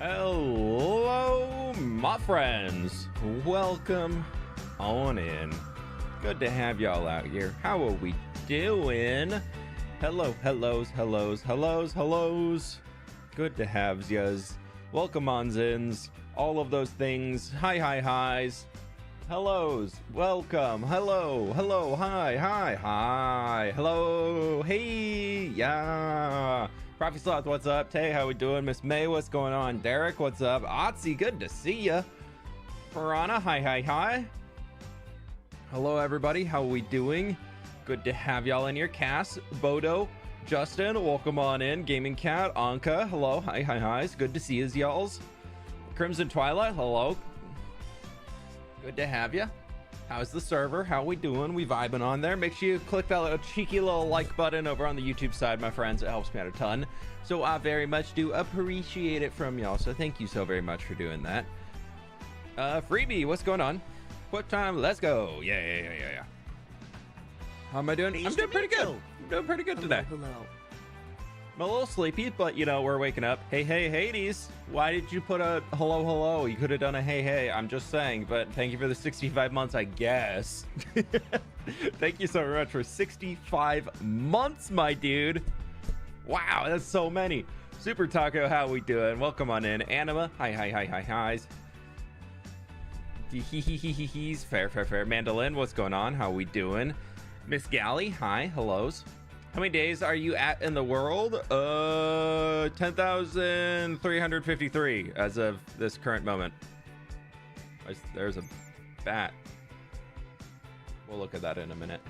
Hello, my friends. Welcome on in. Good to have y'all out here. How are we doing? Hellos. Good to have yas. Welcome on ins. All of those things. Hi's. Hellos. Welcome. Hello. Hi. Hello. Hey. Yeah. Prophet Sloth, what's up? Tay, how we doing? Miss May, what's going on? Derek, what's up? Otzi, good to see ya. Piranha, hi. Hello, everybody. How we doing? Good to have y'all in here. Cass, Bodo, Justin, welcome on in. Gaming Cat, Anka, hello. Hi. It's good to see you, y'alls. Crimson Twilight, hello. Good to have you. How's the server? How we doing? We vibing on there. Make sure you click that little cheeky little like button over on the YouTube side, my friends. It helps me out a ton. So I very much do appreciate it from y'all. So thank you so very much for doing that. Freebie, what's going on? What time? Let's go. Yeah. How am I doing? I'm doing pretty good. I'm doing pretty good today. Hello. I'm a little sleepy, but you know, we're waking up. Hey, Hades. Why did you put a hello? You could have done a hey. I'm just saying, but thank you for the 65 months, I guess. Thank you so very much for 65 months, my dude. Wow, that's so many. Super Taco, how we doing? Welcome on in. Anima, hi's. He's fair. Mandolin, what's going on? How we doing? Miss Galley, hi, hellos. How many days are you at in the world? 10,353 as of this current moment. There's a bat. We'll look at that in a minute.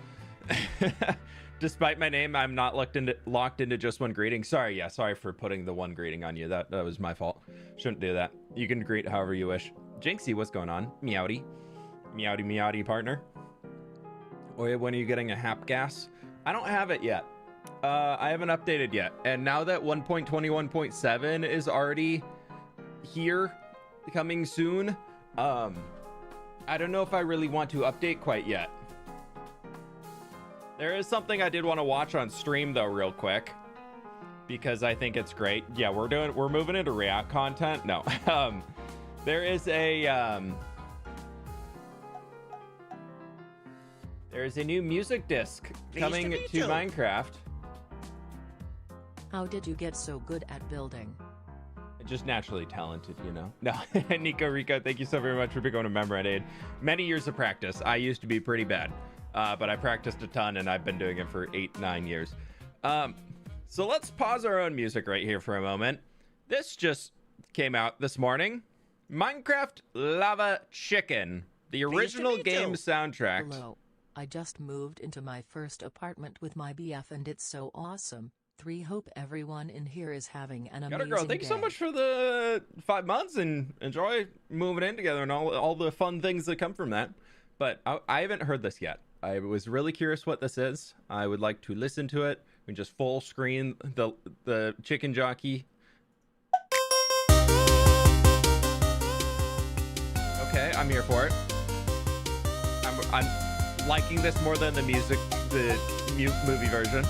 Despite my name, I'm not locked into just one greeting. Sorry for putting the one greeting on you. That was my fault. Shouldn't do that. You can greet however you wish. Jinxie, what's going on? Meowdy, partner. Or when are you getting a hap gas? I don't have it yet. I haven't updated yet, and now that 1.21.7 is already here, coming soon, I don't know if I really want to update quite yet. There is something I did want to watch on stream though, real quick, because I think it's great. Yeah, we're moving into React content. No, there is a new music disc coming to Minecraft. How did you get so good at building? Just naturally talented, you know. No, Nico Rico, thank you so very much for becoming a member at Aid. Many years of practice. I used to be pretty bad, but I practiced a ton, and I've been doing it for 8-9 years. So let's pause our own music right here for a moment. This just came out this morning. Minecraft Lava Chicken, the original game soundtrack. Hello. I just moved into my first apartment with my BF, and it's so awesome. Hope everyone in here is having an amazing girl, thank you so much for the 5 months, and enjoy moving in together and all the fun things that come from that. But I haven't heard this yet. I was really curious what this is. I would like to listen to it. We can just full screen the chicken jockey. Okay, I'm here for it. I'm liking this more than the movie version.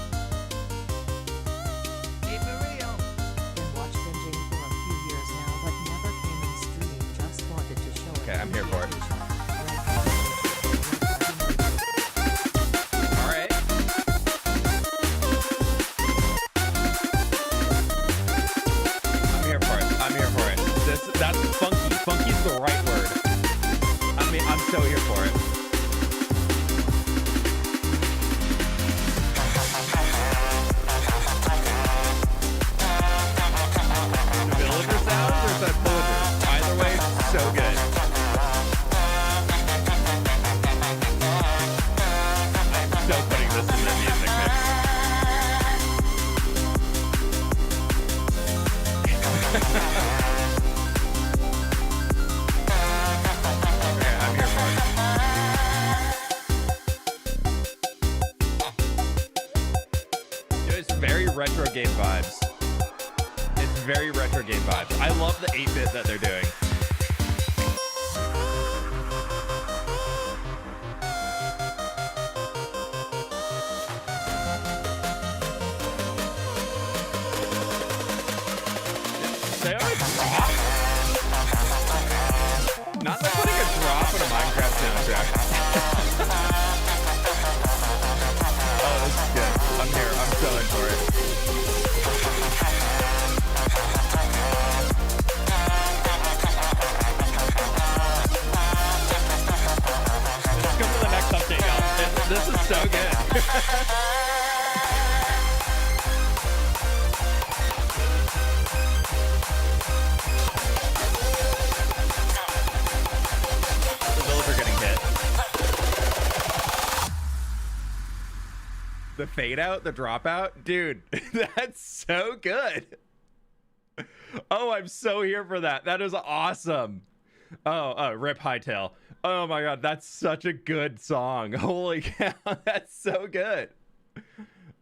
Okay, I'm here for it. All right. I'm here for it. That's funky. Funky's the right word. I'm so here for it. The villager sounds, or is that villager? Either way, so good. Still putting this in the music mix. Okay, I'm here for it. Dude, it's very retro game vibes. It's very retro game vibes. I love the 8-bit that they're doing. They always rock. Not like putting a drop in a Minecraft soundtrack. Oh, this is good. I'm here. I'm so in for it. Let's go for the next update, y'all. This is so good. The fade out, the dropout, dude, that's so good. Oh, I'm so here for that. That is awesome. Oh, Rip Hightail. Oh my God, that's such a good song. Holy cow, that's so good.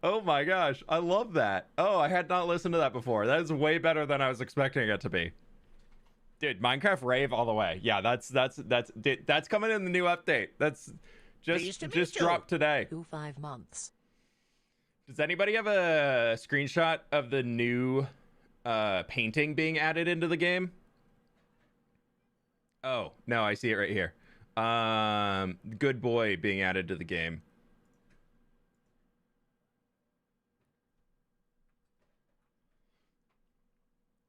Oh my gosh, I love that. Oh, I had not listened to that before. That is way better than I was expecting it to be. Dude, Minecraft rave all the way. Yeah, that's coming in the new update. That's just dropped today. 5 months. Does anybody have a screenshot of the new painting being added into the game? Oh, no, I see it right here. Good boy being added to the game.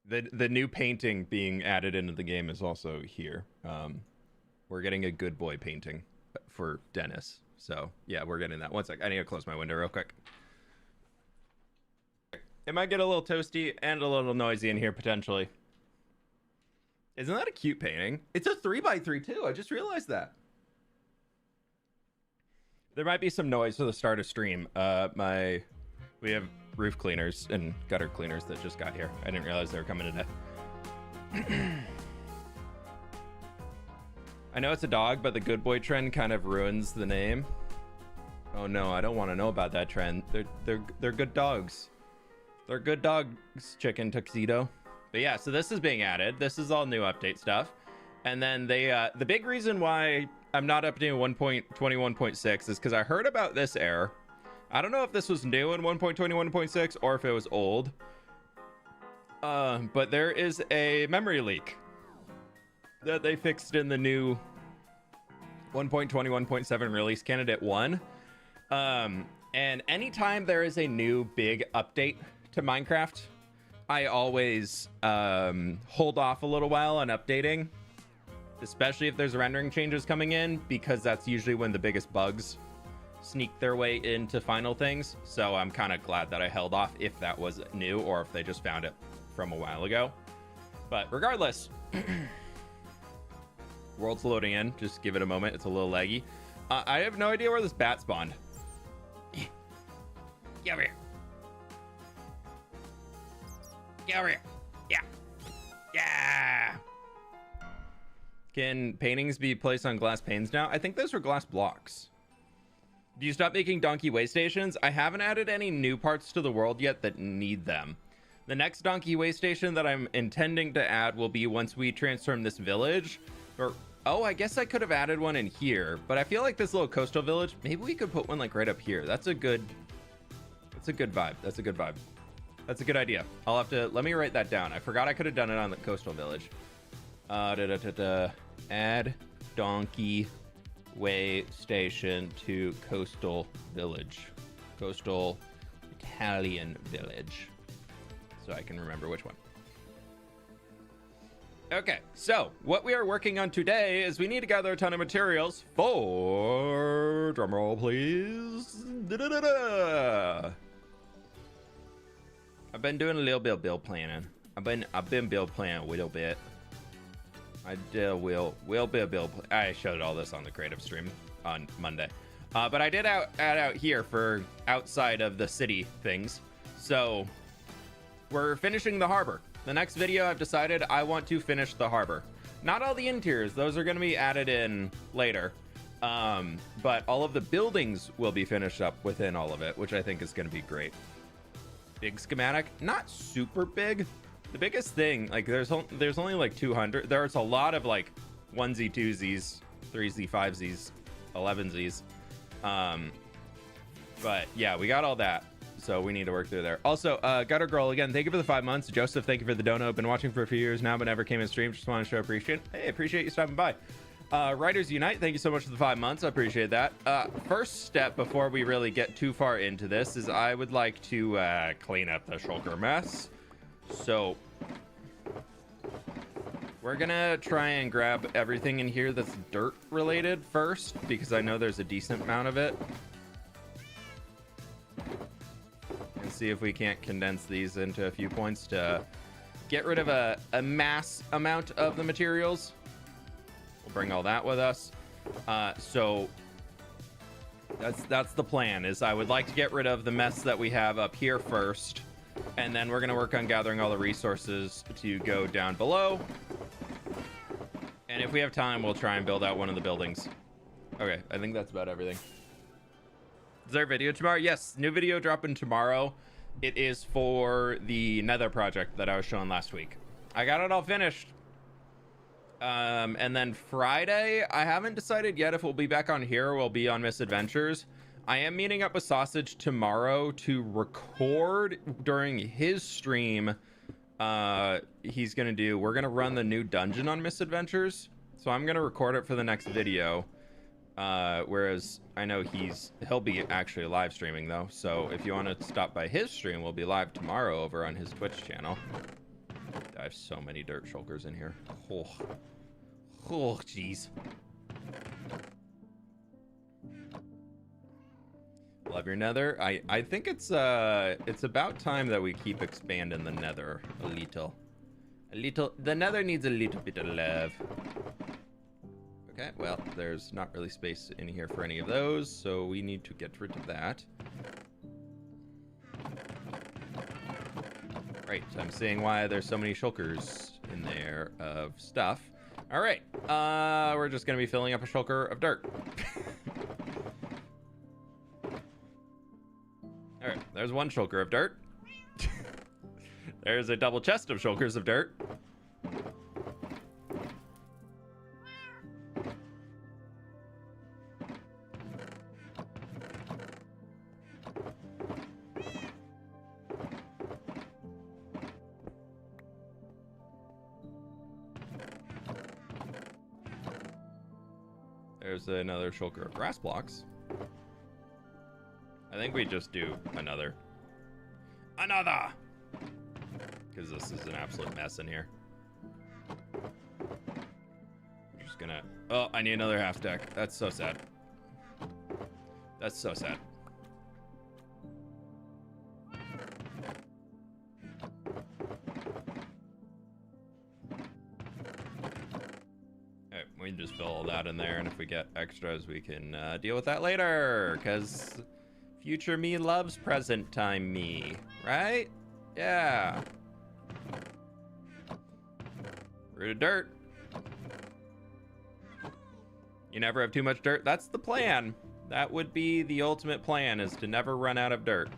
The new painting being added into the game is also here. We're getting a good boy painting for Dennis. So, yeah, we're getting that. One sec. I need to close my window real quick. It might get a little toasty and a little noisy in here, potentially. Isn't that a cute painting? It's a 3x3, too. I just realized that. There might be some noise for the start of stream. We have roof cleaners and gutter cleaners that just got here. I didn't realize they were coming today. I know it's a dog, but the good boy trend kind of ruins the name. Oh, no, I don't want to know about that trend. They're good dogs. They're good dogs, Chicken Tuxedo. But yeah, so this is being added. This is all new update stuff. And then they, the big reason why I'm not updating 1.21.6 is because I heard about this error. I don't know if this was new in 1.21.6 or if it was old. But there is a memory leak that they fixed in the new 1.21.7 release candidate 1. And anytime there is a new big update to Minecraft, I always hold off a little while on updating, especially if there's rendering changes coming in, because that's usually when the biggest bugs sneak their way into final things. So I'm kind of glad that I held off if that was new or if they just found it from a while ago. But regardless, world's loading in. Just give it a moment. It's a little laggy. I have no idea where this bat spawned. Get over here. Get over here. Yeah. Yeah. Can paintings be placed on glass panes now? I think those were glass blocks. Do you stop making donkey way stations? I haven't added any new parts to the world yet that need them. The next donkey way station that I'm intending to add will be once we transform this village. Or, oh, I guess I could have added one in here, but I feel like this little coastal village, maybe we could put one like right up here. That's a good vibe. That's a good vibe. That's a good idea. I'll have to, let me write that down. I forgot I could have done it on the coastal village. Add donkey way station to coastal village. Coastal Italian village. So I can remember which one. Okay, so what we are working on today is we need to gather a ton of materials for, drumroll please. I've been doing a little bit of build planning. I've been build planning a little bit. I will build. I showed all this on the creative stream on Monday, but I did add out here for outside of the city things. So we're finishing the harbor. The next video I've decided I want to finish the harbor. Not all the interiors; those are going to be added in later. But all of the buildings will be finished up within all of it, which I think is going to be great. Big schematic, not super big. The biggest thing, like there's only like 200. There's a lot of like 1Z, 2Zs, 3Z, 5Zs, 11Zs. But yeah, we got all that. So we need to work through there. Also, Gutter Girl, again, thank you for the 5 months. Joseph, thank you for the dono. Been watching for a few years now, but never came in stream. Just wanted to show appreciation. Hey, appreciate you stopping by. Writers Unite, thank you so much for the 5 months. I appreciate that. First step before we really get too far into this is I would like to clean up the shulker mess. So we're gonna try and grab everything in here that's dirt related first, because I know there's a decent amount of it. And see if we can't condense these into a few points to get rid of a mass amount of the materials. We'll bring all that with us. So that's the plan, is I would like to get rid of the mess that we have up here first, and then we're going to work on gathering all the resources to go down below. And if we have time, we'll try and build out one of the buildings. Okay, I think that's about everything. Is there a video tomorrow? Yes, new video dropping tomorrow. It is for the Nether project that I was showing last week. I got it all finished. And then Friday, I haven't decided yet if we'll be back on here or we'll be on Misadventures. I am meeting up with Sausage tomorrow to record during his stream. We're gonna run the new dungeon on Misadventures, so I'm gonna record it for the next video. Whereas I know he'll be actually live streaming though, so if you want to stop by his stream, we'll be live tomorrow over on his Twitch channel. I have so many dirt shulkers in here. Oh jeez. Love your nether. I think it's about time that we keep expanding the nether a little. The nether needs a little bit of love. Okay, well, there's not really space in here for any of those, so we need to get rid of that. Right, I'm seeing why there's so many shulkers in there of stuff. All right, we're just gonna be filling up a shulker of dirt. All right, there's one shulker of dirt. There's a double chest of shulkers of dirt. There's another shulker of grass blocks. I think we just do another. Because this is an absolute mess in here. I'm just gonna... Oh, I need another half deck. That's so sad. That's so sad. Alright, we can just fill all that in there, and if we get extras, we can deal with that later, because future me loves present time me, right? Yeah. Rid of dirt. You never have too much dirt. That's the plan. That would be the ultimate plan, is to never run out of dirt.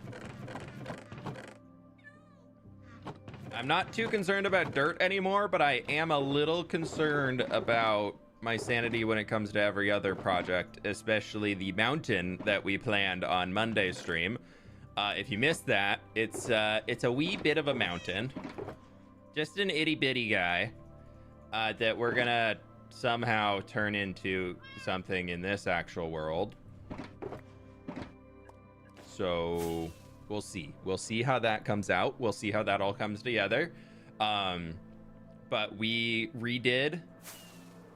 I'm not too concerned about dirt anymore, but I am a little concerned about my sanity when it comes to every other project, especially the mountain that we planned on Monday's stream. If you missed that, it's a wee bit of a mountain. Just an itty bitty guy that we're gonna somehow turn into something in this actual world. So we'll see. We'll see how that comes out. We'll see how that all comes together. But we redid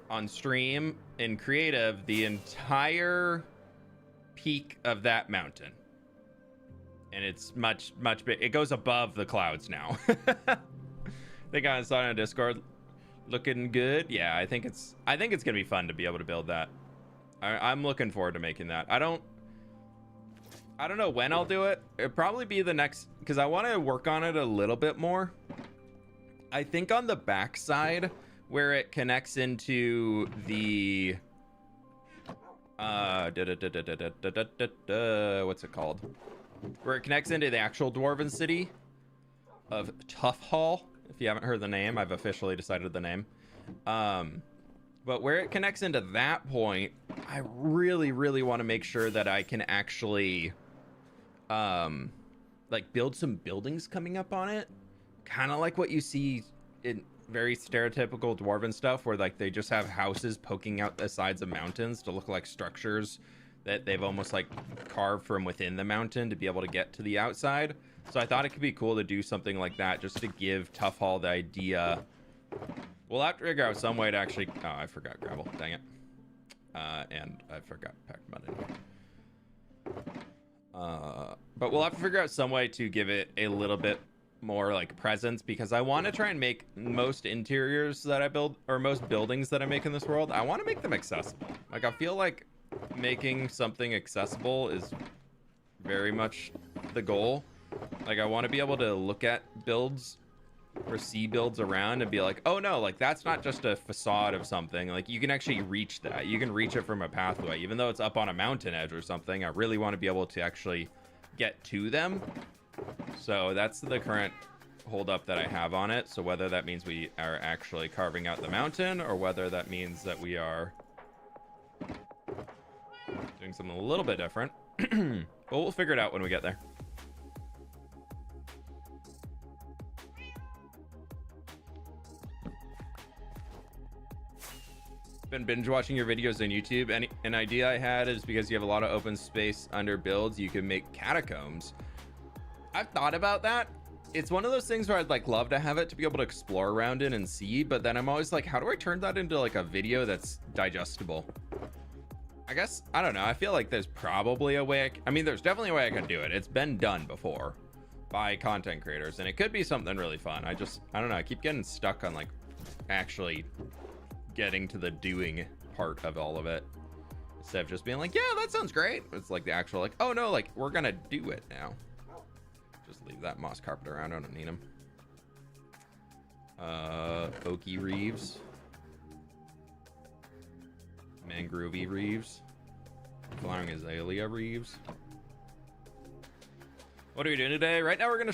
on stream in creative the entire peak of that mountain. And it's much big. It goes above the clouds now. I think I saw it on Discord. Looking good. Yeah, I think it's gonna be fun to be able to build that. I'm looking forward to making that. I don't know when I'll do it. It'll probably be the next, because I want to work on it a little bit more. I think on the back side where it connects into the what's it called? Where it connects into the actual dwarven city of Tough Hall. If you haven't heard the name, I've officially decided the name. But where it connects into that point, I really want to make sure that I can actually like build some buildings coming up on it, kind of like what you see in very stereotypical dwarven stuff, where like they just have houses poking out the sides of mountains to look like structures that they've almost like carved from within the mountain to be able to get to the outside. So I thought it could be cool to do something like that, just to give Tough Hall the idea. We'll have to figure out some way to actually... Oh, I forgot gravel. Dang it. And I forgot packed mud in here. But we'll have to figure out some way to give it a little bit more like presence, because I want to try and make most interiors that I build, or most buildings that I make in this world, I want to make them accessible. Like, I feel like making something accessible is very much the goal. Like, I want to be able to look at builds or see builds around and be like, oh no, like that's not just a facade of something. Like, you can actually reach that. You can reach it from a pathway, even though it's up on a mountain edge or something. I really want to be able to actually get to them. So that's the current holdup that I have on it. So whether that means we are actually carving out the mountain, or whether that means that we are doing something a little bit different, but we'll figure it out when we get there. Been binge watching your videos on YouTube, and an idea I had is because you have a lot of open space under builds, you can make catacombs. I've thought about that. It's one of those things where I'd like love to have it to be able to explore around in and see, but then I'm always like, how do I turn that into like a video that's digestible? I guess, I don't know. I feel like there's probably a way. I mean, there's definitely a way I can do it. It's been done before by content creators, and it could be something really fun. I don't know. I keep getting stuck on like actually getting to the doing part of all of it, instead of just being like, yeah, that sounds great. It's like the actual like, oh no, like we're gonna do it now. Just leave that moss carpet around. I don't need him. Oaky Reeves, Mangrovey Reeves, Flowering Azalea Reeves. What are we doing today? Right now we're gonna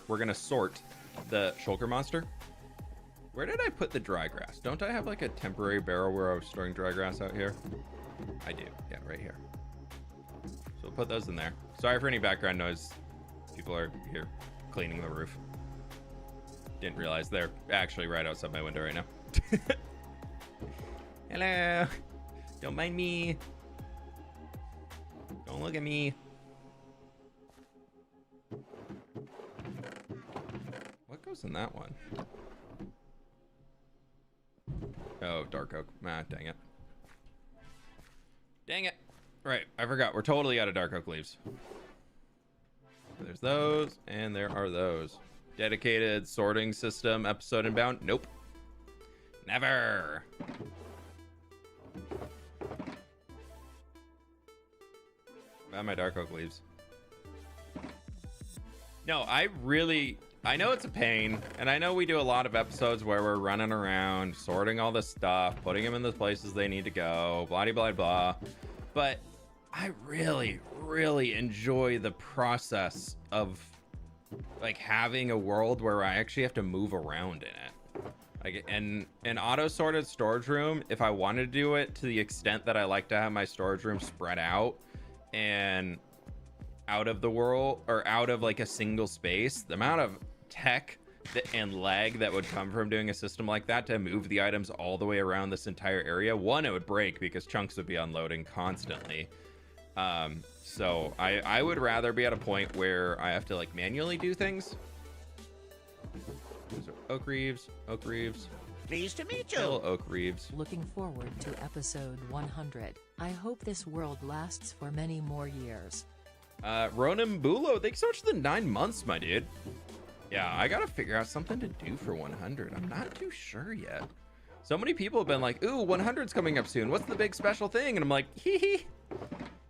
we're gonna sort the shulker monster. Where did I put the dry grass? Don't I have like a temporary barrel where I was storing dry grass out here? I do. Yeah, right here. So we'll put those in there. Sorry for any background noise. People are here cleaning the roof. Didn't realize they're actually right outside my window right now. Hello. Don't mind me. Don't look at me. What goes in that one? Oh, dark oak. Ah, dang it. Dang it. Right, I forgot. We're totally out of dark oak leaves. There's those, and there are those. Dedicated sorting system episode inbound? Nope. Never. About my dark oak leaves. No, I know it's a pain, and I know we do a lot of episodes where we're running around, sorting all this stuff, putting them in the places they need to go, blah, blah, blah. But I really, really enjoy the process of like having a world where I actually have to move around in it. Like, in an auto-sorted storage room, if I wanted to do it to the extent that I like to have my storage room spread out and out of the world, or out of like a single space, the amount of tech and lag that would come from doing a system like that to move the items all the way around this entire area, one, it would break because chunks would be unloading constantly. So I would rather be at a point where I have to like manually do things. Those are oak reeves. Pleased to meet you. Hello, oak reeves. Looking forward to episode 100. I hope this world lasts for many more years. Ronan Bulo, thanks so much for the 9 months, my dude. Yeah, I gotta figure out something to do for 100. I'm not too sure yet. So many people have been like, ooh, 100's coming up soon. What's the big special thing? And I'm like, hee hee.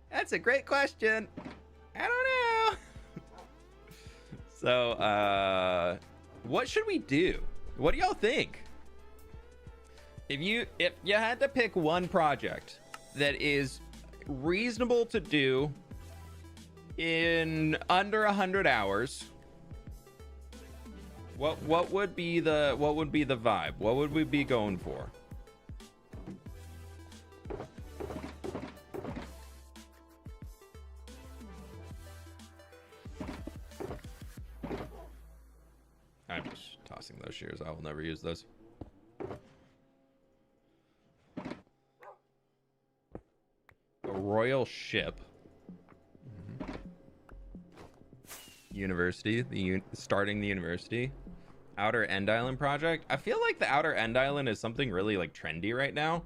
That's a great question. I don't know. So, what should we do? What do y'all think? If you had to pick one project that is reasonable to do in under 100 hours, what would be the vibe? What would we be going for? tossing those shears. I will never use those. A royal ship. University. Starting the university. Outer End Island project. I feel like the Outer End Island is something really like trendy right now.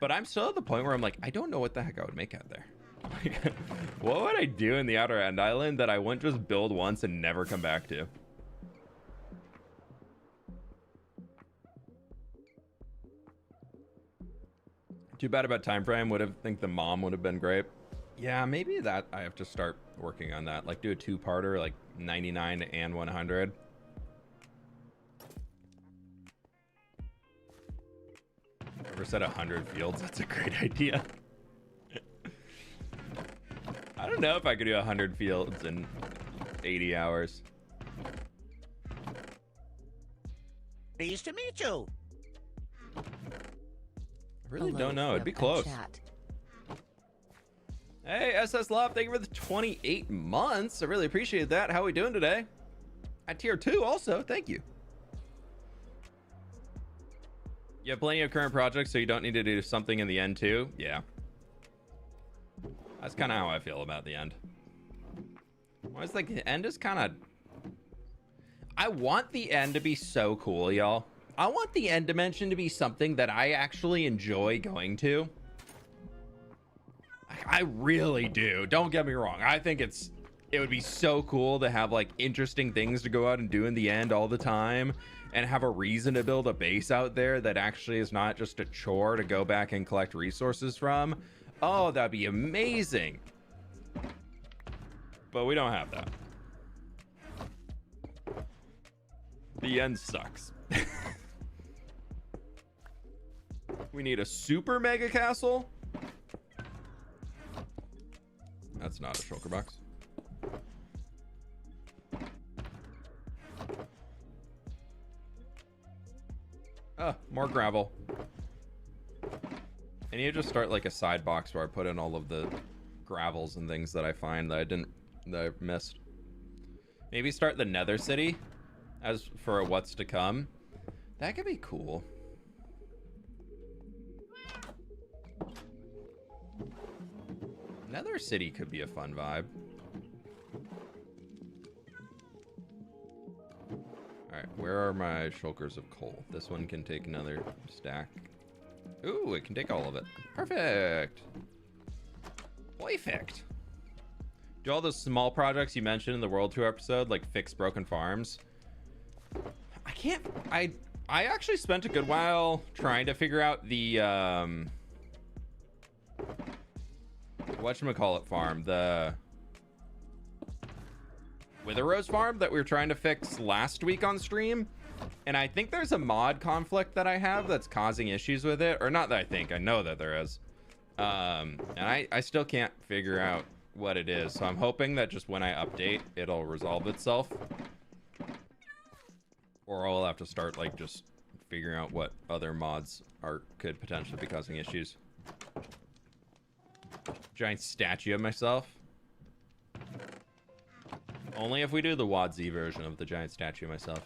But I'm still at the point where I'm like, I don't know what the heck I would make out there. Like, what would I do in the Outer End Island that I wouldn't just build once and never come back to? Too bad about time frame. Would have think the mom would have been great. Yeah, maybe that I have to start working on that. Like do a two-parter, like 99 and 100. Ever said 100 fields? That's a great idea. I don't know if I could do 100 fields in 80 hours. Pleased to meet you. I really Hello, don't know. It'd be fWhip close. and chat. Hey, SS Love, thank you for the 28 months. I really appreciate that. How are we doing today? At tier 2 also, thank you. You have plenty of current projects, so you don't need to do something in the end too? Yeah. That's kind of how I feel about the end. I was like, the end is kind of... I want the end to be so cool, y'all. I want the end dimension to be something that I actually enjoy going to. I really do. Don't get me wrong. I think it would be so cool to have like interesting things to go out and do in the end all the time and have a reason to build a base out there that actually is not just a chore to go back and collect resources from. Oh, that'd be amazing. But we don't have that. The end sucks. We need a super mega castle. That's not a shulker box. More gravel. I need to just start like a side box where I put in all of the gravels and things that I find that I missed. Maybe start the Nether City as for what's to come. That could be cool. Nether City could be a fun vibe. Alright, where are my shulkers of coal? This one can take another stack. Ooh, it can take all of it. Perfect. Perfect. Do all those small projects you mentioned in the World Tour episode, like fix broken farms? I actually spent a good while trying to figure out the, whatchamacallit farm, the Wither Rose farm that we were trying to fix last week on stream. And I think there's a mod conflict that I have that's causing issues with it. Or not that I think, I know that there is. And I still can't figure out what it is. So I'm hoping that just when I update, it'll resolve itself. Or I'll have to start like just figuring out what other mods could potentially be causing issues. Giant statue of myself. Only if we do the WOD Z version of the giant statue of myself.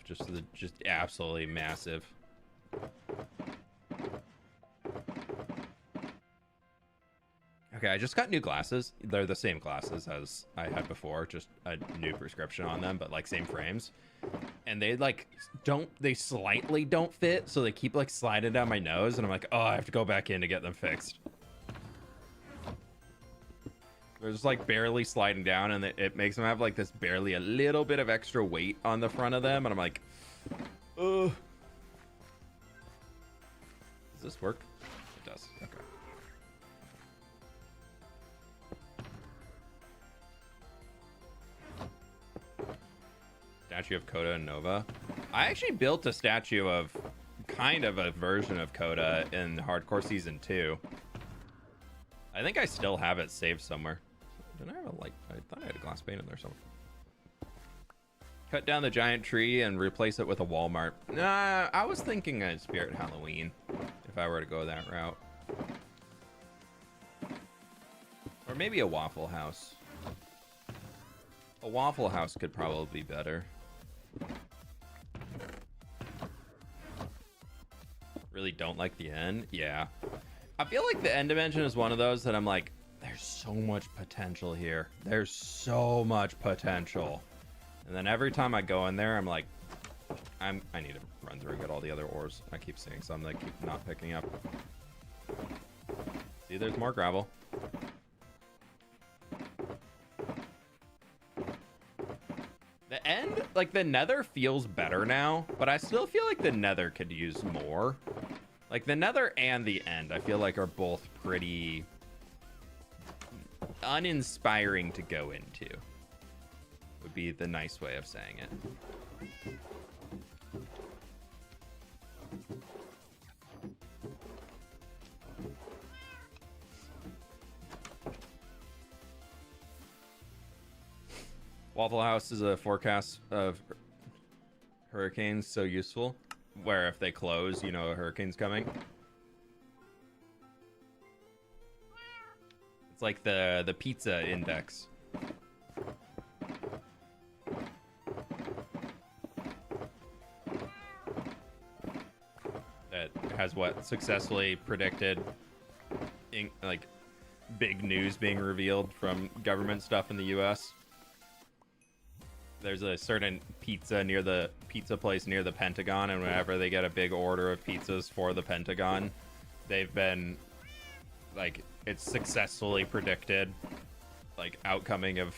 Just absolutely massive. Okay, I just got new glasses. They're the same glasses as I had before, just a new prescription on them, but like same frames. And they like they slightly don't fit, so they keep like sliding down my nose, and I'm like, oh, I have to go back in to get them fixed. They're just like barely sliding down, and it makes them have like this barely a little bit of extra weight on the front of them, and I'm like, ugh. Does this work? It does. Okay. Statue of Coda and Nova. I actually built a statue of kind of a version of Coda in Hardcore Season 2. I think I still have it saved somewhere. Didn't I have a light? I thought I had a glass pane in there somewhere. Cut down the giant tree and replace it with a Walmart. Nah, I was thinking a Spirit Halloween if I were to go that route. Or maybe a Waffle House. A Waffle House could probably be better. really don't like the end. Yeah. I feel like the end dimension is one of those that I'm like, there's so much potential here. There's so much potential. And then every time I go in there, I'm like, I need to run through and get all the other ores. I keep seeing some that keep not picking up. See, there's more gravel. The end, like the nether feels better now, but I still feel like the nether could use more. Like the nether and the end, I feel like are both pretty uninspiring to go into. Would be the nice way of saying it. Waffle House is a forecast of hurricanes so useful, where if they close, you know a hurricane's coming. It's like the pizza index. That has what successfully predicted like big news being revealed from government stuff in the US. There's a certain pizza near the pizza place near the Pentagon, and whenever they get a big order of pizzas for the Pentagon, they've been like, it's successfully predicted like outcoming of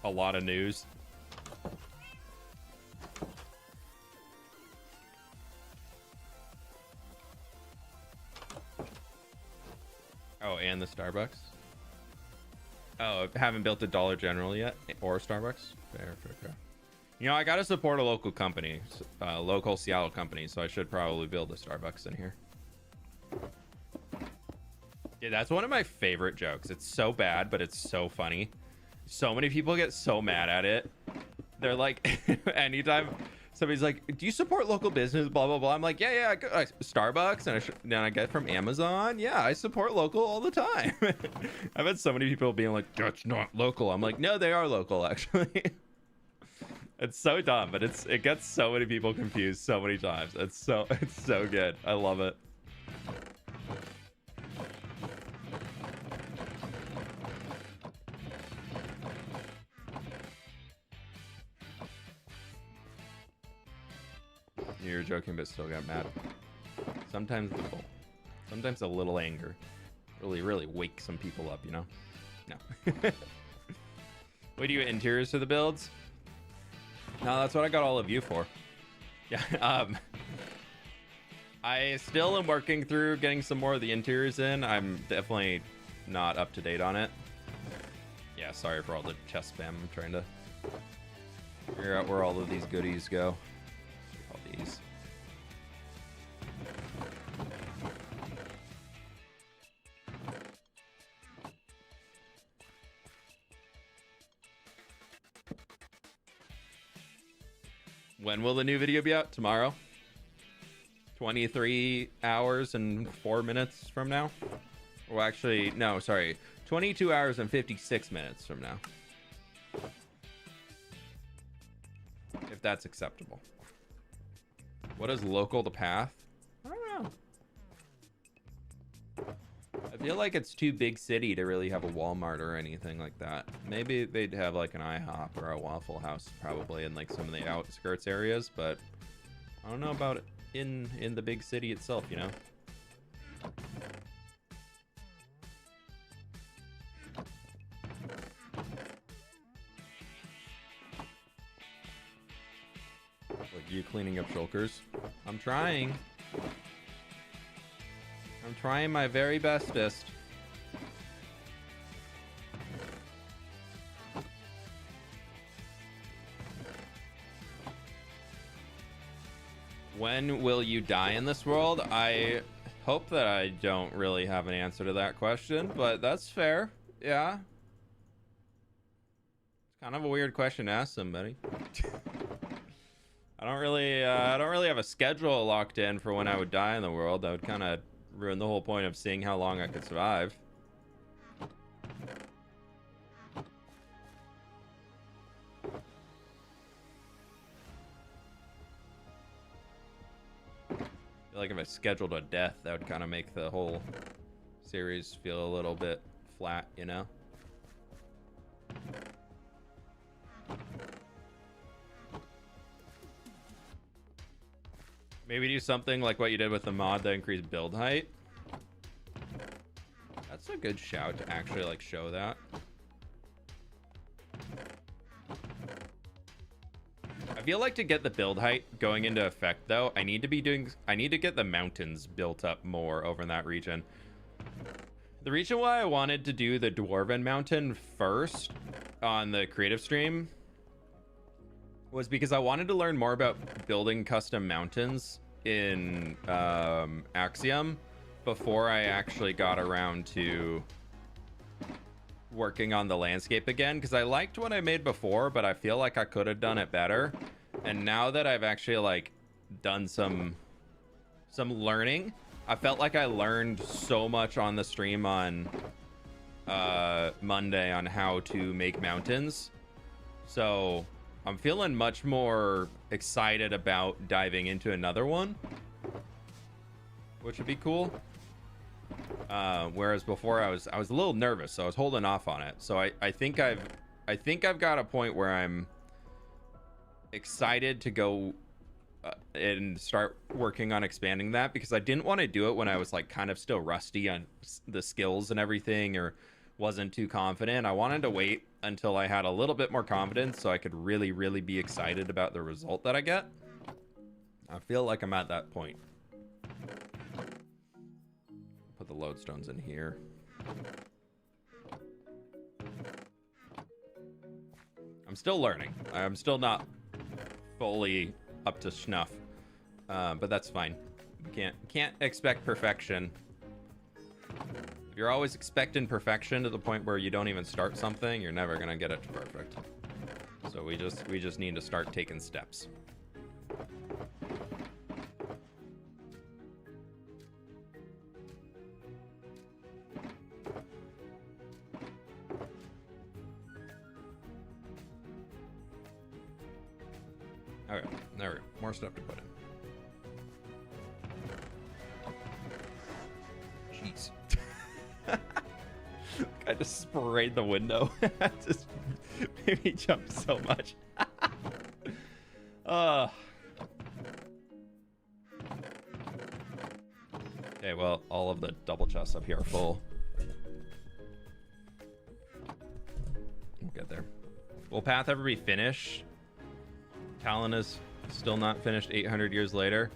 a lot of news. Oh, and the Starbucks. Oh, I haven't built a Dollar General yet, or Starbucks. Fair. You know, I gotta support a local company, local Seattle company, so I should probably build a Starbucks in here. Yeah, that's one of my favorite jokes. It's so bad, but it's so funny. So many people get so mad at it. They're like, anytime somebody's like, do you support local business, blah, blah, blah. I'm like, yeah, Starbucks, and then I get from Amazon. Yeah, I support local all the time. I've had so many people being like, that's not local. I'm like, no, they are local, actually. It's so dumb, but it gets so many people confused so many times. It's so good. I love it. You're joking, but still got mad. Sometimes a little anger really wakes some people up, you know? No. What do you interiors to the builds? No, that's what I got all of you for. Yeah, I still am working through getting some more of the interiors in. I'm definitely not up to date on it. Yeah, sorry for all the chest spam. I'm trying to figure out where all of these goodies go. All these. When will the new video be out? Tomorrow? 23 hours and 4 minutes from now? Well, actually, no, sorry. 22 hours and 56 minutes from now. If that's acceptable. What is local to path? I don't know. I feel like it's too big city to really have a Walmart or anything like that. Maybe they'd have like an IHOP or a Waffle House probably in like some of the outskirts areas, but I don't know about it in the big city itself, you know? Like you cleaning up shulkers? I'm trying. I'm trying my very bestest. When will you die in this world? I hope that I don't really have an answer to that question, but that's fair. Yeah. It's kind of a weird question to ask somebody. I don't really have a schedule locked in for when I would die in the world. That would kind of ruin the whole point of seeing how long I could survive. feel like if I scheduled a death, that would kind of make the whole series feel a little bit flat, you know? Maybe do something like what you did with the mod that increased build height. That's a good shout to actually like show that. I feel like to get the build height going into effect though, I need to get the mountains built up more over in that region. The reason why I wanted to do the Dwarven Mountain first on the creative stream was because I wanted to learn more about building custom mountains in Axiom before I actually got around to working on the landscape again, because I liked what I made before, but I feel like I could have done it better. And now that I've actually like done some learning, I felt like I learned so much on the stream on Monday on how to make mountains. So I'm feeling much more excited about diving into another one, which would be cool. Whereas before I was a little nervous, so I was holding off on it. So I think I've got a point where I'm excited to go and start working on expanding that, because I didn't want to do it when I was like kind of still rusty on the skills and everything, or wasn't too confident. I wanted to wait until I had a little bit more confidence so I could really, really be excited about the result that I get. I feel like I'm at that point. Put the lodestones in here. I'm still learning. I'm still not fully up to snuff, but that's fine. You can't expect perfection. If you're always expecting perfection to the point where you don't even start something, you're never gonna get it perfect. So we just need to start taking steps. Okay, there we go. More stuff to put in. Jeez. I just sprayed the window. Just made me jump so much. Okay, well, all of the double chests up here are full. We'll get there. Will Path ever be finished? Talon is still not finished 800 years later.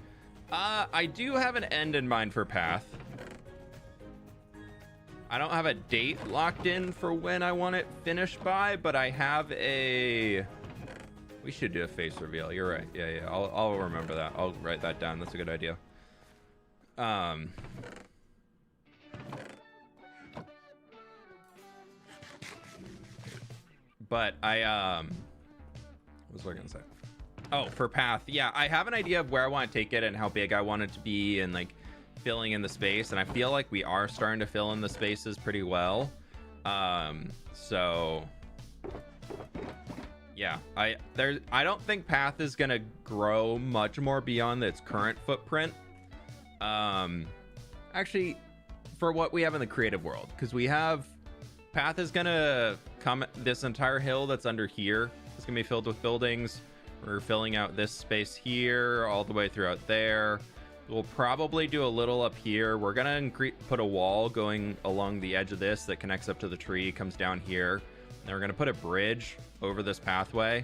I do have an end in mind for Path. I don't have a date locked in for when I want it finished by, but I have a... We should do a face reveal. You're right. Yeah. I'll remember that. I'll write that down. That's a good idea. But what was I gonna say? Oh, for Path. Yeah, I have an idea of where I want to take it and how big I want it to be, and like filling in the space, and I feel like we are starting to fill in the spaces pretty well. So yeah, I don't think Path is gonna grow much more beyond its current footprint. Actually, for what we have in the creative world, because we have Path is gonna come, this entire hill that's under here is gonna be filled with buildings. We're filling out this space here all the way throughout there. We'll probably do a little up here. We're gonna put a wall going along the edge of this that connects up to the tree, comes down here. And we're gonna put a bridge over this pathway,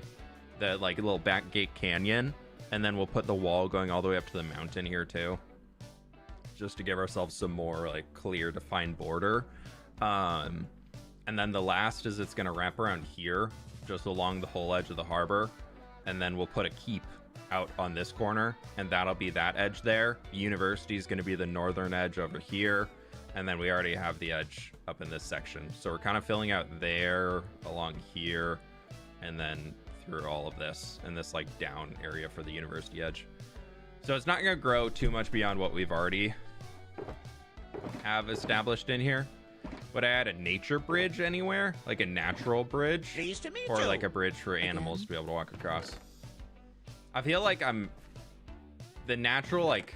that like a little back gate canyon, and then we'll put the wall going all the way up to the mountain here too, just to give ourselves some more like clear defined border. And then the last is it's gonna wrap around here, just along the whole edge of the harbor, and then we'll put a keep out on this corner, and that'll be that edge there. The university is going to be the northern edge over here, and then we already have the edge up in this section, so we're kind of filling out there, along here, and then through all of this, and this like down area for the university edge. So it's not going to grow too much beyond what we've already have established in here. Would I add a nature bridge anywhere, like a natural bridge, Pleased to meet or you. like a bridge for animals to be able to walk across? I feel like the natural like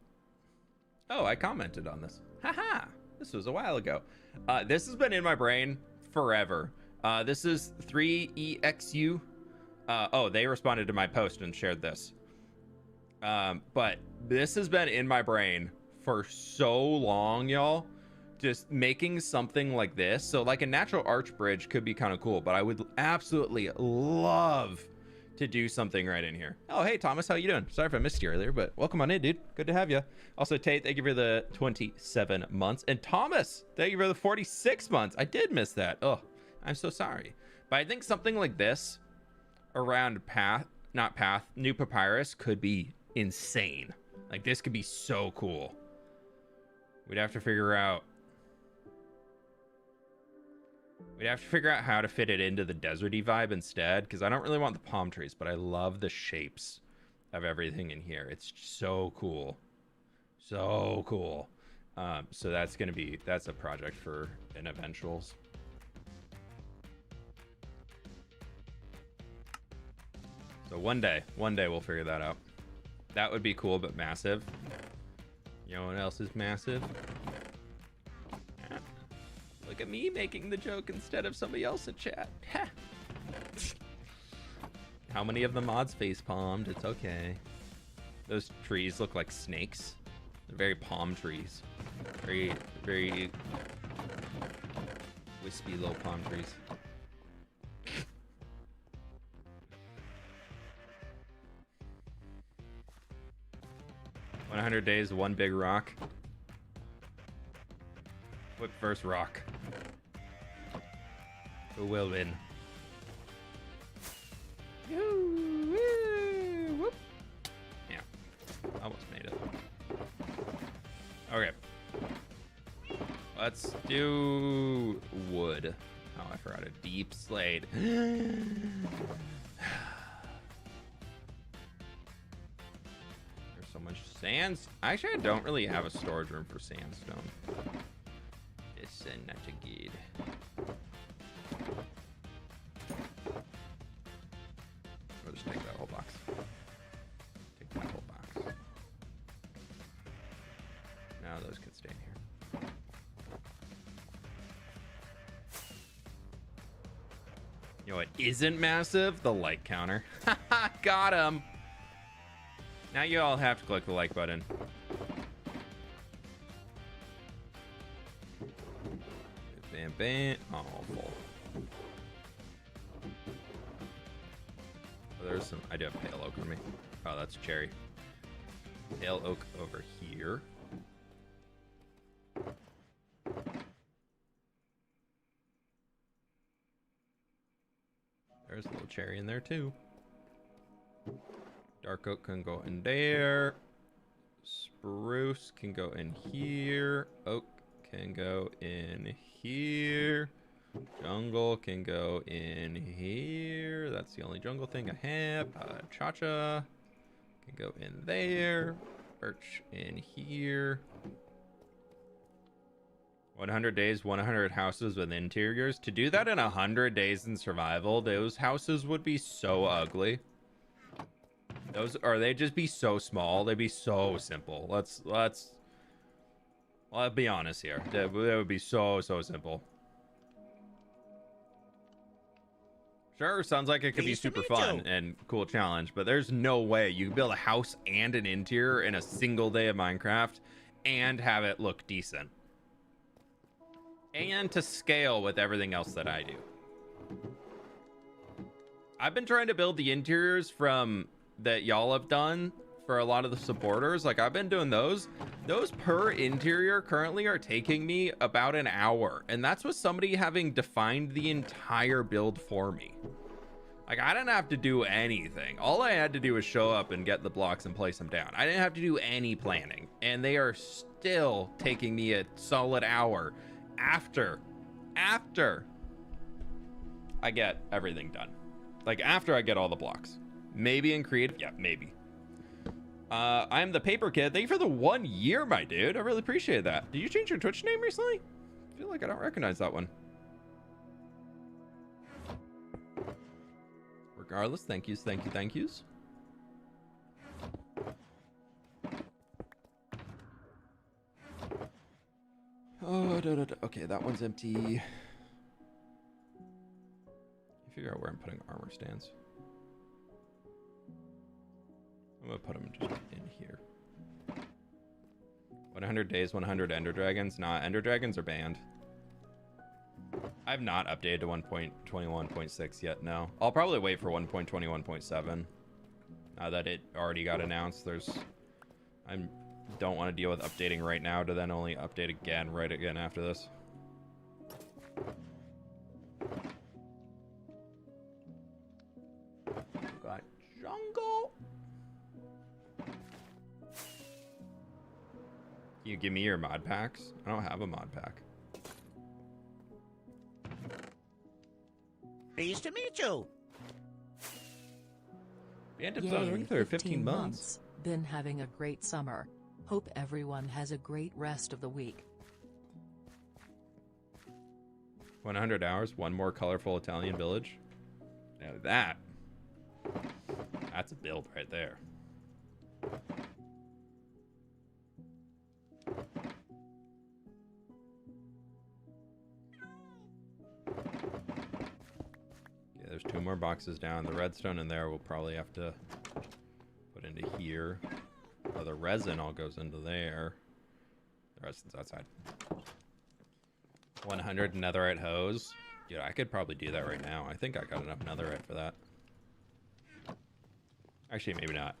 Oh, I commented on this. Haha. This was a while ago. This has been in my brain forever. This is 3EXU. Oh, they responded to my post and shared this. But this has been in my brain for so long, y'all. Just making something like this. So like a natural arch bridge could be kind of cool, but I would absolutely love to do something right in here. Oh, hey, Thomas, how you doing? Sorry if I missed you earlier, but welcome on in, dude. Good to have you. Also, Tate, thank you for the 27 months. And Thomas, thank you for the 46 months. I did miss that. Oh, I'm so sorry. But I think something like this around New Papyrus could be insane. Like, this could be so cool. We'd have to figure out how to fit it into the deserty vibe instead, because I don't really want the palm trees, but I love the shapes of everything in here. It's so cool. So cool. So that's a project for an eventuals. So one day we'll figure that out. That would be cool, but massive. You know what else is massive? Look at me making the joke instead of somebody else in chat. How many of the mods face palmed? It's okay. Those trees look like snakes. They're very palm trees. Very, very wispy little palm trees. 100 days, one big rock. Whip versus rock. Who will win? Whoop. Yeah, almost made it. Okay. Let's do wood. Oh, I forgot a deep slate. So much sands. Actually, I don't really have a storage room for sandstone. It's not a good. I'll just take that whole box. Take that whole box. Now those can stay in here. You know what isn't massive? The like counter. Got him. Now you all have to click the like button. Bam, bam. Oh, full. Oh, there's some. I do have pale oak on me. Oh, that's cherry. Pale oak over here. There's a little cherry in there too. Dark oak can go in there. Spruce can go in here. Oak can go in here. Jungle can go in here. That's the only jungle thing I have. Cha-cha can go in there. Birch in here. 100 days, 100 houses with interiors. To do that in 100 days in survival, those houses would be so ugly. They'd just be so small. They'd be so simple. Let's be honest here. That would be so simple. Sure, sounds like it could be super fun and cool challenge, but there's no way you can build a house and an interior in a single day of Minecraft and have it look decent. And to scale with everything else that I do. I've been trying to build the interiors from that y'all have done for a lot of the supporters. Like, I've been doing those per interior currently are taking me about an hour, and that's with somebody having defined the entire build for me. Like, I didn't have to do anything. All I had to do was show up and get the blocks and place them down. I didn't have to do any planning, and they are still taking me a solid hour after I get everything done. Like, after I get all the blocks. Maybe in creative. Yeah, maybe. I'm the Paper Kid. Thank you for the 1 year, my dude. I really appreciate that. Did you change your Twitch name recently? I feel like I don't recognize that one. Regardless, thank yous. Oh, okay, that one's empty. Figure out where I'm putting armor stands. I'm gonna put them just in here. 100 days, 100 ender dragons. Nah, ender dragons are banned. I've not updated to 1.21.6 yet, no. I'll probably wait for 1.21.7. Now that it already got announced, I don't want to deal with updating right now to then only update again right after this. Got jungle. Can you give me your mod packs? I don't have a mod pack. Pleased to meet you. Bandit's on ring for 15 months. Been having a great summer. Hope everyone has a great rest of the week. 100 hours, one more colorful Italian village. Now that's a build right there. Okay, there's 2 more boxes down. The redstone in there we'll probably have to put into here. Oh, the resin all goes into there. The resin's outside. 100 netherite hose. Dude, I could probably do that right now. I think I got enough netherite for that. Actually, maybe not.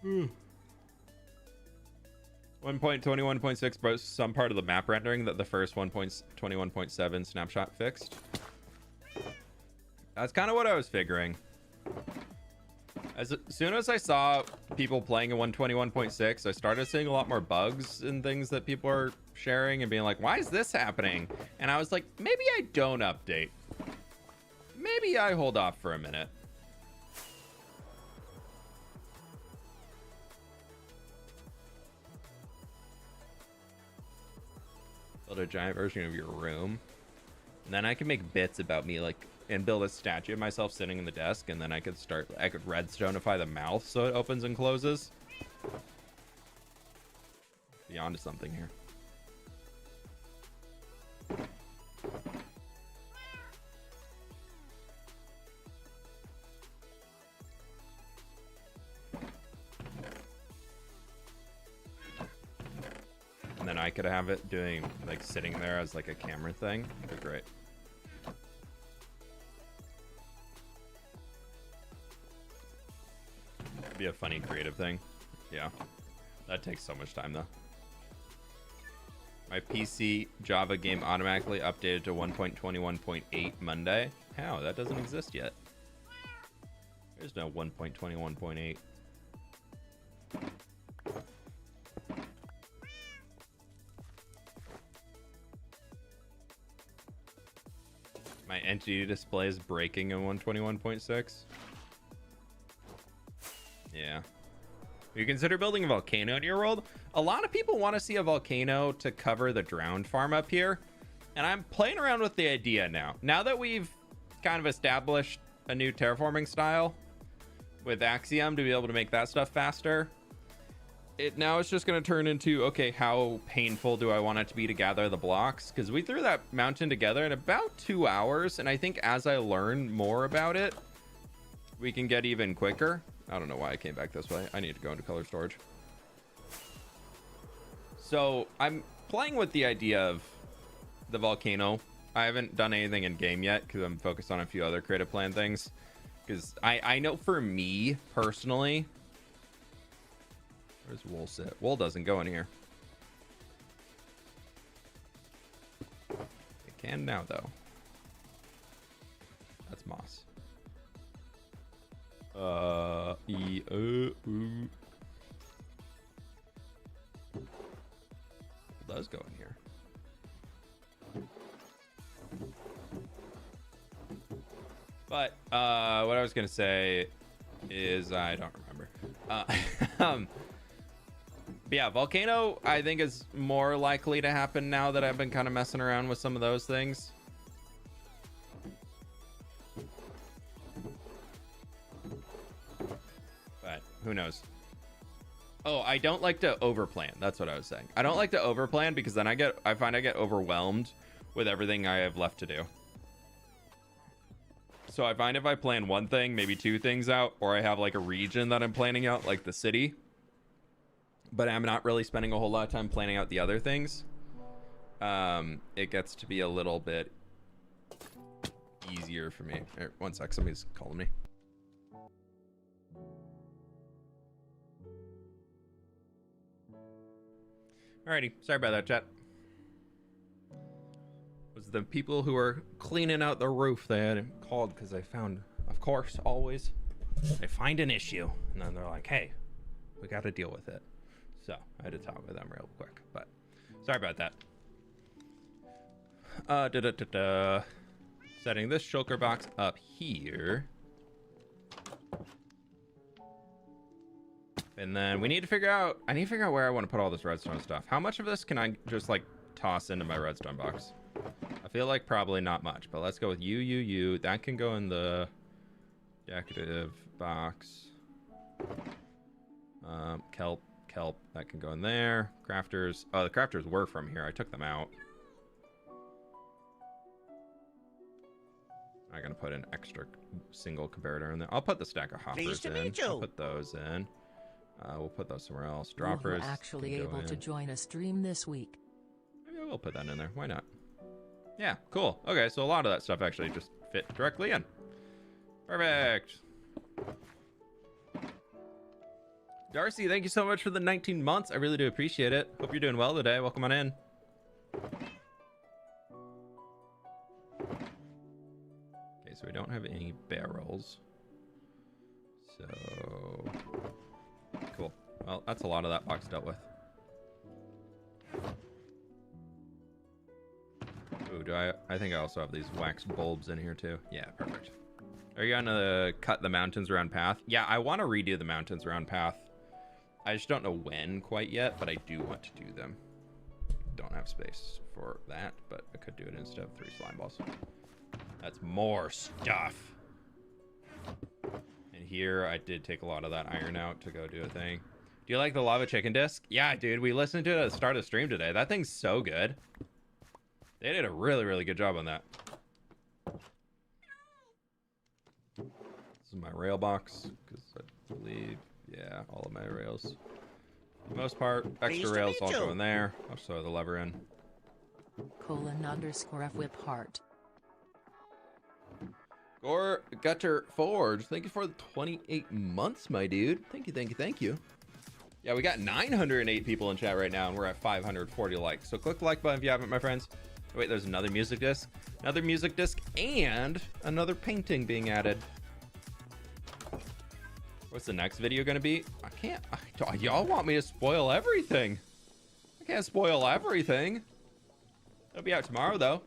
1.21.6 broke some part of the map rendering that the first 1.21.7 snapshot fixed. That's kind of what I was figuring. As soon as I saw people playing in 121.6, I started seeing a lot more bugs and things that people are sharing and being like, why is this happening? And I was like, maybe I don't update. Maybe I hold off for a minute. Build a giant version of your room. And then I can make bits about me, like, and build a statue of myself sitting in the desk, and then I could redstoneify the mouth so it opens and closes. Beyond something here. and then I could have it doing, like, sitting there as, like, a camera thing. They're great. It'd be a funny creative thing. Yeah. That takes so much time, though. My PC Java game automatically updated to 1.21.8 Monday. How? That doesn't exist yet. There's no 1.21.8. My entity display is breaking in 121.6. Yeah. You consider building a volcano in your world? A lot of people want to see a volcano to cover the drowned farm up here. And I'm playing around with the idea now. Now that we've kind of established a new terraforming style with Axiom to be able to make that stuff faster, now it's just going to turn into, okay, how painful do I want it to be to gather the blocks? Because we threw that mountain together in about 2 hours. And I think as I learn more about it, we can get even quicker. I don't know why I came back this way. I need to go into color storage. So I'm playing with the idea of the volcano. I haven't done anything in game yet because I'm focused on a few other creative plan things. Because I know for me personally, where's Wool sit? Wool doesn't go in here. It can now though. That's moss. It does go in here. But what I was gonna say is I don't remember. But yeah, volcano I think is more likely to happen now that I've been kind of messing around with some of those things. But who knows? Oh, I don't like to overplan. That's what I was saying. I don't like to overplan because then I find I get overwhelmed with everything I have left to do. So I find if I plan one thing, maybe two things out, or I have like a region that I'm planning out, like the city, but I'm not really spending a whole lot of time planning out the other things, it gets to be a little bit easier for me. Here, one sec, somebody's calling me. Alrighty, sorry about that, chat. Was the people who were cleaning out the roof. They had called because they found, of course, always, they find an issue. And then they're like, hey, we got to deal with it. So I had to talk with them real quick. But sorry about that. Setting this shulker box up here. And then we need to figure out, I need to figure out where I want to put all this redstone stuff. How much of this can I just like toss into my redstone box? I feel like probably not much, but let's go with you. That can go in the decorative box. Kelp, that can go in there. Crafters, oh, the crafters were from here. I took them out. I'm gonna put an extra single comparator in there. I'll put the stack of hoppers in. I'll put those in. We'll put those somewhere else. Droppers. We're actually able to join a stream this week. Maybe we'll put that in there. Why not? Yeah, cool. Okay, so a lot of that stuff actually just fit directly in. Perfect. Darcy, thank you so much for the 19 months. I really do appreciate it. Hope you're doing well today. Welcome on in. Okay, so we don't have any barrels. So... cool. Well, that's a lot of that box dealt with. Ooh, I think I also have these wax bulbs in here too. Yeah, perfect. Are you gonna cut the mountains around path? Yeah, I want to redo the mountains around path. I just don't know when quite yet, but I do want to do them. Don't have space for that, but I could do it instead of 3 slime balls. That's more stuff. And here I did take a lot of that iron out to go do a thing. Do you like the lava chicken disc? Yeah, dude, we listened to it at the start of the stream today. That thing's so good. They did a really, really good job on that. This is my rail box, because I believe, yeah, all of my rails For the most part, extra Pleased to rails meet all you. go in there. I'll just throw the lever in. _fWhip heart. Or Gutter Forge, thank you for the 28 months, my dude. Thank you, thank you, thank you. Yeah, we got 908 people in chat right now, and we're at 540 likes. So click the like button if you haven't, my friends. Oh, wait, there's another music disc, and another painting being added. What's the next video gonna be? Y'all want me to spoil everything. I can't spoil everything. It'll be out tomorrow, though.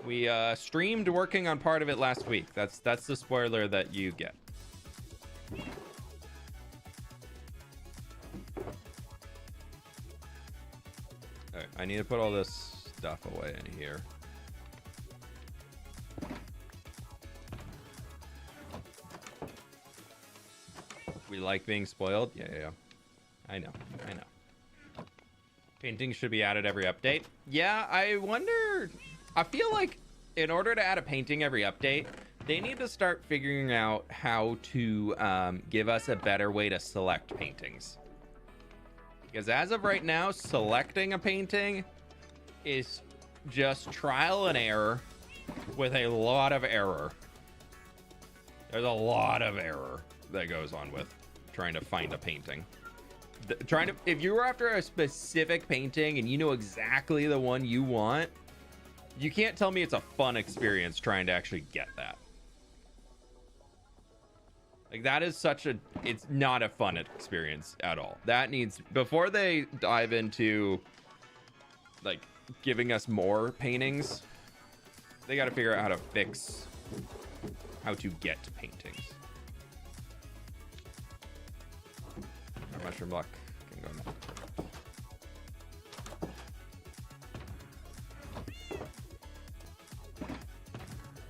We streamed working on part of it last week. That's the spoiler that you get. All right, I need to put all this stuff away in here. We like being spoiled? Yeah. I know. Painting should be added every update. Yeah, I wonder... I feel like in order to add a painting every update, they need to start figuring out how to give us a better way to select paintings. Because as of right now, selecting a painting is just trial and error with a lot of error. There's a lot of error that goes on with trying to find a painting. If you were after a specific painting and you know exactly the one you want, you can't tell me it's a fun experience trying to actually get that. Like, that is it's not a fun experience at all. That needs, before they dive into, like, giving us more paintings, they got to figure out how to fix how to get paintings. Our mushroom luck can go in there.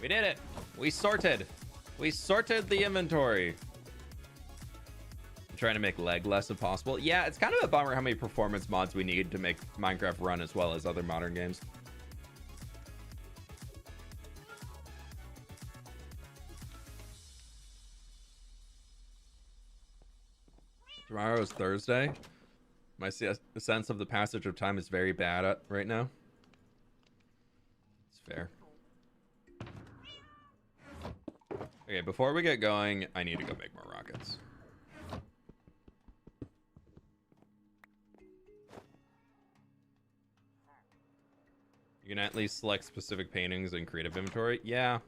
We did it. We sorted the inventory. I'm trying to make lag less if possible. Yeah, it's kind of a bummer how many performance mods we need to make Minecraft run as well as other modern games. Tomorrow is Thursday. My sense of the passage of time is very bad right now. It's fair. Okay, before we get going, I need to go make more rockets. You can at least select specific paintings in creative inventory. Yeah,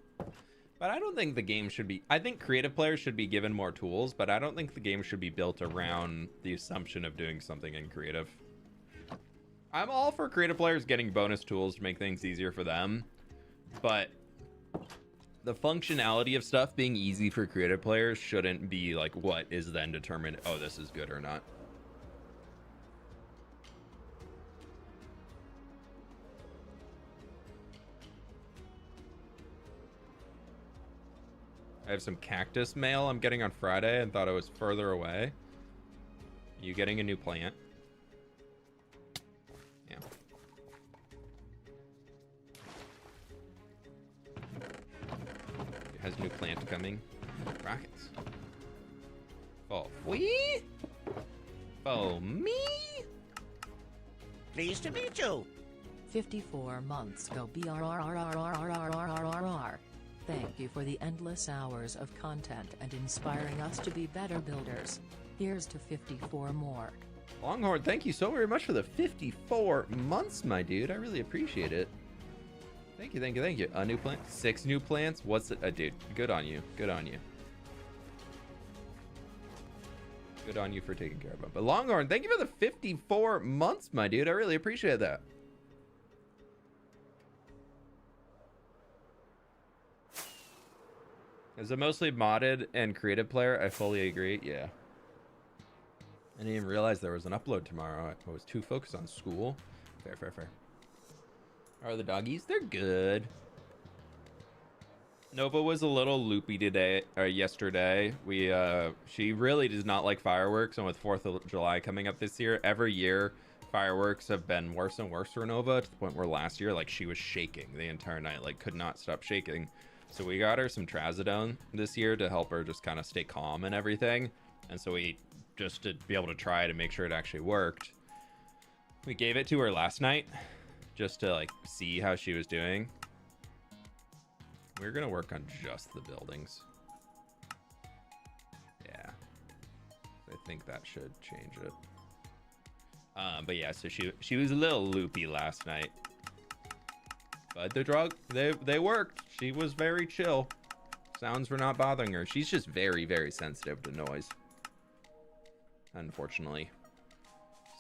but I don't think the game should be... I think creative players should be given more tools, but I don't think the game should be built around the assumption of doing something in creative. I'm all for creative players getting bonus tools to make things easier for them, but the functionality of stuff being easy for creative players shouldn't be like what is then determined, oh, this is good or not. I have some cactus mail I'm getting on Friday and thought it was further away. You getting a new plant? Yeah. It has a new plant coming. Rockets. Oh, we? Oh, me? Pleased to meet you. 54 months go BRRRRRRRRRRR. Thank you for the endless hours of content and inspiring us to be better builders. Here's to 54 more. Longhorn, thank you so very much for the 54 months, my dude. I really appreciate it. Thank you, thank you, thank you. A new plant? 6 new plants? What's it? Dude, good on you. Good on you. Good on you for taking care of them. But Longhorn, thank you for the 54 months, my dude. I really appreciate that. As a mostly modded and creative player, I fully agree. Yeah. I didn't even realize there was an upload tomorrow. I was too focused on school. Fair, fair, fair. How are the doggies? They're good. Nova was a little loopy today, or yesterday. She really does not like fireworks, and with 4th of July coming up this year, every year fireworks have been worse and worse for Nova, to the point where last year, like, she was shaking the entire night, like, could not stop shaking. So we got her some trazodone this year to help her just kind of stay calm and everything. And so we, just to be able to try to make sure it actually worked, we gave it to her last night just to like see how she was doing. We're gonna work on just the buildings. Yeah, I think that should change it. But yeah, so she was a little loopy last night, but the drug, they worked. She was very chill. Sounds were not bothering her. She's just very, very sensitive to noise, unfortunately.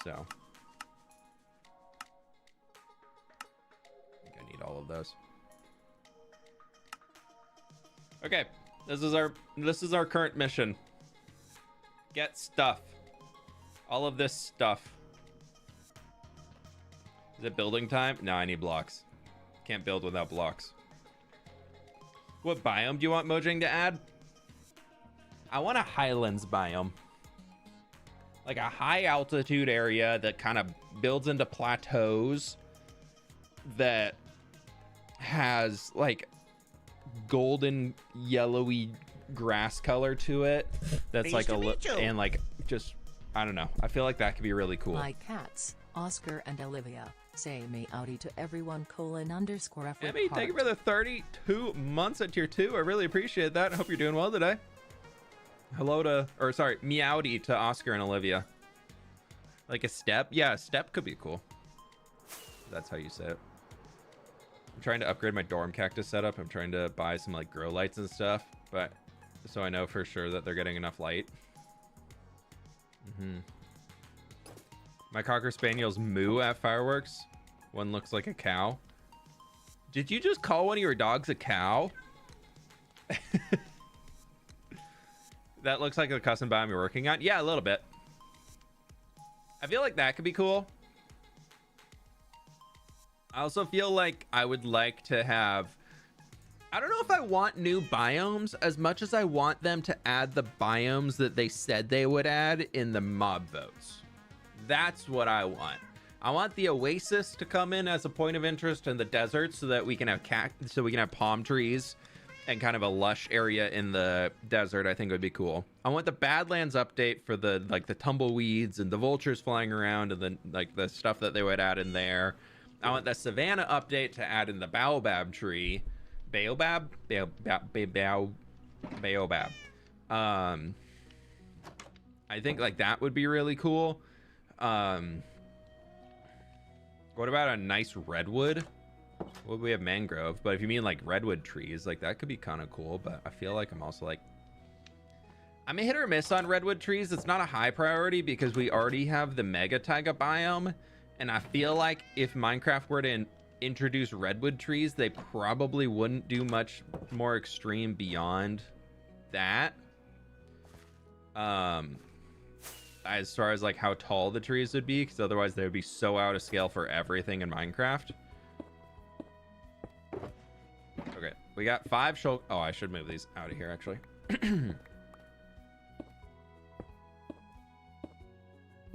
So I think I need all of those. Okay, this is our current mission. Get stuff. All of this stuff. Is it building time? No, I need blocks. Can't build without blocks. What biome do you want Mojang to add? I want a highlands biome. Like a high altitude area that kind of builds into plateaus that has like golden yellowy grass color to it. That's like and like just, I don't know. I feel like that could be really cool. My cats, Oscar and Olivia, say meowdy to everyone __ Emmy, thank you for the 32 months at tier 2. I really appreciate that. I hope you're doing well today. Hello to, or sorry, meowdy to Oscar and Olivia. Like a step? Yeah, a step could be cool. That's how you say it. I'm trying to upgrade my dorm cactus setup. I'm trying to buy some like grow lights and stuff, but so I know for sure that they're getting enough light. My Cocker Spaniels moo at fireworks. One looks like a cow. Did you just call one of your dogs a cow? That looks like the custom biome you're working on. Yeah, a little bit. I feel like that could be cool. I also feel like I would like to have, I don't know if I want new biomes as much as I want them to add the biomes that they said they would add in the mob votes. That's what I want. I want the oasis to come in as a point of interest in the desert so that we can have palm trees and kind of a lush area in the desert. I think would be cool. I want the Badlands update for the like the tumbleweeds and the vultures flying around and then like the stuff that they would add in there. I want the Savannah update to add in the baobab tree. Baobab? Baobab. I think like that would be really cool. What about a nice redwood? Well, we have mangrove, but if you mean like redwood trees, like that could be kind of cool. But I feel like I'm also like, I'm a hit or miss on redwood trees. It's not a high priority because we already have the mega taiga biome. And I feel like if Minecraft were to introduce redwood trees, they probably wouldn't do much more extreme beyond that. As far as like how tall the trees would be, because otherwise they would be so out of scale for everything in Minecraft. Okay, we got 5 shulk. Oh, I should move these out of here actually.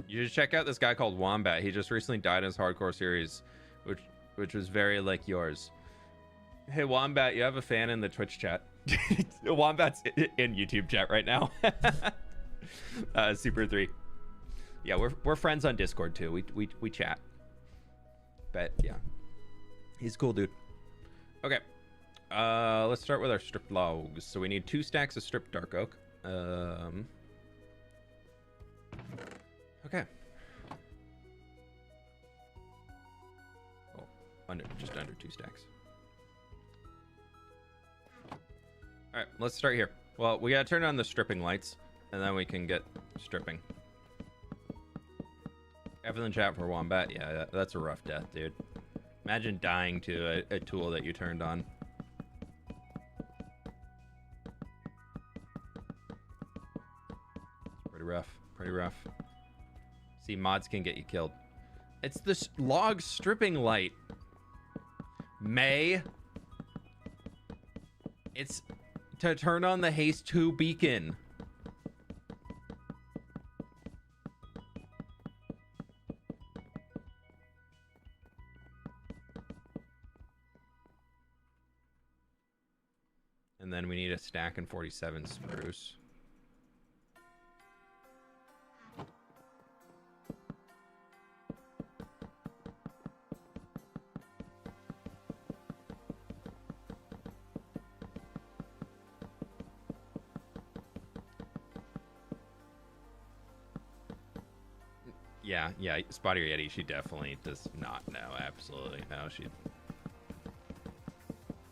You should check out this guy called Wombat. He just recently died in his hardcore series, which was very like yours. Hey Wombat, you have a fan in the Twitch chat. Wombat's in YouTube chat right now. Super 3. Yeah, we're friends on Discord too. We chat. But yeah, he's a cool dude. Okay, let's start with our stripped logs. So we need 2 stacks of stripped dark oak. Okay. Oh, just under 2 stacks. All right, let's start here. Well, we gotta turn on the stripping lights, and then we can get stripping. After the chat for Wombat, yeah, that's a rough death, dude. Imagine dying to a tool that you turned on. It's pretty rough, pretty rough. See, mods can get you killed. It's this log stripping light. May. It's to turn on the haste 2 beacon. we need a stack and 47 spruce. Yeah, Spotty Yeti, she definitely does not know. Absolutely no.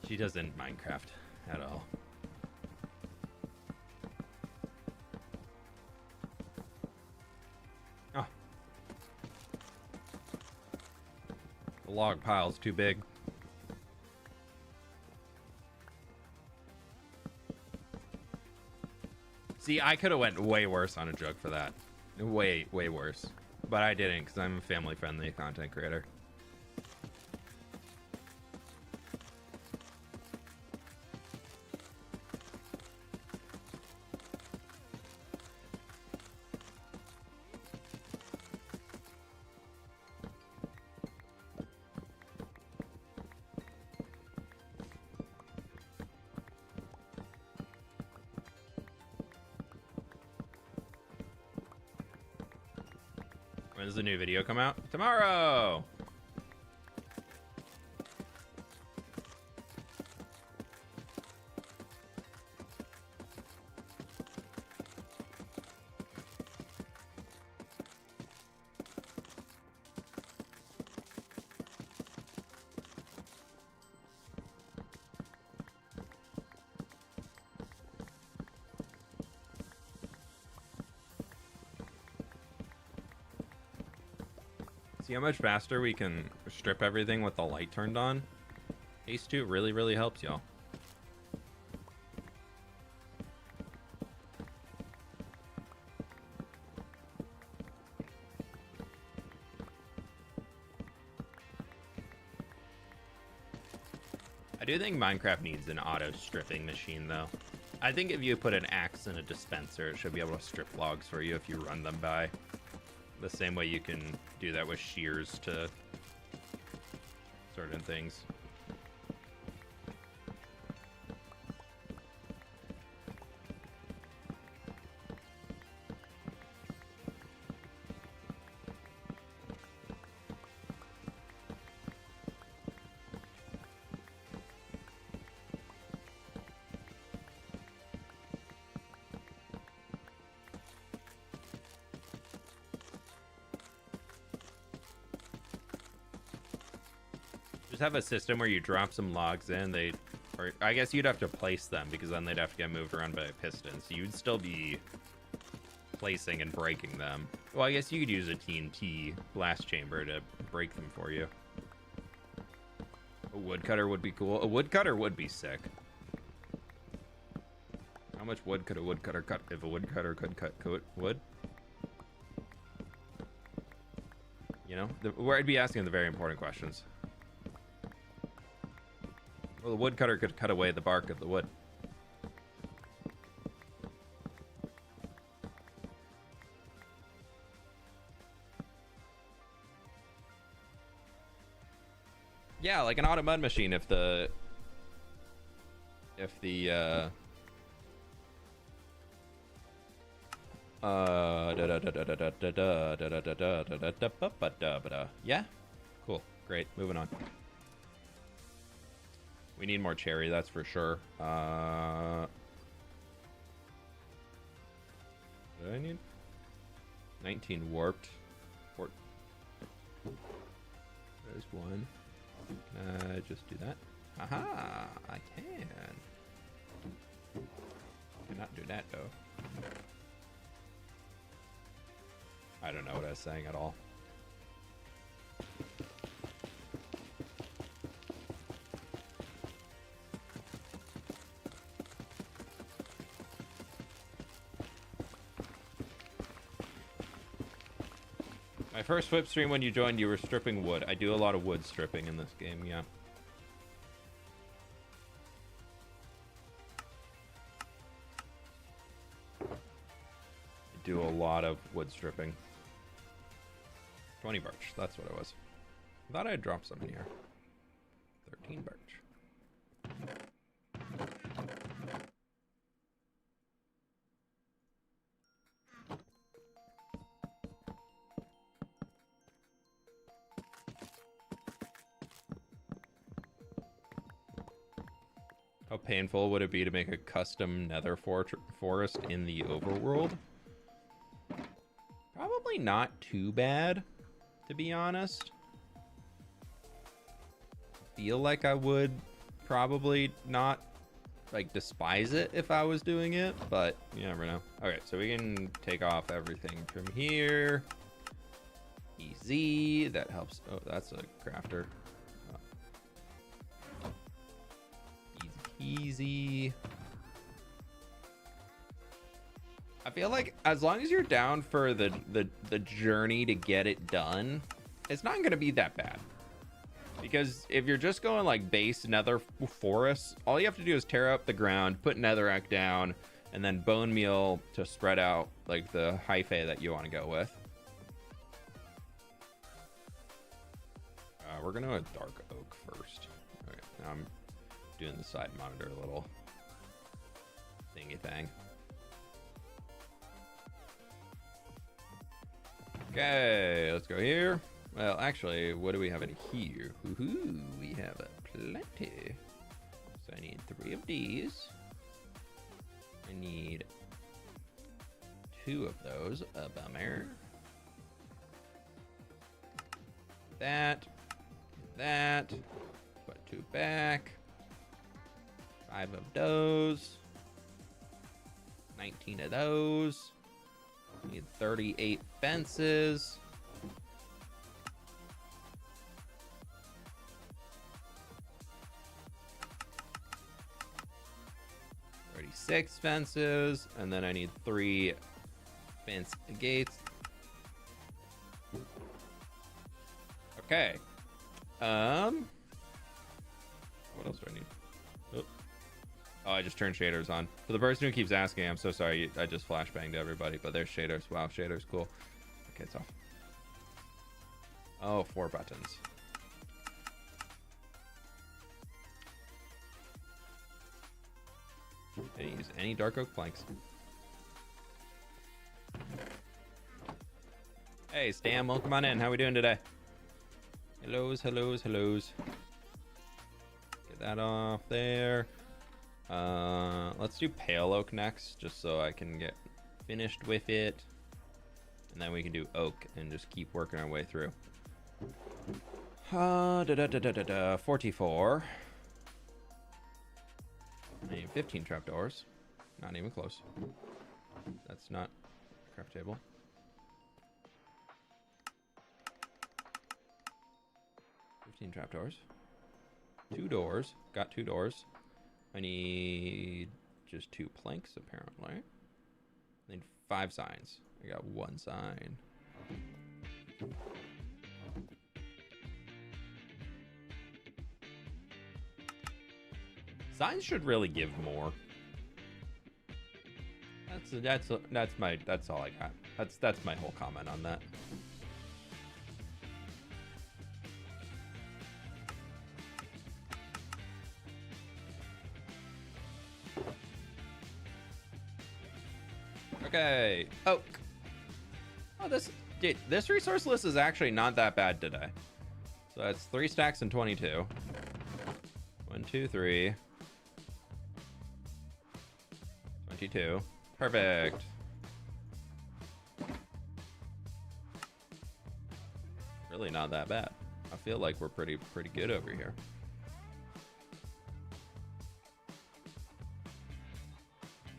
She doesn't Minecraft at all. Oh. The log pile's too big. See, I could have went way worse on a joke for that. Way worse. But I didn't, because I'm a family-friendly content creator. When does the new video come out? Tomorrow! See how much faster we can strip everything with the light turned on? Ace 2 really helps y'all. I do think Minecraft needs an auto stripping machine though. I think if you put an axe in a dispenser, it should be able to strip logs for you if you run them by. The same way you can do that with shears to certain things. Just have a system where you drop some logs in, or I guess you'd have to place them because then they'd have to get moved around by a piston. So you'd still be placing and breaking them. Well, I guess you could use a TNT blast chamber to break them for you. A woodcutter would be cool. A woodcutter would be sick. How much wood could a woodcutter cut if a woodcutter could cut wood? You know, where I'd be asking the very important questions. Well, the woodcutter could cut away the bark of the wood. Yeah, like an auto mud machine if the yeah, cool, great, moving on. We need more cherry, that's for sure. What do I need? 19 warped. There's one. Can I just do that? Aha! I can. Cannot do that though. I don't know what I was saying at all. My first fWhip stream when you joined, you were stripping wood. I do a lot of wood stripping in this game, yeah. I do a lot of wood stripping. 20 birch, that's what it was. I thought I'd drop some in here. 13 birch. How painful would it be to make a custom nether forest in the overworld? Probably not too bad, to be honest. Feel like I would probably not like despise it if I was doing it, but you never know. Okay, so we can take off everything from here. Easy. That helps. Oh, that's a crafter. Easy. I feel like as long as you're down for the journey to get it done, it's not going to be that bad. Because if you're just going like base nether forests, all you have to do is tear up the ground, put netherrack down, and then bone meal to spread out like the hyphae that you want to go with. We're going to go dark oak first. Okay, now I'm doing the side monitor little thingy thing. Okay, let's go here. Well, actually, what do we have in here? Woohoo, we have a plenty. So I need 3 of these. I need 2 of those. A bummer. That. Put 2 back. 5 of those. 19 of those. Need 38 fences. Six fences, and then I need 3 fence gates. Okay. What else do I need? Oh, I just turned shaders on. For the person who keeps asking, I'm so sorry. I just flashbanged everybody, but there's shaders. Wow, shaders, cool. Okay, it's off. Oh, 4 buttons. Didn't use any dark oak planks. Hey, Stam, welcome on in. How we doing today? Hellos. Get that off there. Let's do pale oak next, just so I can get finished with it. And then we can do oak and just keep working our way through. 44. I need 15 trapdoors. Not even close. That's not a craft table. Trapdoors. 2 doors. Got 2 doors. I need just 2 planks, apparently. I need 5 signs. I got 1 sign. Signs should really give more. That's all I got. That's my whole comment on that. Okay, oak. Oh, this resource list is actually not that bad today. So that's 3 stacks and 22. 1, 2, 3. 22. Perfect. Really not that bad. I feel like we're pretty good over here.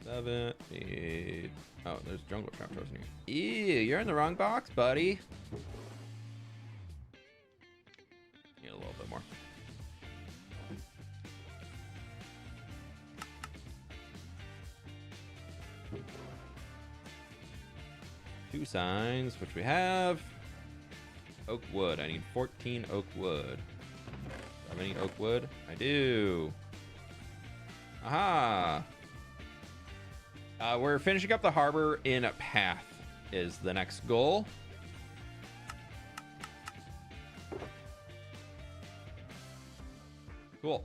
Seven, 8. Oh, there's jungle trapdoors in here. Ew, you're in the wrong box, buddy. Need a little bit more. Two signs, which we have. Oak wood. I need 14 oak wood. Do I have any oak wood? I do. Aha! We're finishing up the harbor in a path is the next goal. Cool.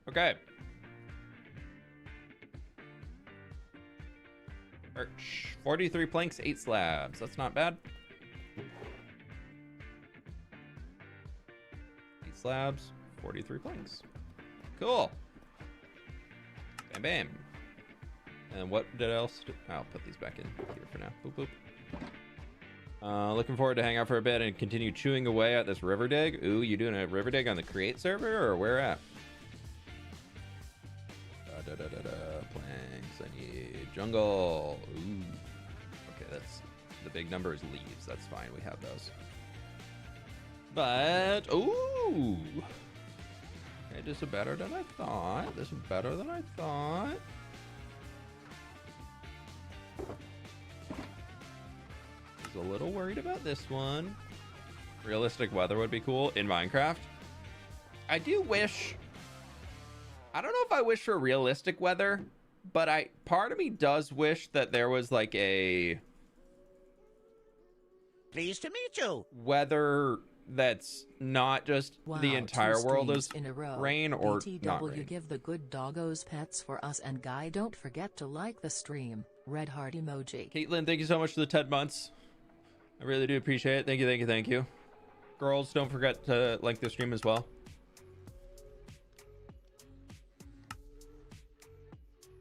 Okay. Arch. 43 planks, 8 slabs. That's not bad. 8 slabs, 43 planks. Cool. Bam, bam. And what did I else do? I'll put these back in here for now. Boop, boop. Looking forward to hang out for a bit and continue chewing away at this river dig. Ooh, you doing a river dig on the create server or where at? Planks. I need jungle. Ooh. Okay, that's the big number is leaves. That's fine. We have those. But ooh. Okay, this is better than I thought. This is better than I thought. I was a little worried about this one. Realistic weather would be cool in Minecraft. I do wish. I don't know if I wish for realistic weather, but part of me does wish that there was like a Pleased to meet you. weather that's not just Wow, the entire 2 world is streams in a row. rain or BTW, not rain. give the good doggos pets for us, and Guy, don't forget to like the stream. Red heart emoji. Caitlin, thank you so much for the 10 months. I really do appreciate it. Thank you, thank you, thank you. Girls, don't forget to like the stream as well.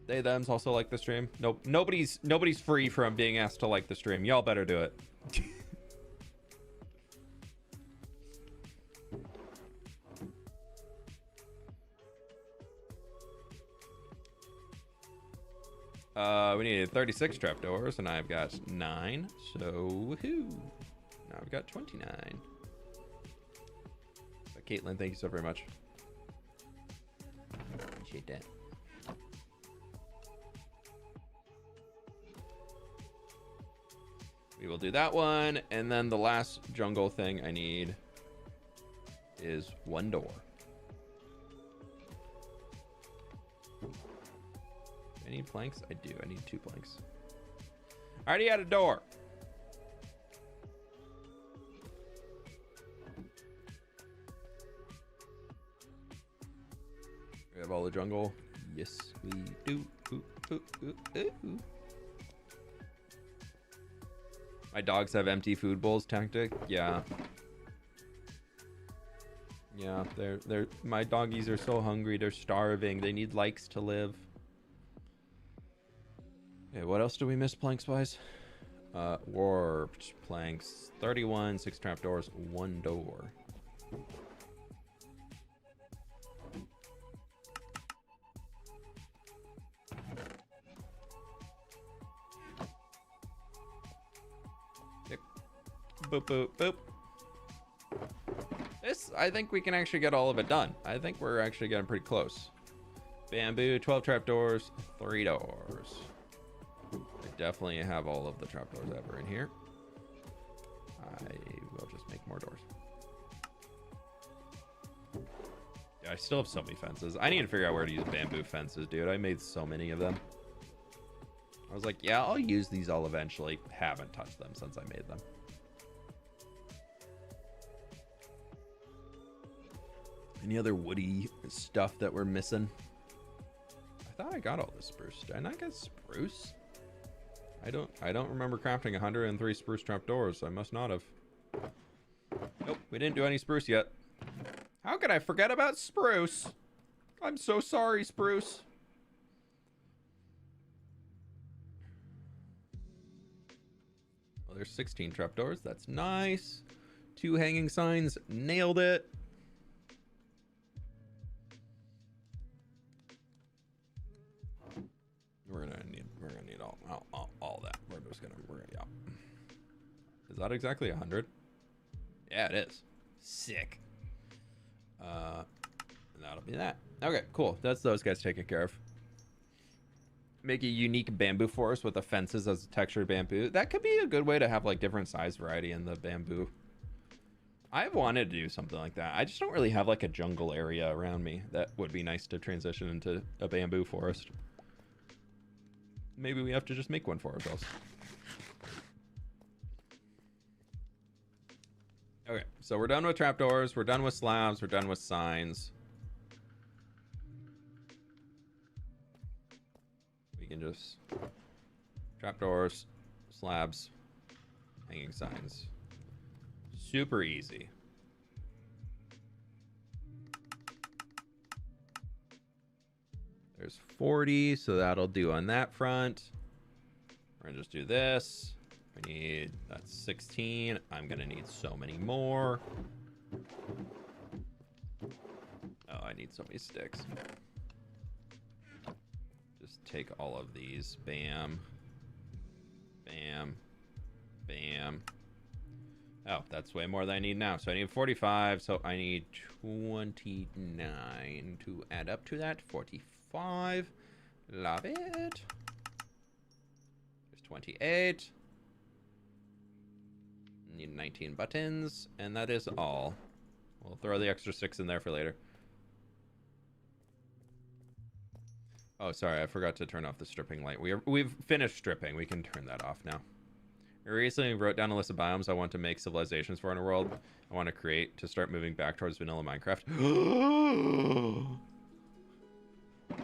They thems also like the stream. Nope, nobody's free from being asked to like the stream. Y'all better do it. We needed 36 trapdoors, and I've got 9. So, woohoo! Now I've got 29. But Caitlin, thank you so very much. Appreciate that. We will do that one, and then the last jungle thing I need is 1 door. I need planks? I do. I need 2 planks. I already had a door. We have all the jungle. Yes, we do. Ooh, ooh, ooh, ooh. My dogs have empty food bowls tactic. Yeah. Yeah, they're my doggies are so hungry. They're starving. They need likes to live. Okay, what else do we miss planks wise? Warped planks. 31, 6 trapdoors, 1 door. Okay. Boop, boop, boop. This, I think we can actually get all of it done. I think we're actually getting pretty close. Bamboo, 12 trapdoors, 3 doors. I definitely have all of the trapdoors ever in here. I will just make more doors. Yeah, I still have so many fences. I need to figure out where to use bamboo fences, dude. I made so many of them. I was like, yeah, I'll use these all eventually. Haven't touched them since I made them. Any other woody stuff that we're missing? I thought I got all the spruce. Did I not get spruce? I don't remember crafting 103 spruce trapdoors. I must not have. Nope, we didn't do any spruce yet. How could I forget about spruce? I'm so sorry, spruce. Well, there's 16 trapdoors. That's nice. 2 hanging signs. Nailed it. We're gonna need all that. Yeah. Is that exactly 100? Yeah, it is. Sick. And that'll be that. Okay, cool. That's those guys taken care of. Make a unique bamboo forest with the fences as textured bamboo. That could be a good way to have like different size variety in the bamboo. I've wanted to do something like that. I just don't really have like a jungle area around me that would be nice to transition into a bamboo forest. Maybe we have to just make one for ourselves. Okay, so we're done with trapdoors, we're done with slabs, we're done with signs. We can just trapdoors, slabs, hanging signs. Super easy. There's 40, so that'll do on that front. We're gonna just do this. We need, that's 16. I'm gonna need so many more. Oh, I need so many sticks. Just take all of these. Bam. Bam. Bam. Oh, that's way more than I need now. So I need 45, so I need 29 to add up to that. 45. Love it. There's 28. Need 19 buttons, and that is all. We'll throw the extra 6 in there for later. Oh, sorry, I forgot to turn off the stripping light. We've finished stripping. We can turn that off now. I recently wrote down a list of biomes I want to make civilizations for in a world I want to create to start moving back towards vanilla Minecraft.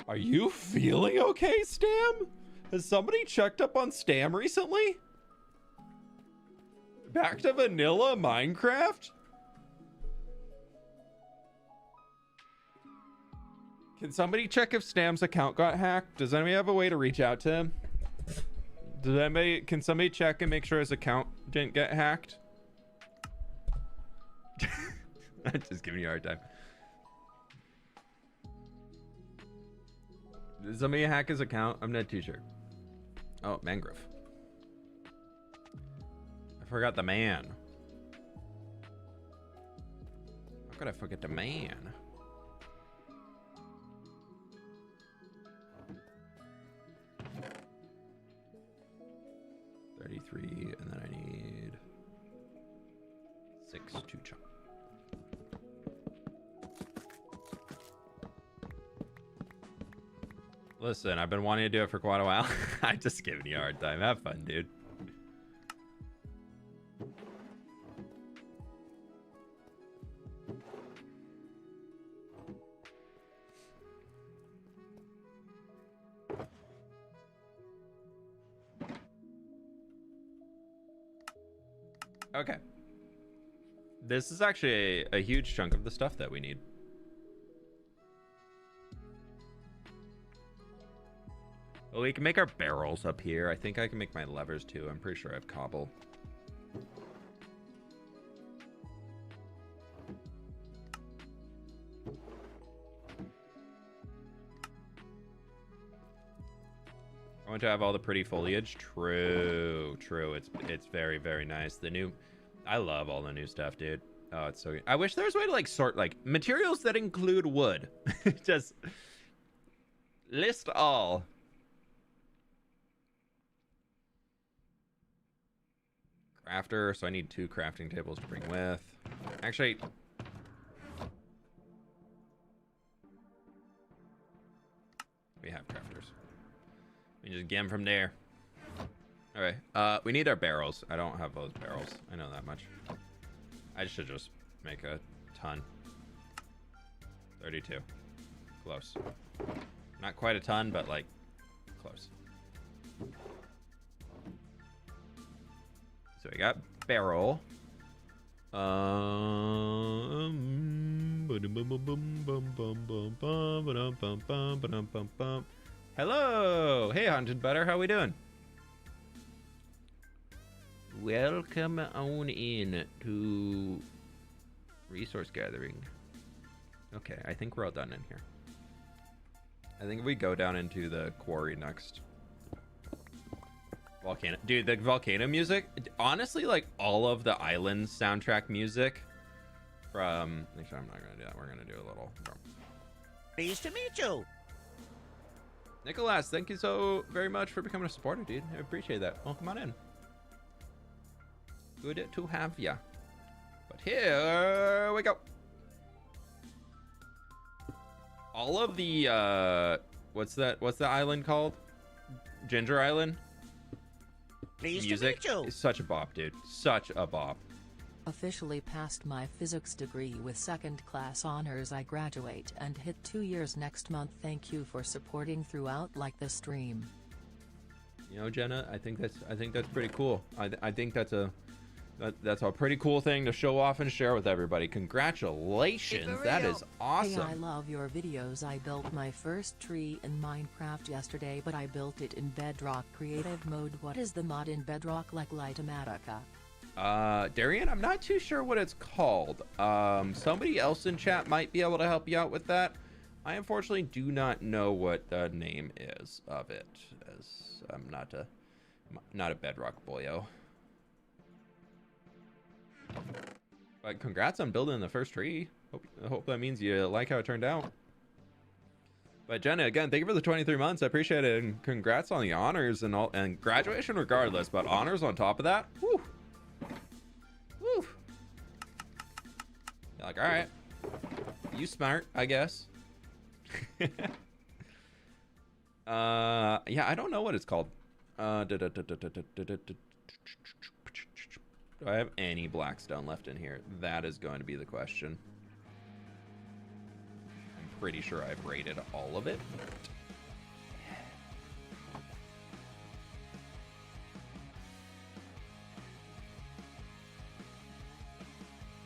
Are you feeling okay, Stam? Has somebody checked up on Stam recently? Back to vanilla Minecraft? Can somebody check if Stam's account got hacked? Does anybody have a way to reach out to him? Can somebody check and make sure his account didn't get hacked? I'm just giving you a hard time. Did somebody hack his account? I'm not too sure. Oh, mangrove. I forgot the man. How could I forget the man? And then I need 6 to chop. Listen, I've been wanting to do it for quite a while. I'm just giving you a hard time. Have fun, dude. Okay. This is actually a huge chunk of the stuff that we need. Well, we can make our barrels up here. I think I can make my levers too. I'm pretty sure I have cobble. I want to have all the pretty foliage. True, true. It's very, very nice. The new, I love all the new stuff, dude. Oh, it's so good. I wish there was a way to like sort like materials that include wood. Just list all. Crafter, so I need 2 crafting tables to bring with. Actually, we have crafters. We can just get them from there. All right, we need our barrels. I don't have those barrels. I know that much. I should just make a ton. 32. Close. Not quite a ton, but like close. So we got barrel. Hello! Hey, Haunted Butter, how we doing? Welcome on in to resource gathering. Okay, I think we're all done in here. I think if we go down into the quarry next. Volcano. Dude, the volcano music, honestly, like all of the island soundtrack music from... Actually, I'm not going to do that. We're going to do a little... Pleased to meet you. Nicholas, thank you so very much for becoming a supporter, dude. I appreciate that. Welcome on in. Good to have ya. But here we go. All of the, what's that? What's the island called? Ginger Island? Pleased Music to meet you. is such a bop, dude. Such a bop. Officially passed my physics degree with second-class honors. I graduate and hit 2 years next month. Thank you for supporting throughout like the stream. You know, Jenna, I think that's pretty cool. I think that's a That's a pretty cool thing to show off and share with everybody. Congratulations. That is awesome. Hey, I love your videos. I built my first tree in Minecraft yesterday, but I built it in Bedrock Creative Mode. What is the mod in Bedrock like Litematica? Darian, I'm not too sure what it's called. Somebody else in chat might be able to help you out with that. I unfortunately do not know what the name is of it, as I'm not a Bedrock boyo. But congrats on building the first tree. Hope that means you like how it turned out. But Jenna, again, thank you for the 23 months. I appreciate it, and congrats on the honors and all, and graduation regardless. But honors on top of that, woo, woo. You're like, all right, you smart, I guess. Yeah, I don't know what it's called. Do I have any blackstone left in here? That is going to be the question. I'm pretty sure I've raided all of it.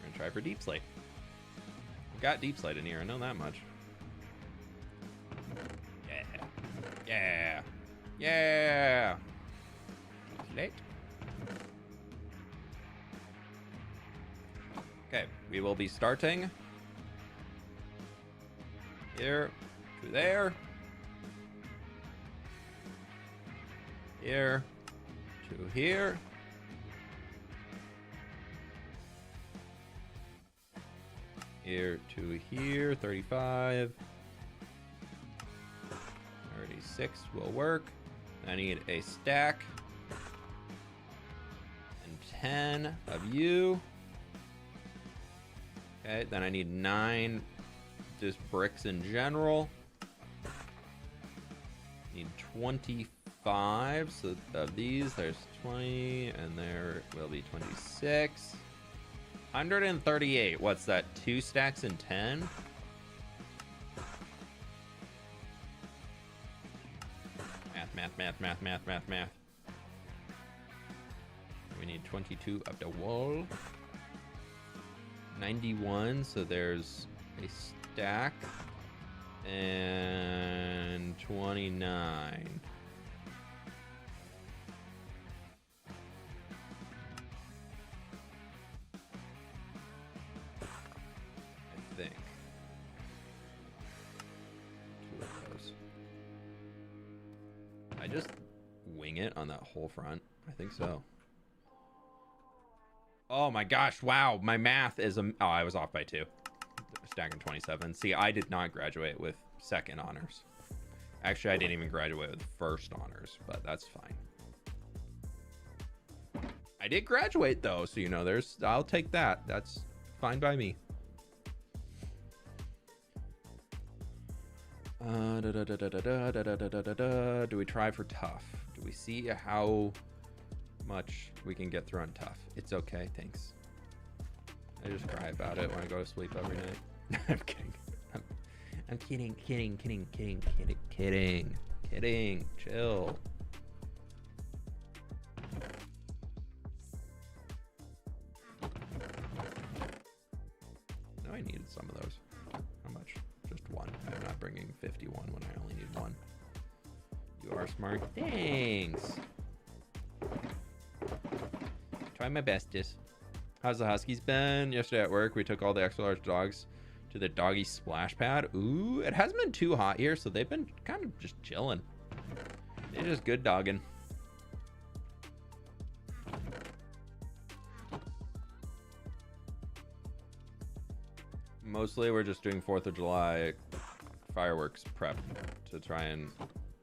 We're gonna try for deep slate. I've got deep slate in here, I know that much. Yeah. Yeah. Slate. Okay, we will be starting here to there, here to here, here to here, 35, 36 will work. I need a stack and 10 of you. Okay, then I need 9 just bricks in general. Need 25, so of these, there's 20, and there will be 26. 138, what's that, 2 stacks and 10? Math. We need 22 of the wall. 91, so there's a stack, and 29. I think. 2 of those. I just wing it on that whole front? I think so. Oh my gosh, wow, my math is oh, I was off by 2. Stacking 27. See, I did not graduate with second honors. Actually, I didn't even graduate with first honors, but that's fine. I did graduate though, so you know, I'll take that. That's fine by me. Do we try for tough? Do we see how much we can get through on tough? It's okay, thanks. I just cry about it when I go to sleep every night. I'm kidding. I'm kidding. Chill. No, I needed some of those. How much? Just 1. I'm not bringing 51 when I only need 1. You are smart. Thanks. Try my bestest. How's the Huskies been? Yesterday at work, we took all the extra large dogs to the doggy splash pad. Ooh, it hasn't been too hot here, so they've been kind of just chilling. They're just good dogging. Mostly we're just doing 4th of July fireworks prep to try and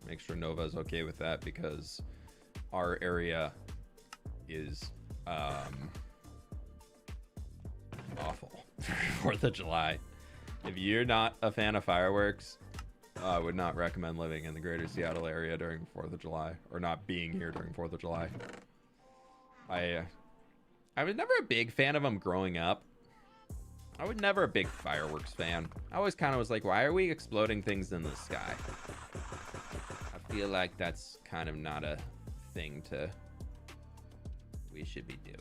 make sure Nova's okay with that, because our area is awful for 4th of July. If you're not a fan of fireworks, I would not recommend living in the greater Seattle area during 4th of July, or not being here during 4th of July. I was never a big fan of them growing up. I was never a big fireworks fan. I always kind of was like, why are we exploding things in the sky? I feel like that's kind of not a thing we should be doing.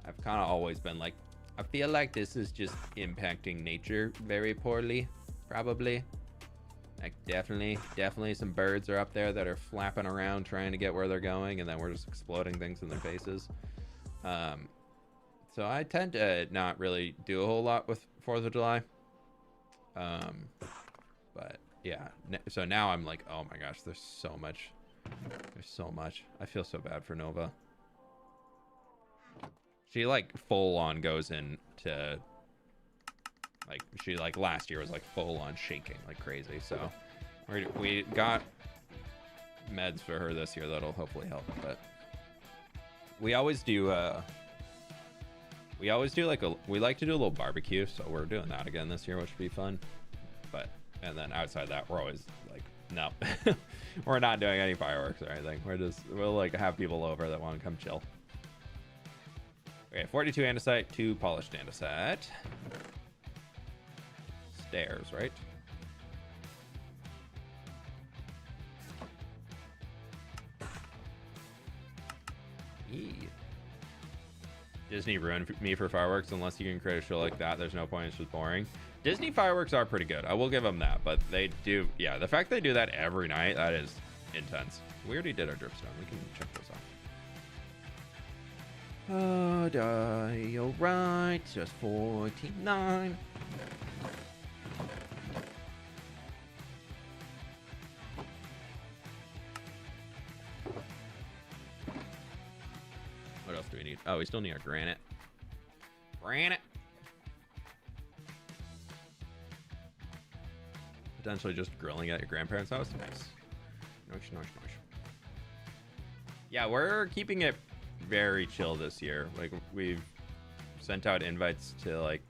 I've kind of always been like, I feel like this is just impacting nature very poorly, probably. Like definitely some birds are up there that are flapping around trying to get where they're going, and then we're just exploding things in their faces. So I tend to not really do a whole lot with 4th of July. But yeah, so now I'm like, oh my gosh, there's so much. I feel so bad for Nova. She like full on goes into like, she like last year was like full on shaking like crazy. So we got meds for her this year that'll hopefully help. But we always do like we like to do a little barbecue, so we're doing that again this year, which would be fun. But and then outside that, we're always like, no, we're not doing any fireworks or anything. We'll like have people over that want to come chill. Okay, 42 andesite, 2 polished andesite. Stairs, right? Disney ruined me for fireworks. Unless you can create a show like that, there's no point. It's just boring. Disney fireworks are pretty good. I will give them that. But they do, yeah, the fact they do that every night, that is intense. We already did our dripstone. We can check those off. All right, just 49. What else do we need? Oh, we still need our granite. Potentially just grilling at your grandparents' house. Nice. Nice. Yeah, we're keeping it very chill this year. Like, we've sent out invites to like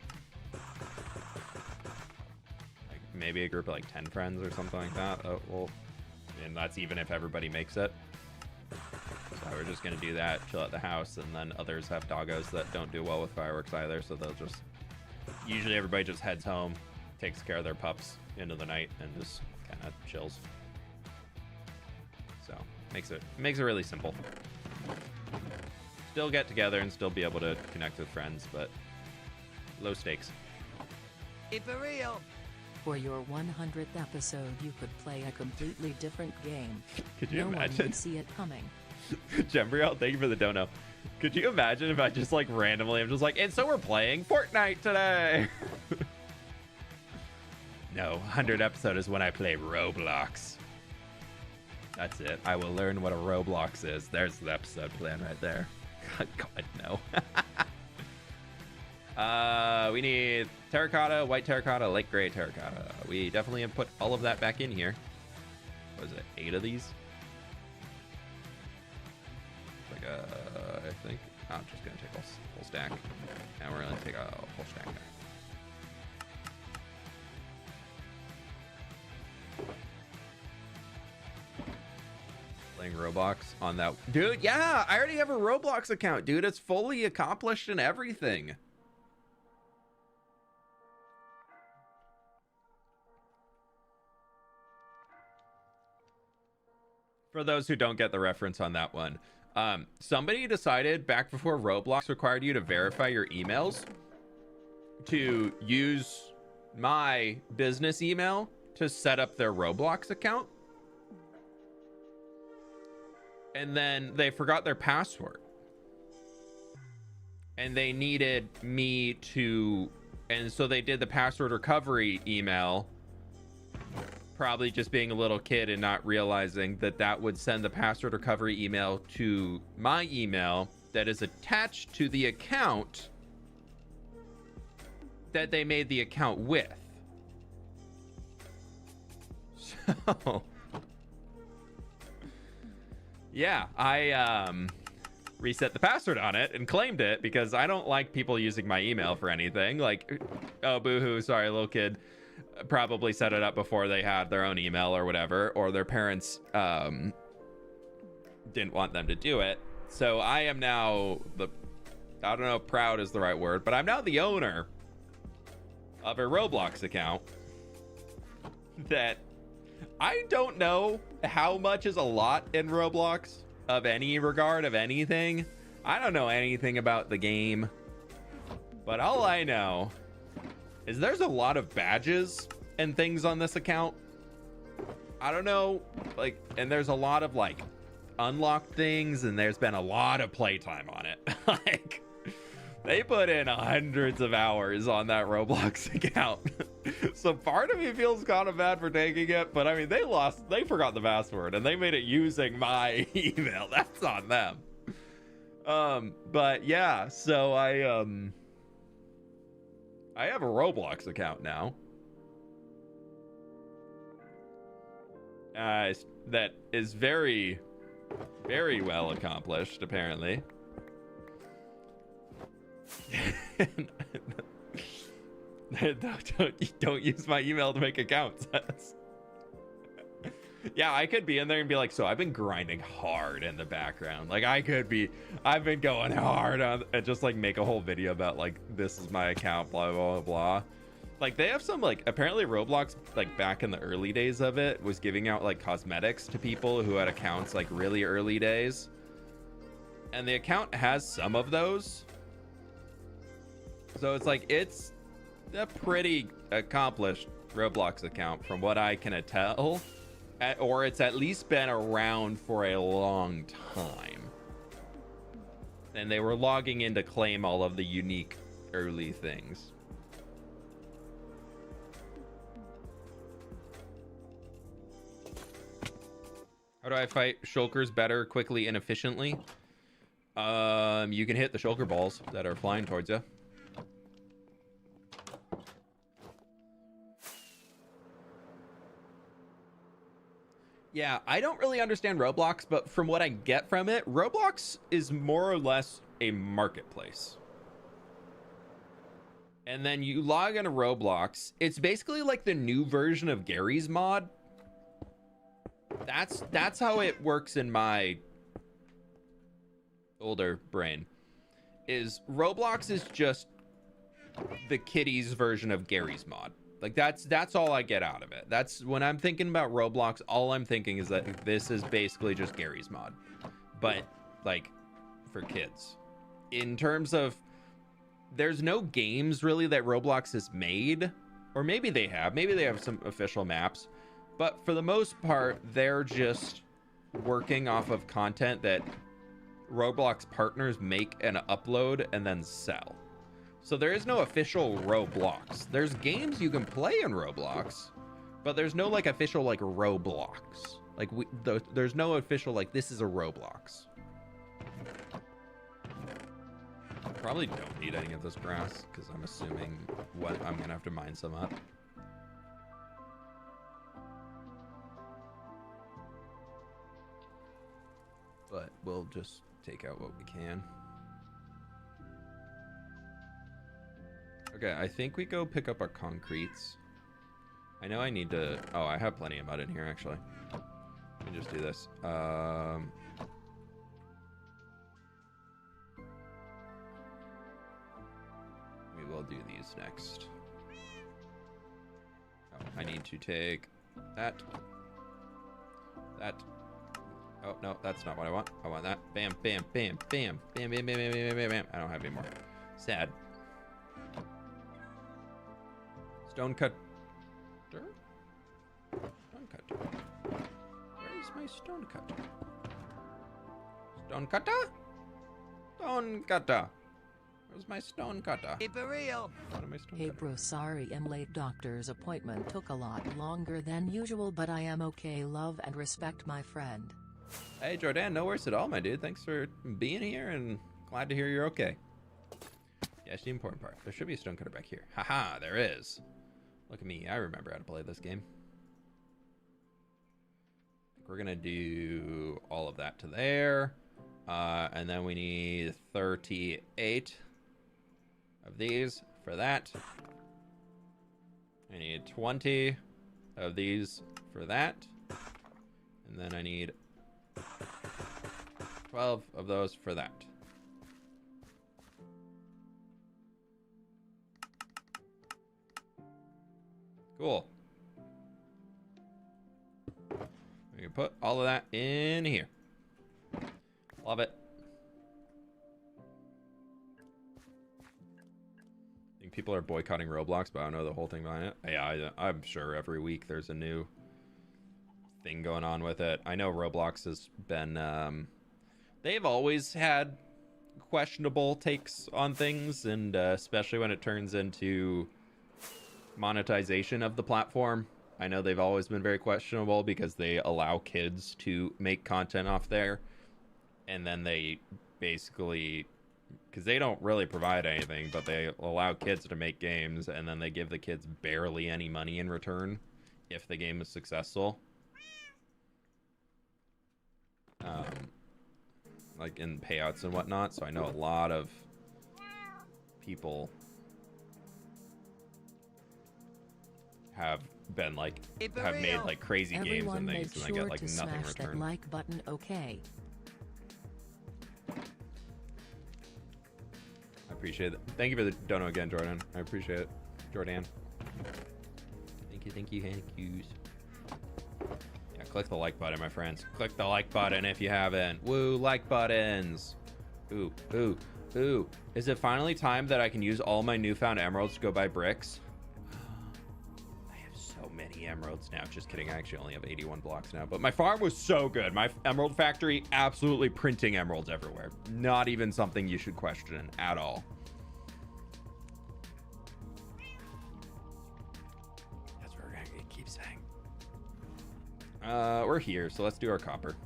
maybe a group of like 10 friends or something like that. Well, and that's even if everybody makes it. So we're just gonna do that, chill at the house, and then others have doggos that don't do well with fireworks either, so they'll just, usually everybody just heads home, takes care of their pups into the night, and just kind of chills. So makes it really simple. Still get together and still be able to connect with friends, but low stakes. If for real. For your 100th episode, you could play a completely different game. Could you imagine? No one would see it coming. Jembriel, thank you for the dono. Could you imagine if I just like randomly, I'm just like, and so we're playing Fortnite today. No, 100 episode is when I play Roblox. That's it. I will learn what a Roblox is. There's the episode plan right there. God, no. We need terracotta, white terracotta, light gray terracotta. We definitely have put all of that back in here. What is it, 8 of these? Like I think I'm just gonna take a whole stack, and we're gonna take a whole stack there. Playing Roblox on that, dude. Yeah, I already have a Roblox account, dude. It's fully accomplished and everything. For those who don't get the reference on that one, somebody decided back before Roblox required you to verify your emails to use my business email to set up their Roblox account. And then they forgot their password. And they needed me to, and so they did the password recovery email, probably just being a little kid and not realizing that that would send the password recovery email to my email that is attached to the account that they made the account with. So yeah, I reset the password on it and claimed it because I don't like people using my email for anything. Like, oh, boohoo, sorry, little kid probably set it up before they had their own email or whatever, or their parents didn't want them to do it. So I am now I don't know if proud is the right word, but I'm now the owner of a Roblox account that I don't know how much is a lot in Roblox of any regard of anything, I don't know anything about the game, but all I know is there's a lot of badges and things on this account. I don't know, like, and there's a lot of like unlocked things, and there's been a lot of playtime on it. Like, they put in hundreds of hours on that Roblox account. So part of me feels kind of bad for taking it, but I mean, they forgot the password and they made it using my email. That's on them. But yeah, so I have a Roblox account now. That is very, very well accomplished, apparently. don't use my email to make accounts. Yeah, I could be in there and be like, so I've been grinding hard in the background. Like, I've been going hard on, and just like make a whole video about like, this is my account, blah, blah, blah, blah. Like, they have some, like, apparently Roblox, like, back in the early days of it, was giving out, like, cosmetics to people who had accounts, like, really early days. And the account has some of those. So it's, like, it's a pretty accomplished Roblox account from what I can tell. Or it's at least been around for a long time. And they were logging in to claim all of the unique early things. How do I fight shulkers better, quickly, and efficiently? You can hit the shulker balls that are flying towards you. Yeah, I don't really understand Roblox, but from what I get from it, Roblox is more or less a marketplace. And then you log into Roblox. It's basically like the new version of Gary's mod. That's how it works in my older brain. Is Roblox is just the kiddies version of Gary's mod. Like, that's all I get out of it. That's when I'm thinking about Roblox, all I'm thinking is that this is basically just Gary's mod, but like for kids. In terms of, there's no games really that Roblox has made, or maybe they have some official maps. But for the most part, they're just working off of content that Roblox partners make and upload and then sell. So there is no official Roblox. There's games you can play in Roblox, but there's no like official like Roblox. Like there's no official like this is a Roblox. Probably don't need any of this grass because I'm assuming what I'm gonna have to mine some up. But we'll just take out what we can. Okay, I think we go pick up our concretes. I know I need to... Oh, I have plenty of mud in here, actually. Let me just do this. We will do these next. Oh, I need to take that. That. Oh, no, that's not what I want. I want that. Bam, bam, bam, bam. Bam, bam, bam, bam, bam, bam, bam. I don't have any more. Sad. Stone cutter? Stone cutter. Where is my stone cutter? Stone cutter? Stone cutter. Where's my stone cutter? Keep it real. Hey bro, sorry I'm late. Doctor's appointment took a lot longer than usual, but I am okay. Love and respect, my friend. Hey Jordan, no worries at all, my dude. Thanks for being here and glad to hear you're okay. Yeah, it's the important part. There should be a stone cutter back here. Haha, there is. Look at me, I remember how to play this game. We're gonna do all of that to there. And then we need 38 of these for that. I need 20 of these for that. And then I need 12 of those for that. Cool. We can put all of that in here. Love it. think people are boycotting Roblox, but I don't know the whole thing behind it. Yeah, I'm sure every week there's a new thing going on with it. I know Roblox has been... they've always had questionable takes on things, and especially when it turns into monetization of the platform. I know they've always been very questionable because they allow kids to make content off there, and then they basically, because they don't really provide anything, but they allow kids to make games, and then they give the kids barely any money in return if the game is successful. Like in payouts and whatnot. So I know a lot of people have been like, have made like crazy games and things, and they get like nothing in return. That like button, okay. I appreciate it. Thank you for the dono again, Jordan. I appreciate it, Jordan. Thank you, yous. Yeah, click the like button, my friends. Click the like button if you haven't. Woo, like buttons. Ooh, ooh, ooh. Is it finally time that I can use all my newfound emeralds to go buy bricks? I have so many emeralds now. Just kidding. I actually only have 81 blocks now. But my farm was so good. My emerald factory absolutely printing emeralds everywhere. Not even something you should question at all. That's what we're going to keep saying. We're here, so let's do our copper.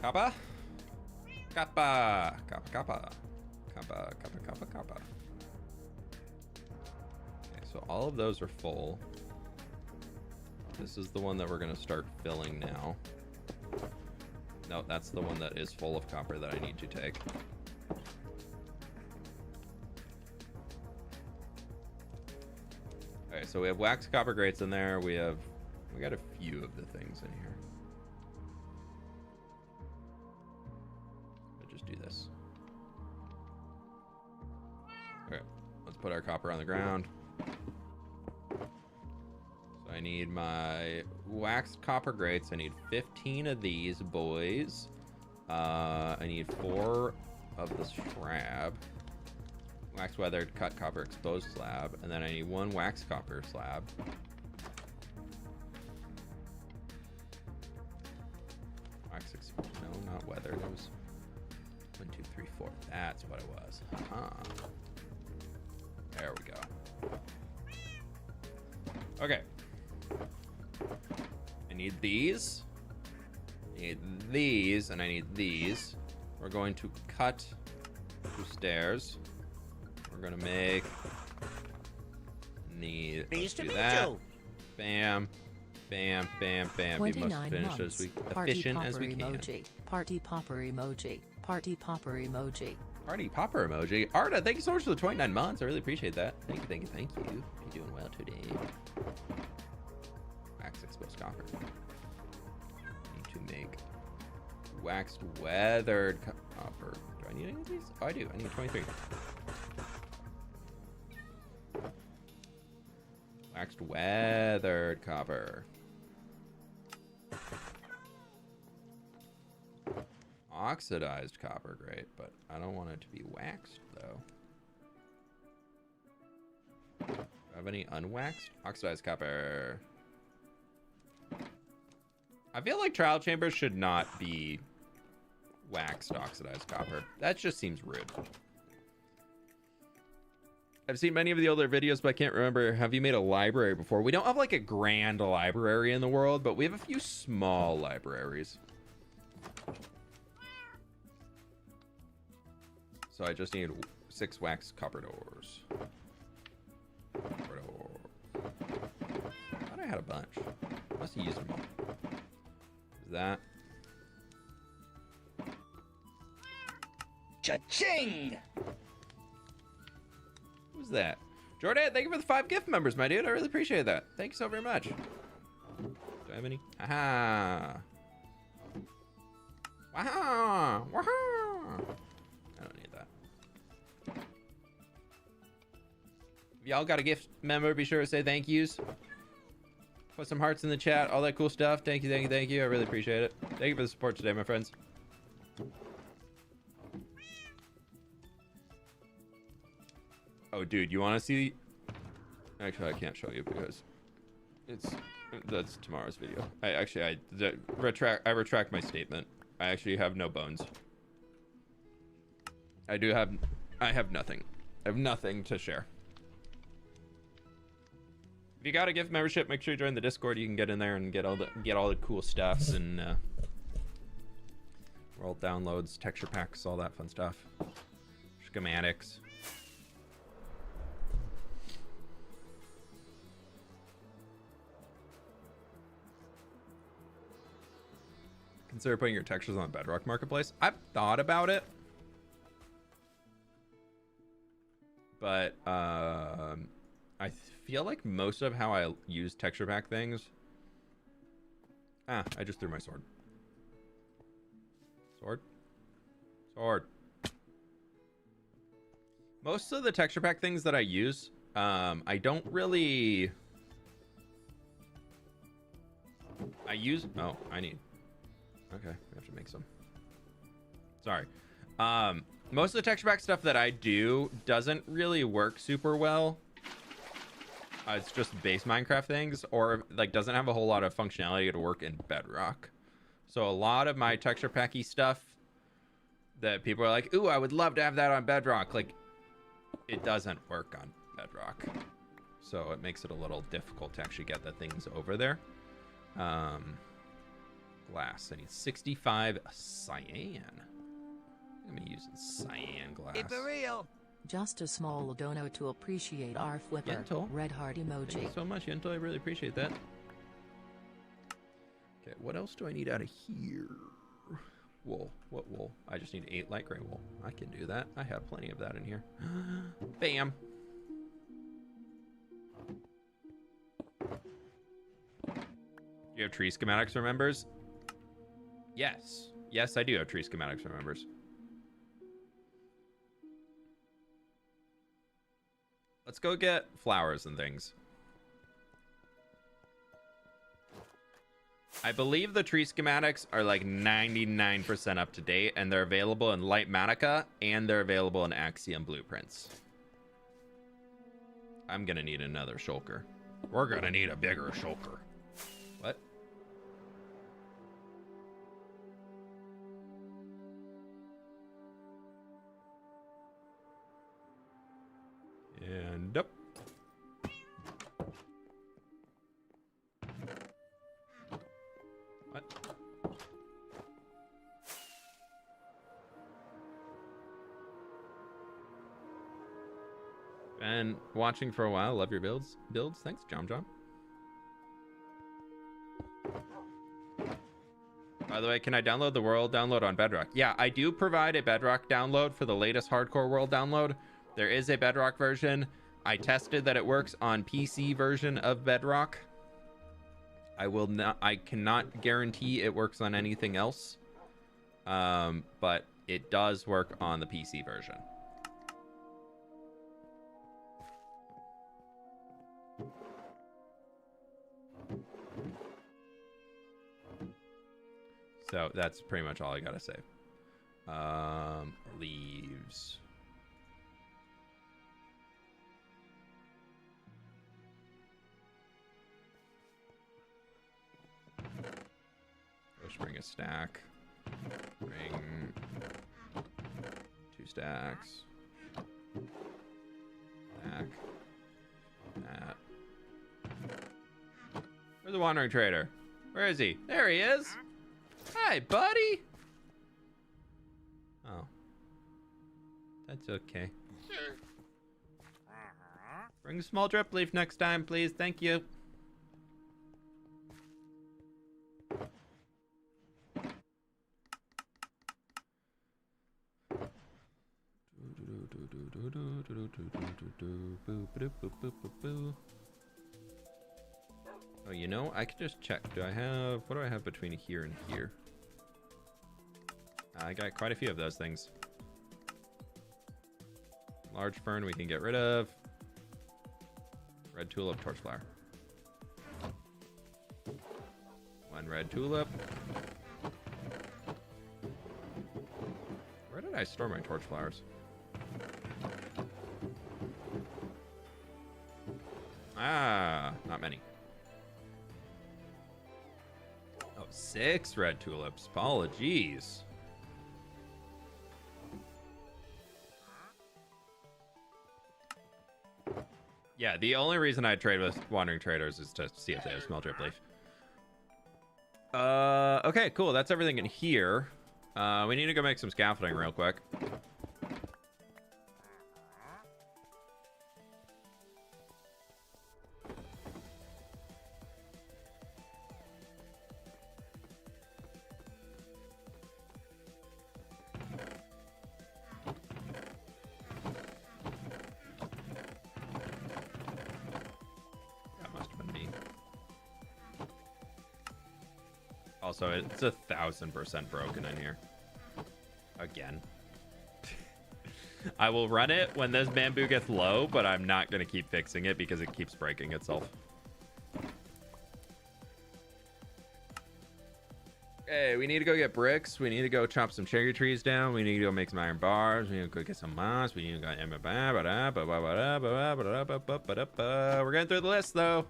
Kappa? Kappa. Kappa, kappa. Kappa, kappa, kappa, kappa. Okay, so all of those are full. This is the one that we're going to start filling now. No, that's the one that is full of copper that I need to take. Okay, so we have wax copper grates in there. We got a few of the things in here. I'll just do this. Okay, let's put our copper on the ground. So I need my waxed copper grates. I need 15 of these boys. I need 4 of the scrap. Wax weathered cut copper exposed slab, and then I need 1 wax copper slab. Wax exposed, no, not weathered. It was 1, 2, 3, 4. That's what it was. There we go. Okay. I need these. I need these, and I need these. We're going to cut 2 stairs. We're gonna make let's do that. Bam, bam, bam, bam. Be most finished as efficient as we can. Party popper emoji. Party popper emoji. Party popper emoji. Arda, thank you so much for the 29 months. I really appreciate that. Thank you, thank you, thank you. You're doing well today. Wax exposed copper. Need to make waxed weathered copper. Do I need any of these? Oh, I do. I need 23. Waxed weathered copper. Oxidized copper, great, but I don't want it to be waxed though. Do I have any unwaxed? Oxidized copper. I feel like trial chambers should not be waxed oxidized copper. That just seems rude. I've seen many of the older videos, but I can't remember. Have you made a library before? We don't have like a grand library in the world, but we have a few small libraries. So I just need 6 wax copper doors. Copper door. I thought I had a bunch. Must have used them all. Is that? Cha-ching! Who's that? Jordan, thank you for the 5 gift members, my dude. I really appreciate that. Thank you so very much. Do I have any? Aha! Wow! Wow! I don't need that. If y'all got a gift member, be sure to say thank yous. Put some hearts in the chat, all that cool stuff. Thank you, thank you, thank you. I really appreciate it. Thank you for the support today, my friends. Oh, dude, you want to see? Actually, I can't show you because that's tomorrow's video. I retract my statement. I actually have no bones. I have nothing. I have nothing to share. If you got a gift membership, make sure you join the Discord. You can get in there and get all the cool stuffs and world downloads, texture packs, all that fun stuff. Schematics. Consider putting your textures on Bedrock Marketplace. I've thought about it, but I feel like most of how I use texture pack things. I just threw my sword. Sword. Most of the texture pack things that I use, I don't really. Oh, I need. Okay, we have to make some. Sorry. Most of the texture pack stuff that I do doesn't really work super well. It's just base Minecraft things, or like doesn't have a whole lot of functionality to work in Bedrock. So a lot of my texture packy stuff that people are like, ooh, I would love to have that on Bedrock. Like, it doesn't work on Bedrock. So it makes it a little difficult to actually get the things over there. Glass. I need 65 cyan. I'm gonna use cyan glass. It's real. Just a small dono to appreciate our flipper. Yentl. Red heart emoji. Thank you so much, Yentl. I really appreciate that. Okay, what else do I need out of here? Wool. What wool? I just need 8 light gray wool. I can do that. I have plenty of that in here. Bam. You have tree schematics for members? Yes. Yes, I do have tree schematics for members. Let's go get flowers and things. I believe the tree schematics are like 99% up to date, and they're available in Light Matica, and they're available in Axiom Blueprints. I'm gonna need another shulker. We're gonna need a bigger shulker. What? And up. What? Been watching for a while. Love your builds. Thanks, Jom. By the way, can I download the world download on Bedrock? Yeah, I do provide a Bedrock download for the latest hardcore world download. There is a Bedrock version. I tested that it works on PC version of Bedrock. I cannot guarantee it works on anything else. But it does work on the PC version. So that's pretty much all I gotta say. Leaves. Let's bring a stack. Bring 2 stacks. Stack. That. Where's the wandering trader? Where is he? There he is. Hi, buddy. Oh. That's okay. Bring a small drip leaf next time, please. Thank you. Oh, you know, I could just check. What do I have between here and here? I got quite a few of those things. Large fern we can get rid of. Red tulip, torch flower. 1 red tulip. Where did I store my torch flowers? Ah, not many. Oh, 6 red tulips. Apologies. Yeah, the only reason I trade with wandering traders is to see if they have small drip leaf. Okay, cool. That's everything in here. We need to go make some scaffolding real quick. Also, it's 1000% broken in here. Again. I will run it when this bamboo gets low, but I'm not going to keep fixing it because it keeps breaking itself. Hey, we need to go get bricks. We need to go chop some cherry trees down. We need to go make some iron bars. We need to go get some moss. We need to go... We're getting through the list, though.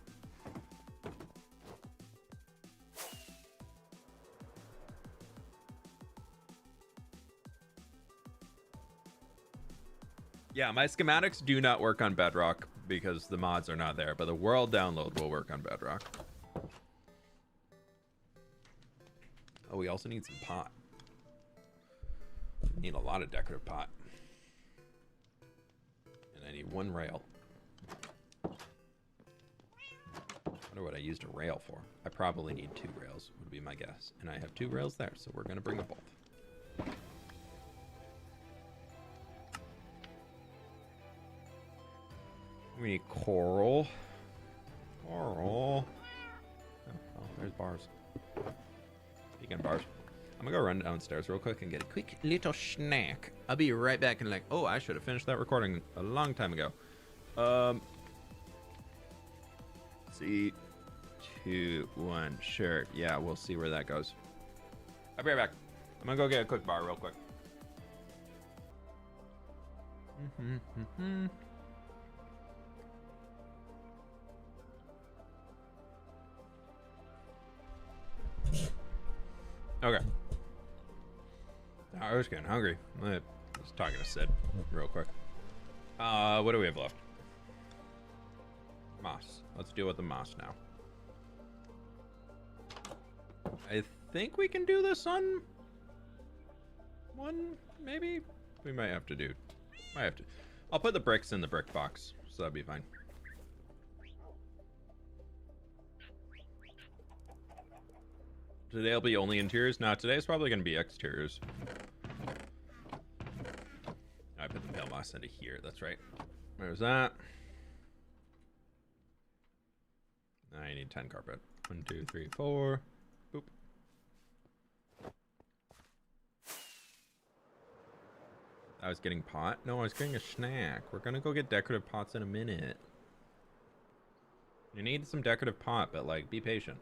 Yeah, my schematics do not work on Bedrock because the mods are not there, but the world download will work on Bedrock. Oh, we also need some pot. We need a lot of decorative pot. And I need 1 rail. Wonder what I used a rail for. I probably need 2 rails, would be my guess. And I have 2 rails there, so we're gonna bring them both. We need coral. Coral. Oh, there's bars. Speaking of bars, I'm gonna go run downstairs real quick and get a quick little snack. I'll be right back in like, oh, I should have finished that recording a long time ago. 3, 2, 1, sure. Yeah, we'll see where that goes. I'll be right back. I'm gonna go get a quick bar real quick. Okay. I was getting hungry. I was talking to Sid real quick. What do we have left? Moss. Let's deal with the moss now. I think we can do this on 1, maybe? We might have to do... Might have to... I'll put the bricks in the brick box, so that'll be fine. Today'll be only interiors? No, today's probably going to be exteriors. I put the pale moss into here. That's right. Where's that? I need 10 carpet. 1, 2, 3, 4. Boop. I was getting pot? No, I was getting a snack. We're going to go get decorative pots in a minute. You need some decorative pot, but, like, be patient.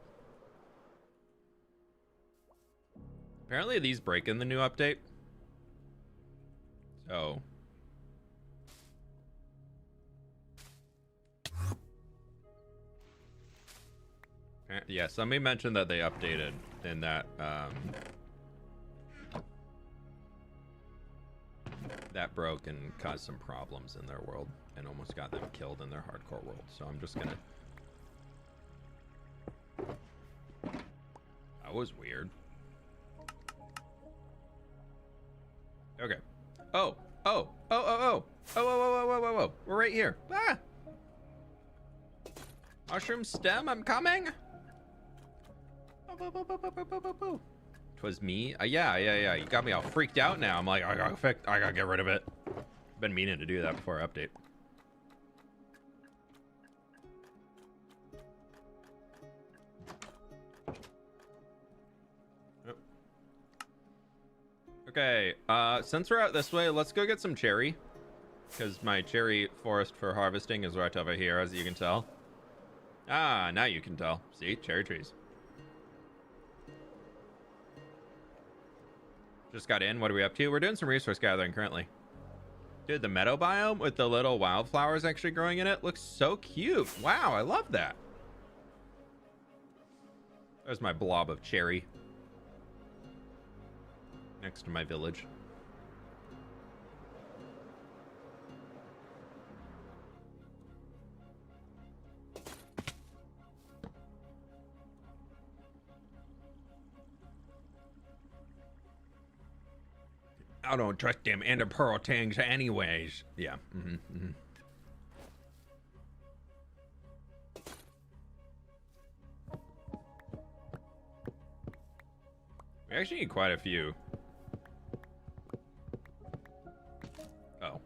Apparently these break in the new update. So. Yeah, somebody mentioned that they updated in that, that broke and caused some problems in their world and almost got them killed in their hardcore world. So I'm just gonna... That was weird. Okay. Oh. Whoa. We're right here. Ah! Mushroom stem, I'm coming. Twas me. Yeah. You got me all freaked out now. I'm like, I gotta get rid of it. Been meaning to do that before update. Okay, since we're out this way, let's go get some cherry. Because my cherry forest for harvesting is right over here, as you can tell. Ah, now you can tell. See? Cherry trees. Just got in. What are we up to? We're doing some resource gathering currently. Dude, the meadow biome with the little wildflowers actually growing in it looks so cute. Wow, I love that. There's my blob of cherry next to my village. I don't trust them ender pearl things anyways. Yeah. We actually need quite a few. Oh.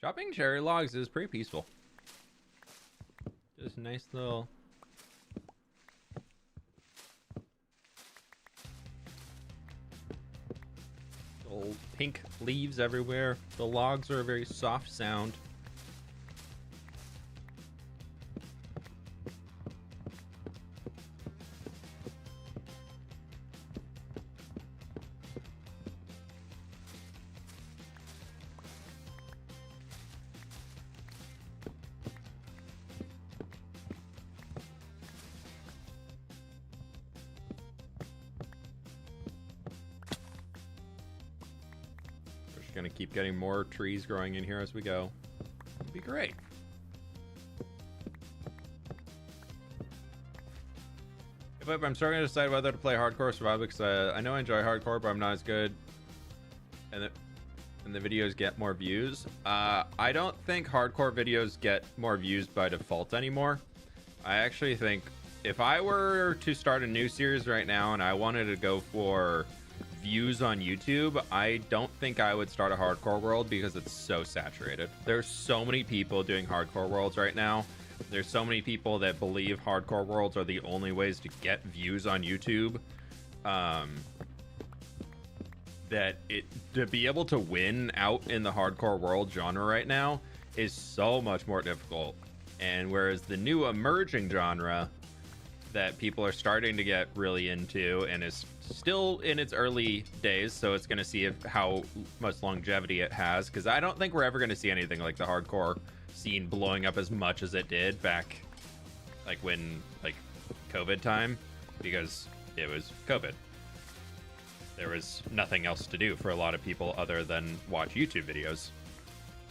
Chopping cherry logs is pretty peaceful. Just a nice little... little pink leaves everywhere. The logs are a very soft sound. Gonna keep getting more trees growing in here as we go. It'll be great. But I'm starting to decide whether to play hardcore survival because I know I enjoy hardcore, but I'm not as good. And the videos get more views. I don't think hardcore videos get more views by default anymore. I actually think if I were to start a new series right now and I wanted to go for views on YouTube, I don't think I would start a hardcore world because it's so saturated. There's so many people doing hardcore worlds right now. There's so many people that believe hardcore worlds are the only ways to get views on YouTube. That to be able to win out in the hardcore world genre right now is so much more difficult. And whereas the new emerging genre that people are starting to get really into and is still in its early days, so it's going to see how much longevity it has, because I don't think we're ever going to see anything like the hardcore scene blowing up as much as it did back like when like COVID time, because it was COVID. There was nothing else to do for a lot of people other than watch YouTube videos,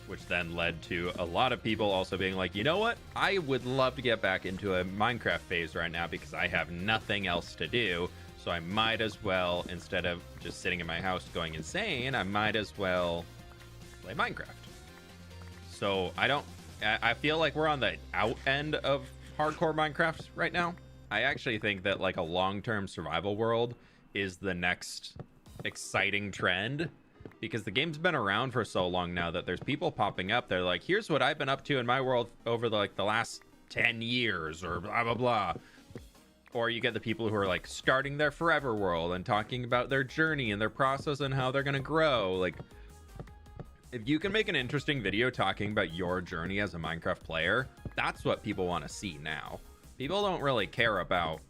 which then led to a lot of people also being like, you know what? I would love to get back into a Minecraft phase right now because I have nothing else to do. So I might as well, instead of just sitting in my house going insane, I might as well play Minecraft. So I feel like we're on the out end of hardcore Minecraft right now. I actually think that like a long-term survival world is the next exciting trend, because the game's been around for so long now that there's people popping up. They're like, here's what I've been up to in my world over the last 10 years or blah, blah, blah. Or you get the people who are like starting their forever world and talking about their journey and their process and how they're going to grow. Like, if you can make an interesting video talking about your journey as a Minecraft player, that's what people want to see now. People don't really care about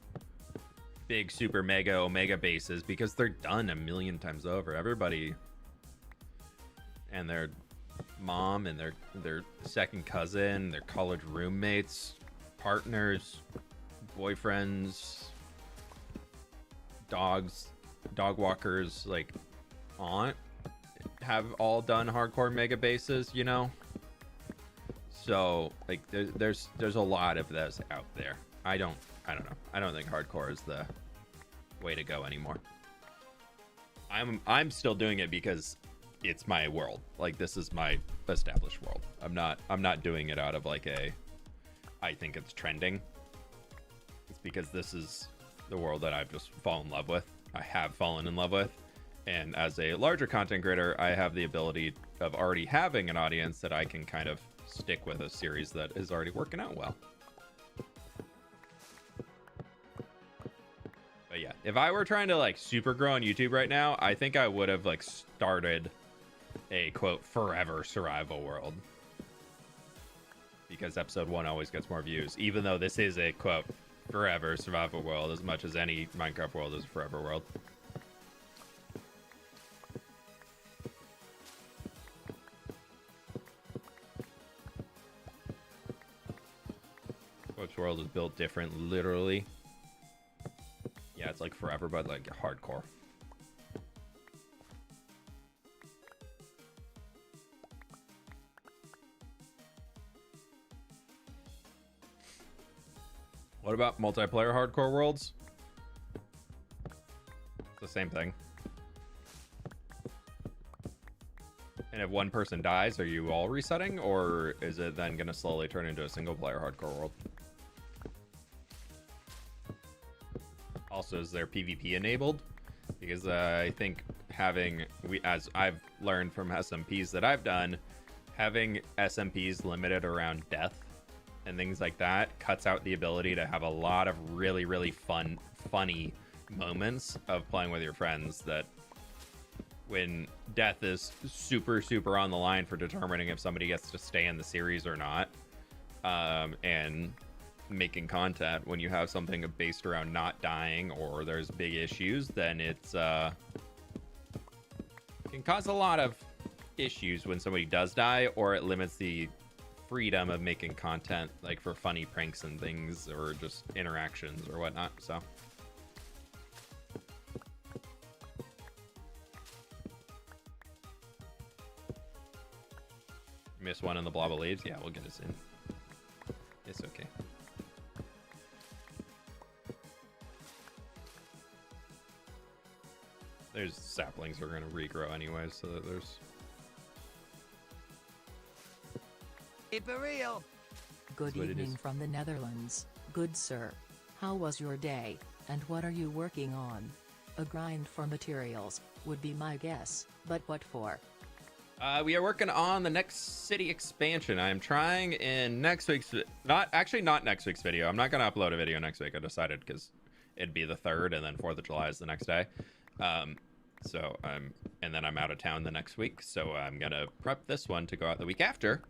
big, super, mega, omega bases because they're done a million times over. Everybody and their mom and their second cousin, their college roommates, partners, boyfriends, dogs, dog walkers, like aunt, have all done hardcore mega bases, you know? So like there's a lot of those out there. I don't know. I don't think hardcore is the way to go anymore. I'm still doing it because it's my world. Like, this is my established world. I'm not doing it out of like I think it's trending. It's because this is the world that I've just fallen in love with. I have fallen in love with. And as a larger content creator, I have the ability of already having an audience that I can kind of stick with a series that is already working out well. But yeah, if I were trying to like super grow on YouTube right now, I think I would have like started a quote forever survival world, because episode 1 always gets more views, even though this is a quote forever survival world as much as any Minecraft world is a forever world. Which world is built different, literally. Yeah, it's like forever, but like hardcore. What about multiplayer hardcore worlds? It's the same thing. And if one person dies, are you all resetting, or is it then going to slowly turn into a single player hardcore world? Also, is there PvP enabled? Because I think having, as I've learned from SMPs that I've done, having SMPs limited around death and things like that cuts out the ability to have a lot of really, really funny moments of playing with your friends, that when death is super, super on the line for determining if somebody gets to stay in the series or not, and making content, when you have something based around not dying or there's big issues, then it's can cause a lot of issues when somebody does die, or it limits the freedom of making content like for funny pranks and things, or just interactions or whatnot. So miss one in the blob of leaves. Yeah, we'll get us in. It's okay. There's saplings we're going to regrow anyway, so that there's... It for real. Good evening from the Netherlands, good sir. How was your day, and what are you working on? A grind for materials, would be my guess, but what for? We are working on the next city expansion. I'm trying in next week's... Not next week's video. I'm not going to upload a video next week. I decided, because it'd be the 3rd, and then 4th of July is the next day. And then I'm out of town the next week, so I'm going to prep this one to go out the week after.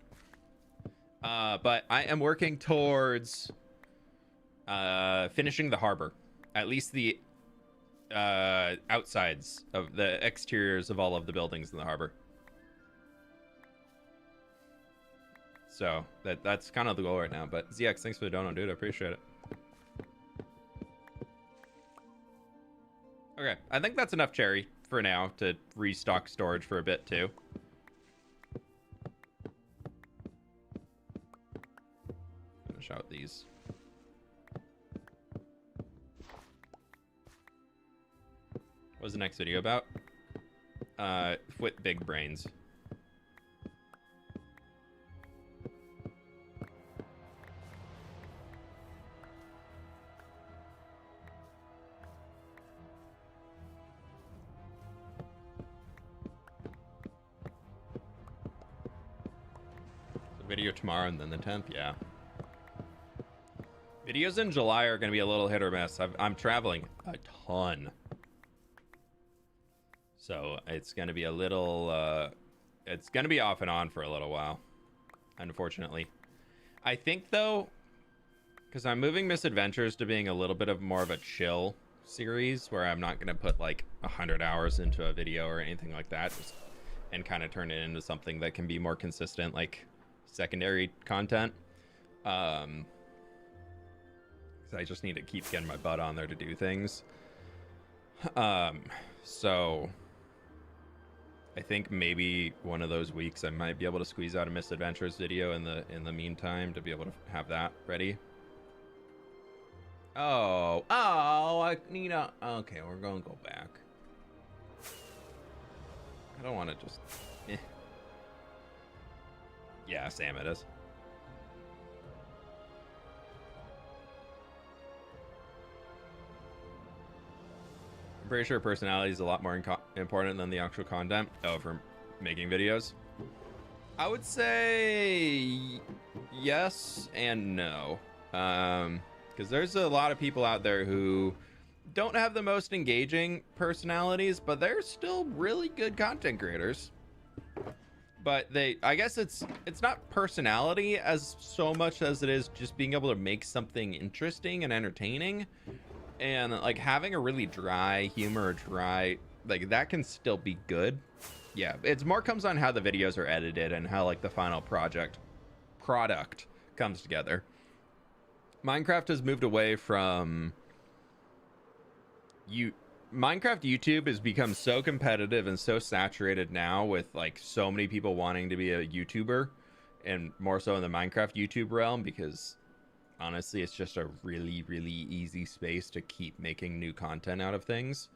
But I am working towards finishing the harbor, at least the outsides of the exteriors of all of the buildings in the harbor. So that's kind of the goal right now. But ZX, thanks for the dono, dude. I appreciate it. Okay, I think that's enough cherry for now to restock storage for a bit too. Finish out these. What was the next video about? With big brains. Video tomorrow and then the 10th. Yeah, videos in July are going to be a little hit or miss. I'm traveling a ton, so it's going to be a little it's going to be off and on for a little while, unfortunately. I think though, because I'm moving Misadventures to being a little bit of more of a chill series where I'm not going to put like 100 hours into a video or anything like that, and kind of turn it into something that can be more consistent, like secondary content. I just need to keep getting my butt on there to do things. So I think maybe one of those weeks I might be able to squeeze out a Misadventures video in the meantime to be able to have that ready. I need a... Okay, we're gonna go back. I don't want to just... Yeah, Sam, it is. I'm pretty sure personality is a lot more important than the actual content. Oh, for making videos. I would say yes and no. Because there's a lot of people out there who don't have the most engaging personalities, but they're still really good content creators. But I guess it's not personality as so much as it is just being able to make something interesting and entertaining. And like having a really dry humor or dry, like that can still be good. Yeah, it's more comes on how the videos are edited and how like the final product comes together. Minecraft has moved away from Minecraft YouTube has become so competitive and so saturated now with like so many people wanting to be a YouTuber, and more so in the Minecraft YouTube realm, because honestly it's just a really easy space to keep making new content out of things.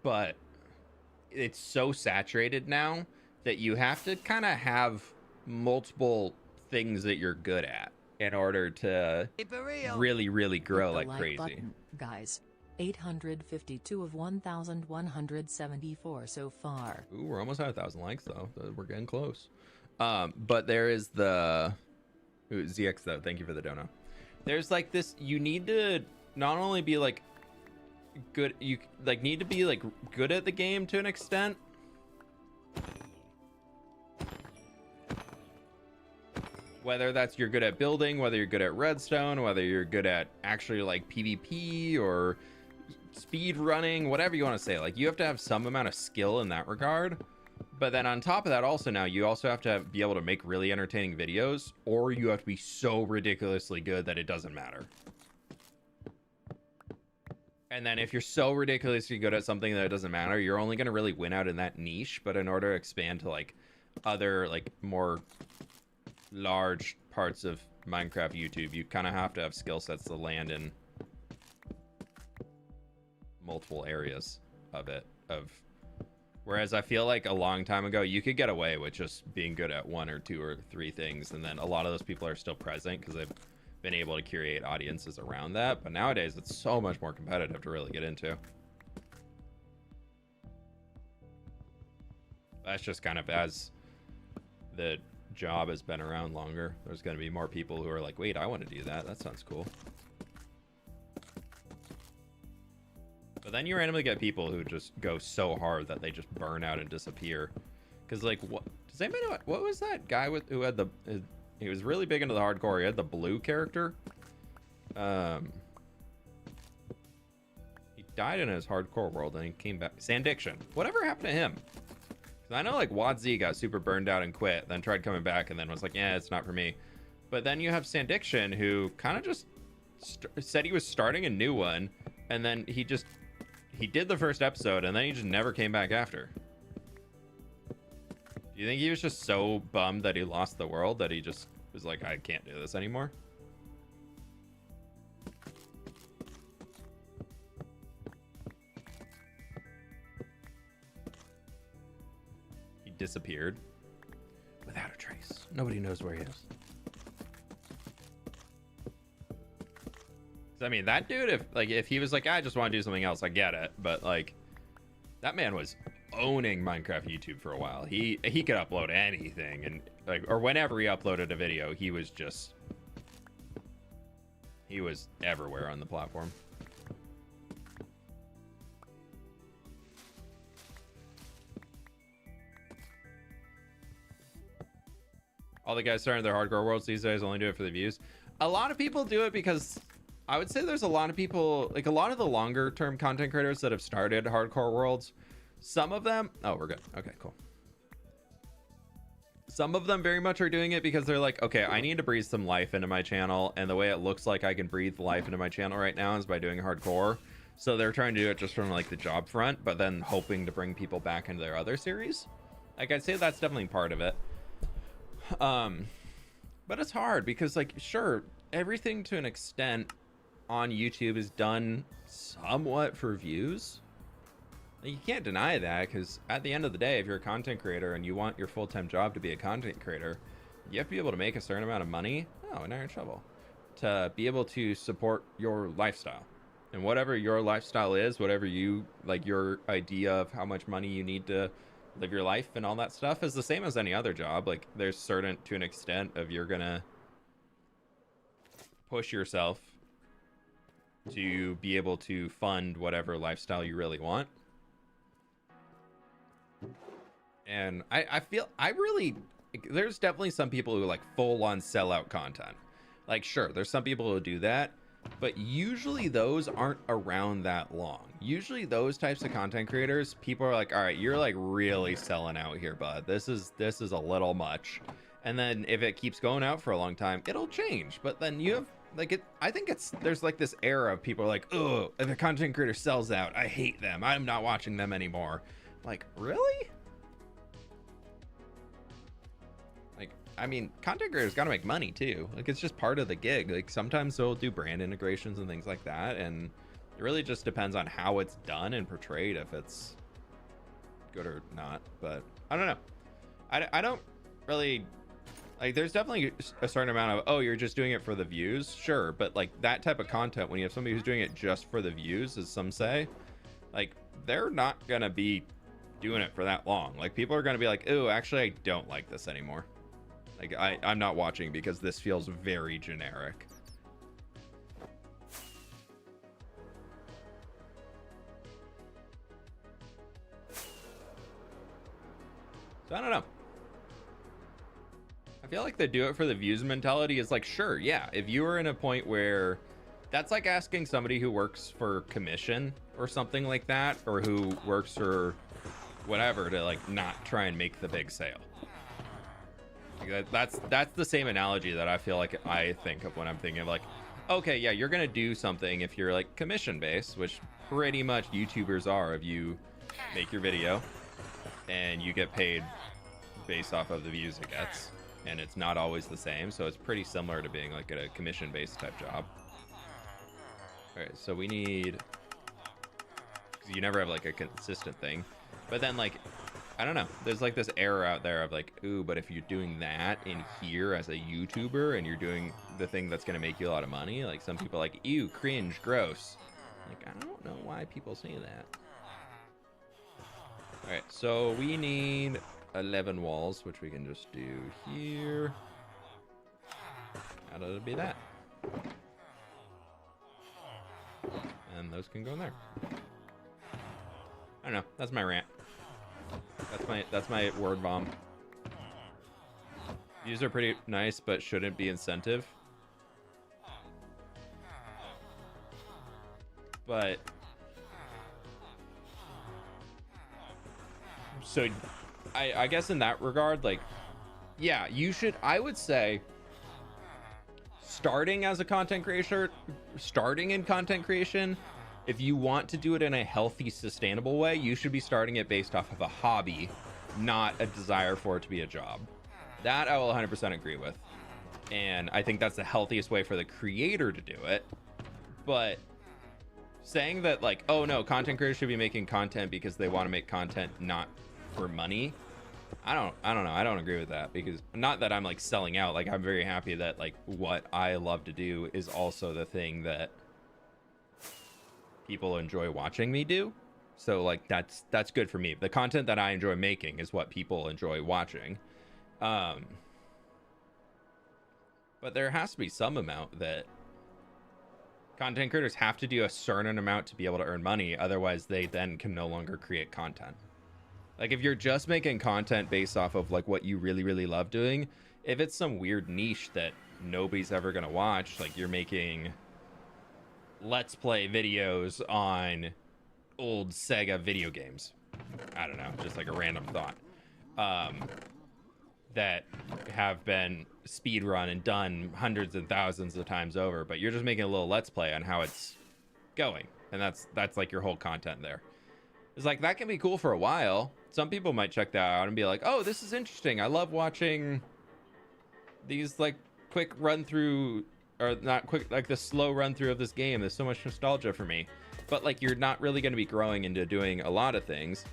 But it's so saturated now that you have to kind of have multiple things that you're good at in order to really grow like crazy. Button, guys. 852 of 1,174 so far. Ooh, we're almost at 1,000 likes though. We're getting close. But there is the ZX though. Thank you for the dono. There's like this. You need to not only be like good. You like need to be like good at the game to an extent. Whether that's you're good at building, whether you're good at redstone, whether you're good at actually like PvP or speed running, whatever you want to say, like you have to have some amount of skill in that regard. But then on top of that, also now you also have to be able to make really entertaining videos, or you have to be so ridiculously good that it doesn't matter. And then if you're so ridiculously good at something that it doesn't matter, you're only going to really win out in that niche. But in order to expand to like other like more large parts of Minecraft YouTube, you kind of have to have skill sets to land in multiple areas of it. Whereas I feel like a long time ago you could get away with just being good at one or two or three things, and then a lot of those people are still present because they've been able to curate audiences around that. But nowadays it's so much more competitive to really get into. That's just kind of as the job has been around longer, there's going to be more people who are like, wait, I want to do that. That sounds cool. But then you randomly get people who just go so hard that they just burn out and disappear. Because like, what does anybody know? What was that guy with who had he was really big into the hardcore. He had the blue character. He died in his hardcore world and he came back. Sandiction. Whatever happened to him? I know like WotZ got super burned out and quit, then tried coming back and then was like, yeah, it's not for me. But then you have Sandiction, who kind of just said he was starting a new one, and then he did the first episode and then he just never came back after. Do you think he was just so bummed that he lost the world that he just was like, I can't do this anymore? Disappeared without a trace. Nobody knows where he is. I mean, that dude, if he was like, I just want to do something else, I get it. But like, that man was owning Minecraft YouTube for a while. He could upload anything, and like, or whenever he uploaded a video, he was everywhere on the platform. All the guys starting their hardcore worlds these days only do it for the views. A lot of people do it because I would say there's a lot of people, like a lot of the longer term content creators that have started hardcore worlds. Some of them, oh, we're good. Okay, cool. Some of them very much are doing it because they're like, okay, I need to breathe some life into my channel. And the way it looks like I can breathe life into my channel right now is by doing hardcore. So they're trying to do it just from like the job front, but then hoping to bring people back into their other series. Like I'd say that's definitely part of it. But it's hard because like, sure, everything to an extent on YouTube is done somewhat for views. You can't deny that, because at the end of the day, if you're a content creator and you want your full-time job to be a content creator, you have to be able to make a certain amount of money. Oh, now you're in trouble. To be able to support your lifestyle And whatever your lifestyle is, whatever you like, your idea of how much money you need to live your life and all that stuff is the same as any other job. Like there's certain, to an extent, of you're gonna push yourself to be able to fund whatever lifestyle you really want. And I feel there's definitely some people who like full on sell out content. Like, sure, there's some people who do that, but usually those aren't around that long. Usually those types of content creators, people are like, all right, you're like really selling out here, bud. This is a little much. And then if it keeps going out for a long time, it'll change. But then you have like I think there's like this era of people are like, oh, if a content creator sells out, I hate them. I'm not watching them anymore. Like, really? Like, I mean, content creators got to make money too. Like, it's just part of the gig. Like, sometimes they'll do brand integrations and things like that, and it really just depends on how it's done and portrayed, if it's good or not. But I don't know. I don't really like. There's definitely a certain amount of, oh, you're just doing it for the views, sure, but like that type of content, when you have somebody who's doing it just for the views, as some say, like they're not gonna be doing it for that long. Like, people are gonna be like, oh, actually I don't like this anymore. Like, I'm not watching because this feels very generic. So I don't know. I feel like the do it for the views mentality is like, sure, yeah, if you are in a point where that's like asking somebody who works for commission or something like that, or who works for whatever, to like not try and make the big sale. Like that's the same analogy that I feel like I think of when I'm thinking of like, okay, yeah, you're gonna do something if you're like commission based, which pretty much YouTubers are. If you make your video and you get paid based off of the views it gets, and it's not always the same, so it's pretty similar to being like a commission based type job. All right, so we need, you never have like a consistent thing, but then like, I don't know, there's like this error out there of like, ooh, but if you're doing that in here as a YouTuber and you're doing the thing that's gonna make you a lot of money, like some people are like, ew, cringe, gross. Like, I don't know why people say that. All right, so we need 11 walls, which we can just do here. How does it be that? And those can go in there. I don't know, that's my rant. That's my word bomb. These are pretty nice, but shouldn't be incentive. But so I guess in that regard, like, yeah, you should, I would say, starting as a content creator, starting in content creation, if you want to do it in a healthy, sustainable way, you should be starting it based off of a hobby, not a desire for it to be a job. That I will 100% agree with. And I think that's the healthiest way for the creator to do it. But saying that like, oh no, content creators should be making content because they want to make content, not for money, I don't know. I don't agree with that, because not that I'm like selling out. Like, I'm very happy that like what I love to do is also the thing that people enjoy watching me do. So like that's good for me. The content that I enjoy making is what people enjoy watching. But there has to be some amount that content creators have to do a certain amount to be able to earn money. Otherwise they then can no longer create content. Like, if you're just making content based off of like what you really, really love doing, if it's some weird niche that nobody's ever gonna watch, like you're making let's play videos on old Sega video games, I don't know, just like a random thought, that have been speed run and done hundreds and thousands of times over, but you're just making a little let's play on how it's going, and that's like your whole content there. It's like, that can be cool for a while. Some people might check that out and be like, oh, this is interesting, I love watching these like quick run through, or not quick, like the slow run through of this game. There's so much nostalgia for me. But like, you're not really going to be growing into doing a lot of things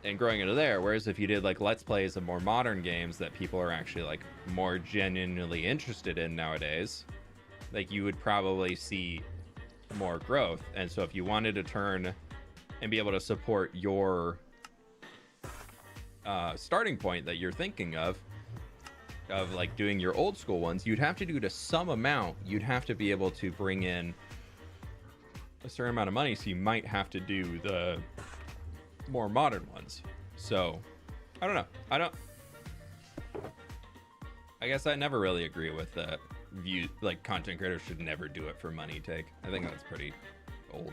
and growing into there. Whereas if you did like let's plays of more modern games that people are actually like more genuinely interested in nowadays, like you would probably see more growth. And so if you wanted to turn and be able to support your starting point that you're thinking of like doing your old school ones, you'd have to do to some amount. You'd have to be able to bring in a certain amount of money, so you might have to do the more modern ones. So I don't know. I guess I never really agree with the view, like content creators should never do it for money take. I think that's pretty old.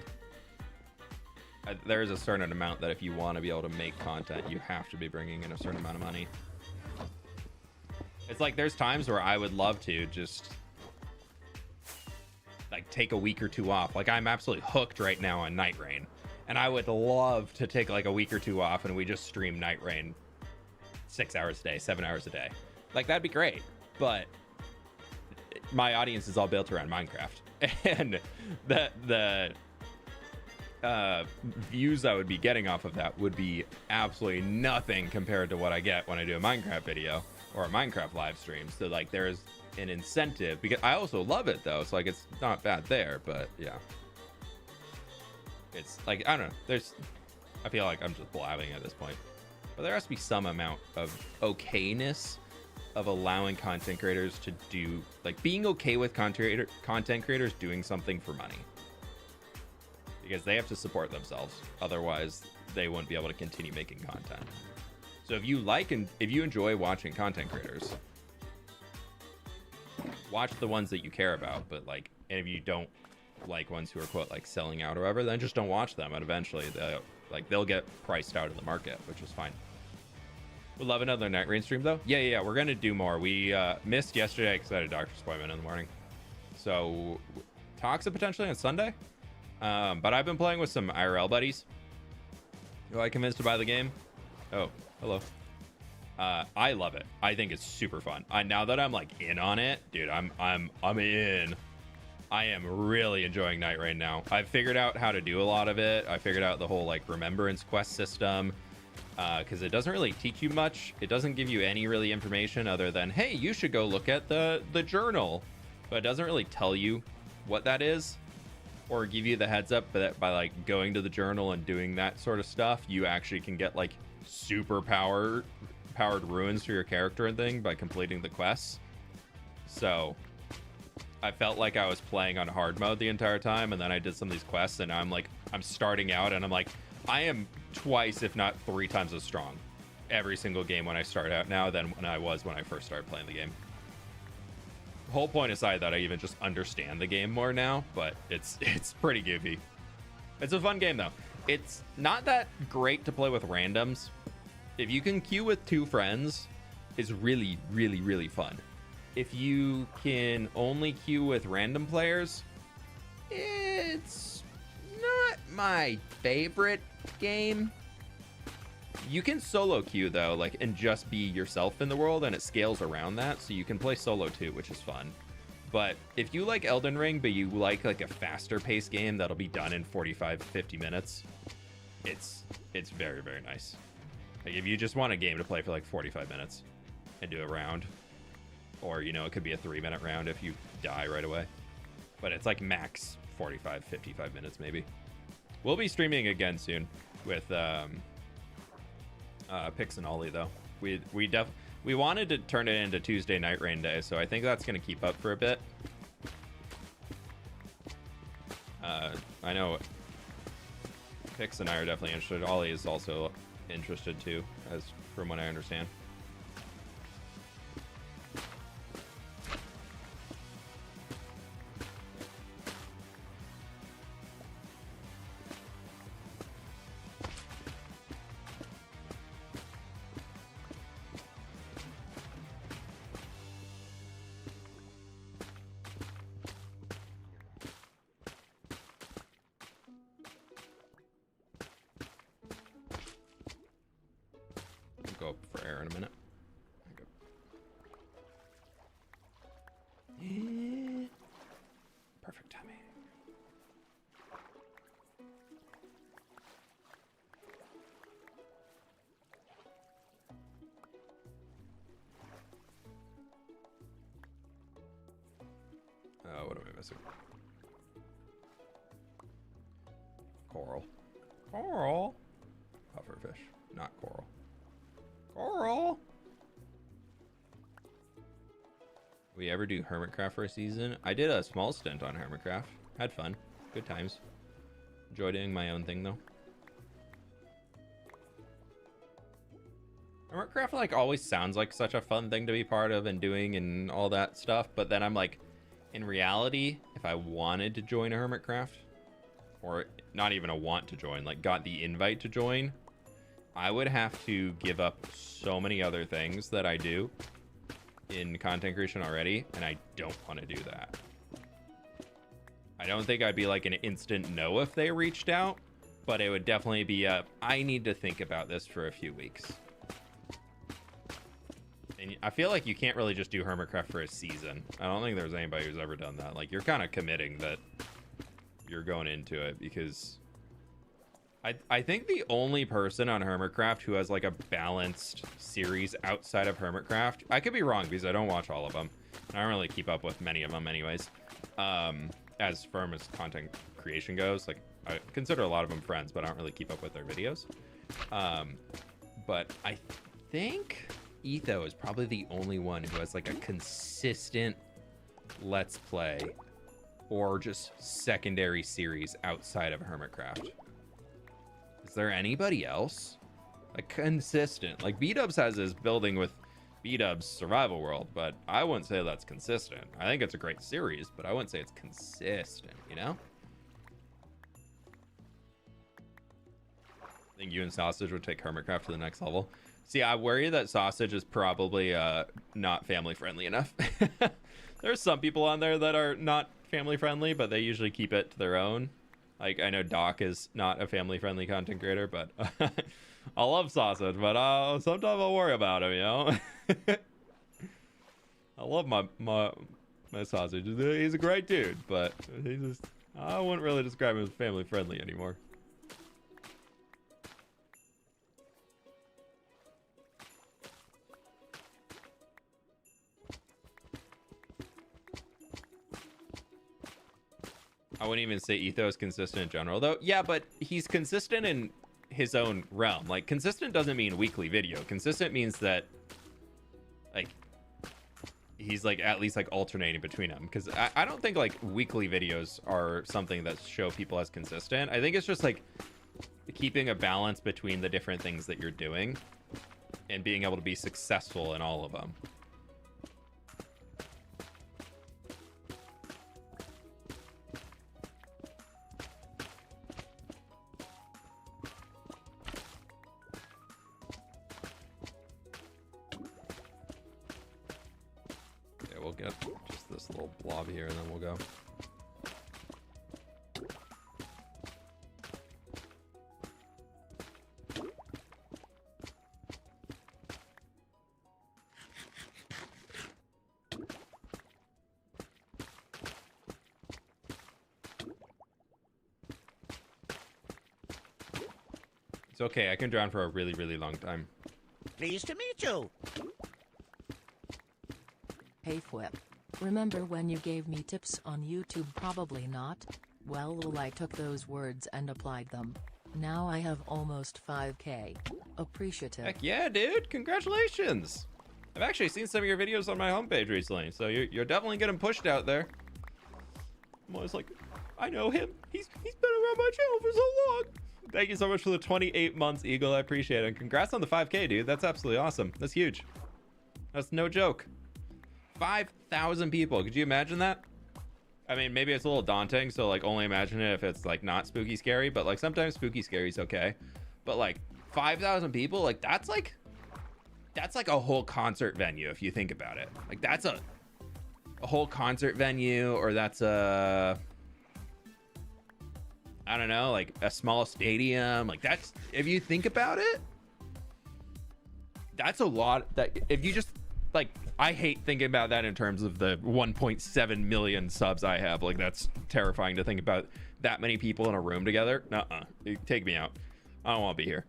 There's a certain amount that if you want to be able to make content, you have to be bringing in a certain amount of money. It's like there's times where I would love to just like take a week or two off. Like I'm absolutely hooked right now on Night Rain, and I would love to take like a week or two off and we just stream Night Rain 6 hours a day, 7 hours a day. Like that'd be great, but my audience is all built around Minecraft, and the views I would be getting off of that would be absolutely nothing compared to what I get when I do a Minecraft video or a Minecraft live stream. So like there's an incentive, because I also love it though, so like it's not bad there. But yeah, it's like I don't know, I feel like I'm just blabbing at this point, but there has to be some amount of okayness of allowing content creators to do, like being okay with content creators doing something for money, because they have to support themselves, otherwise they wouldn't be able to continue making content. So if you like and if you enjoy watching content creators, watch the ones that you care about. But like, and if you don't like ones who are quote like selling out or whatever, then just don't watch them, and eventually they'll get priced out of the market, which is fine. Would love another Night Rain stream though. Yeah, we're gonna do more. We missed yesterday because I had a doctor's appointment in the morning, so talks of potentially on Sunday. But I've been playing with some IRL buddies who I convinced to buy the game. Oh, hello. I love it. I think it's super fun. Now that I'm like in on it, dude, I'm in. I am really enjoying Night Rain now. I've figured out how to do a lot of it. I figured out the whole like remembrance quest system, because it doesn't really teach you much. It doesn't give you any really information other than, hey, you should go look at the journal, but it doesn't really tell you what that is or give you the heads up that by like going to the journal and doing that sort of stuff, you actually can get like super powered ruins for your character and thing by completing the quests. So I felt like I was playing on hard mode the entire time, and then I did some of these quests, and I'm starting out, and I'm like, I am twice, if not 3 times as strong every single game when I start out now than when I was when I first started playing the game. Whole point aside that I even just understand the game more now, but it's pretty goofy. It's a fun game though. It's not that great to play with randoms. If you can queue with 2 friends, it's really, really, really fun. If you can only queue with random players, it's not my favorite game. You can solo queue though, like, and just be yourself in the world, and it scales around that, so you can play solo too, which is fun. But if you like Elden Ring, but you like a faster paced game that'll be done in 45-50 minutes, it's very, very nice. Like if you just want a game to play for like 45 minutes and do a round, or it could be a 3-minute round if you die right away, but it's like max 45-55 minutes maybe. We'll be streaming again soon with Pix and Ollie though. We wanted to turn it into Tuesday Night Rain Day, so I think that's going to keep up for a bit. I know Pix and I are definitely interested. Ollie is also interested too, as from what I understand. Go up for air in a minute. Okay. Perfect timing. What am I missing? Coral. Coral. Pufferfish, not coral. Coral. We ever do Hermitcraft for a season? I did a small stint on Hermitcraft. Had fun. Good times. Enjoyed doing my own thing though. Hermitcraft like always sounds like such a fun thing to be part of and doing and all that stuff, but then I'm like, in reality, if I wanted to join a Hermitcraft, or not even a want to join, like got the invite to join, I would have to give up so many other things that I do in content creation already, and I don't want to do that. I don't think I'd be like an instant no if they reached out, but it would definitely be a, I need to think about this for a few weeks. And I feel like you can't really just do Hermitcraft for a season. I don't think there's anybody who's ever done that. Like, you're kind of committing that you're going into it, because I think the only person on Hermitcraft who has like a balanced series outside of Hermitcraft, I could be wrong because I don't watch all of them. I don't really keep up with many of them anyways. As firm as content creation goes, like I consider a lot of them friends, but I don't really keep up with their videos. But I think Etho is probably the only one who has like a consistent let's play or just secondary series outside of Hermitcraft. Is there anybody else? Like consistent? Like B-Dubs has his building with B-Dubs Survival World, but I wouldn't say that's consistent. I think it's a great series, but I wouldn't say it's consistent, you know? I think you and Sausage would take Hermitcraft to the next level. See, I worry that Sausage is probably not family friendly enough. There's some people on there that are not family friendly, but they usually keep it to their own. Like, I know Doc is not a family-friendly content creator, but I love Sausage, but sometimes I'll worry about him, you know? I love my Sausage. He's a great dude, but he just, I wouldn't really describe him as family-friendly anymore. I wouldn't even say Etho is consistent in general, though. Yeah, but he's consistent in his own realm. Like, consistent doesn't mean weekly video. Consistent means that, like, he's, like, at least, like, alternating between them. Because I don't think, like, weekly videos are something that show people as consistent. I think it's just, like, keeping a balance between the different things that you're doing and being able to be successful in all of them. Get just this little blob here and then we'll go. It's okay, I can drown for a really, really long time. Pleased to meet you. Hey fWhip. Remember when you gave me tips on YouTube? Probably not. Well, I took those words and applied them. Now I have almost 5K. Appreciative. Heck yeah, dude. Congratulations. I've actually seen some of your videos on my homepage recently, so you're definitely getting pushed out there. I'm always like, I know him. He's been around my channel for so long. Thank you so much for the 28 months, Eagle. I appreciate it. And congrats on the 5K, dude. That's absolutely awesome. That's huge. That's no joke. 5,000 people. Could you imagine that? I mean, maybe it's a little daunting, so like only imagine it if it's like not spooky scary, but like sometimes spooky scary is okay. But like 5,000 people, like that's like a whole concert venue if you think about it. Like that's a whole concert venue, or that's a, I don't know, like a small stadium. Like that's, if you think about it, that's a lot. That if you just like, I hate thinking about that in terms of the 1.7 million subs I have. Like that's terrifying to think about that many people in a room together. Nuh-uh. Take me out. I don't want to be here.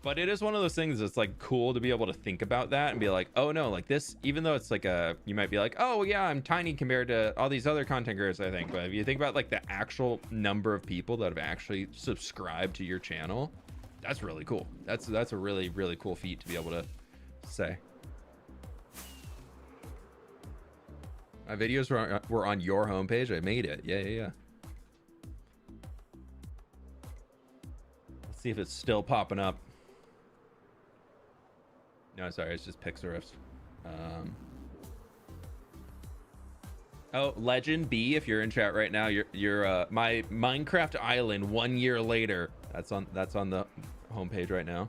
But it is one of those things that's like cool to be able to think about that and be like, oh no, like this, even though it's like you might be like, oh yeah, I'm tiny compared to all these other content creators, I think. But if you think about like the actual number of people that have actually subscribed to your channel, that's really cool. That's a really, really cool feat to be able to say. My videos were on your homepage. I made it. Yeah. Let's see if it's still popping up. No, sorry, it's just Pixariffs. Oh, Legend B, if you're in chat right now, you're my Minecraft Island 1 year later. That's on the homepage right now.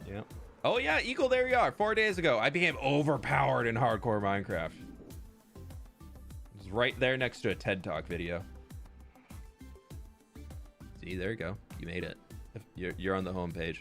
Yeah. Oh yeah, Eagle, there you are. 4 days ago, I became overpowered in hardcore Minecraft. It was right there next to a TED Talk video. See, there you go. You made it. You're on the homepage.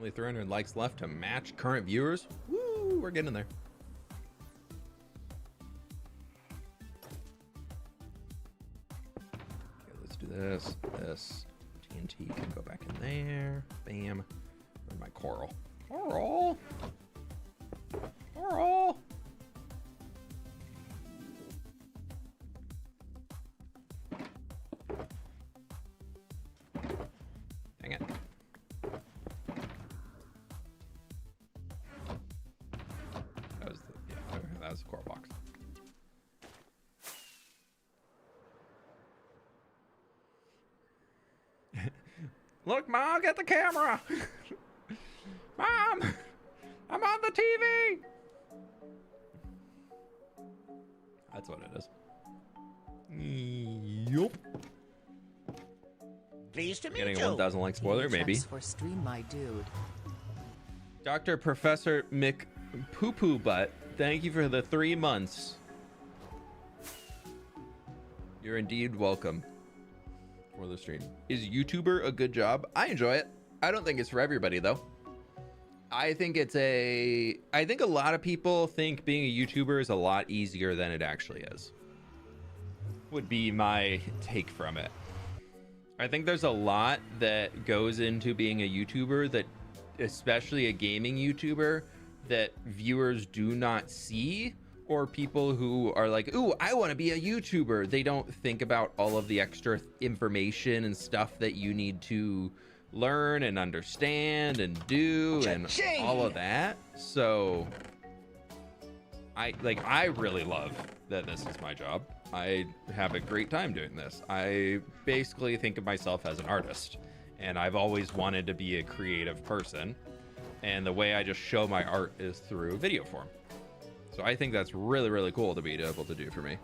Only 300 likes left to match current viewers. Woo, we're getting there. Okay, let's do this. This TNT can go back in there. Bam. Where's my coral? Coral. Coral. Dang it. That was the core box. Look, Mom, get the camera. Mom, I'm on the TV. That's what it is. Yup. Pleased to meet Getting you. a 1,000 like spoiler, maybe. Thanks for stream, my dude. Dr. Professor McPoo-Poo Butt, thank you for the 3 months. You're indeed welcome for the stream. Is YouTuber a good job? I enjoy it. I don't think it's for everybody though. I think a lot of people think being a YouTuber is a lot easier than it actually is. Would be my take from it. I think there's a lot that goes into being a YouTuber, that especially a gaming YouTuber, that viewers do not see, or people who are like, ooh, I want to be a YouTuber. They don't think about all of the extra information and stuff that you need to learn and understand and do and all of that. So I really love that this is my job. I have a great time doing this. I basically think of myself as an artist, and I've always wanted to be a creative person. And the way I just show my art is through video form. So I think that's really, really cool to be able to do for me.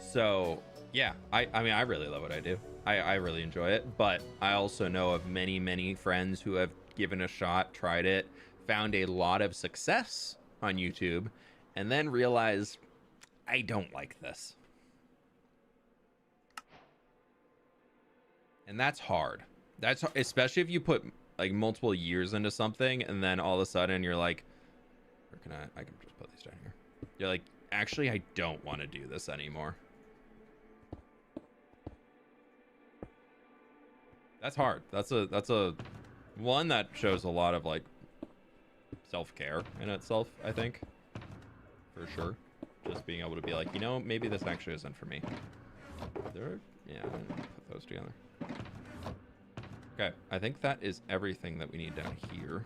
So yeah, I mean, I really love what I do. I really enjoy it, but I also know of many, many friends who have given a shot, tried it, found a lot of success on YouTube, and then realized, I don't like this. And that's hard. That's especially if you put like multiple years into something, and then all of a sudden you're like, where can I can just put these down here. You're like, actually, I don't want to do this anymore. That's hard. That's a one that shows a lot of like self-care in itself, I think, for sure. Just being able to be like, you know, maybe this actually isn't for me. Yeah, I'm gonna put those together. Okay, I think that is everything that we need down here.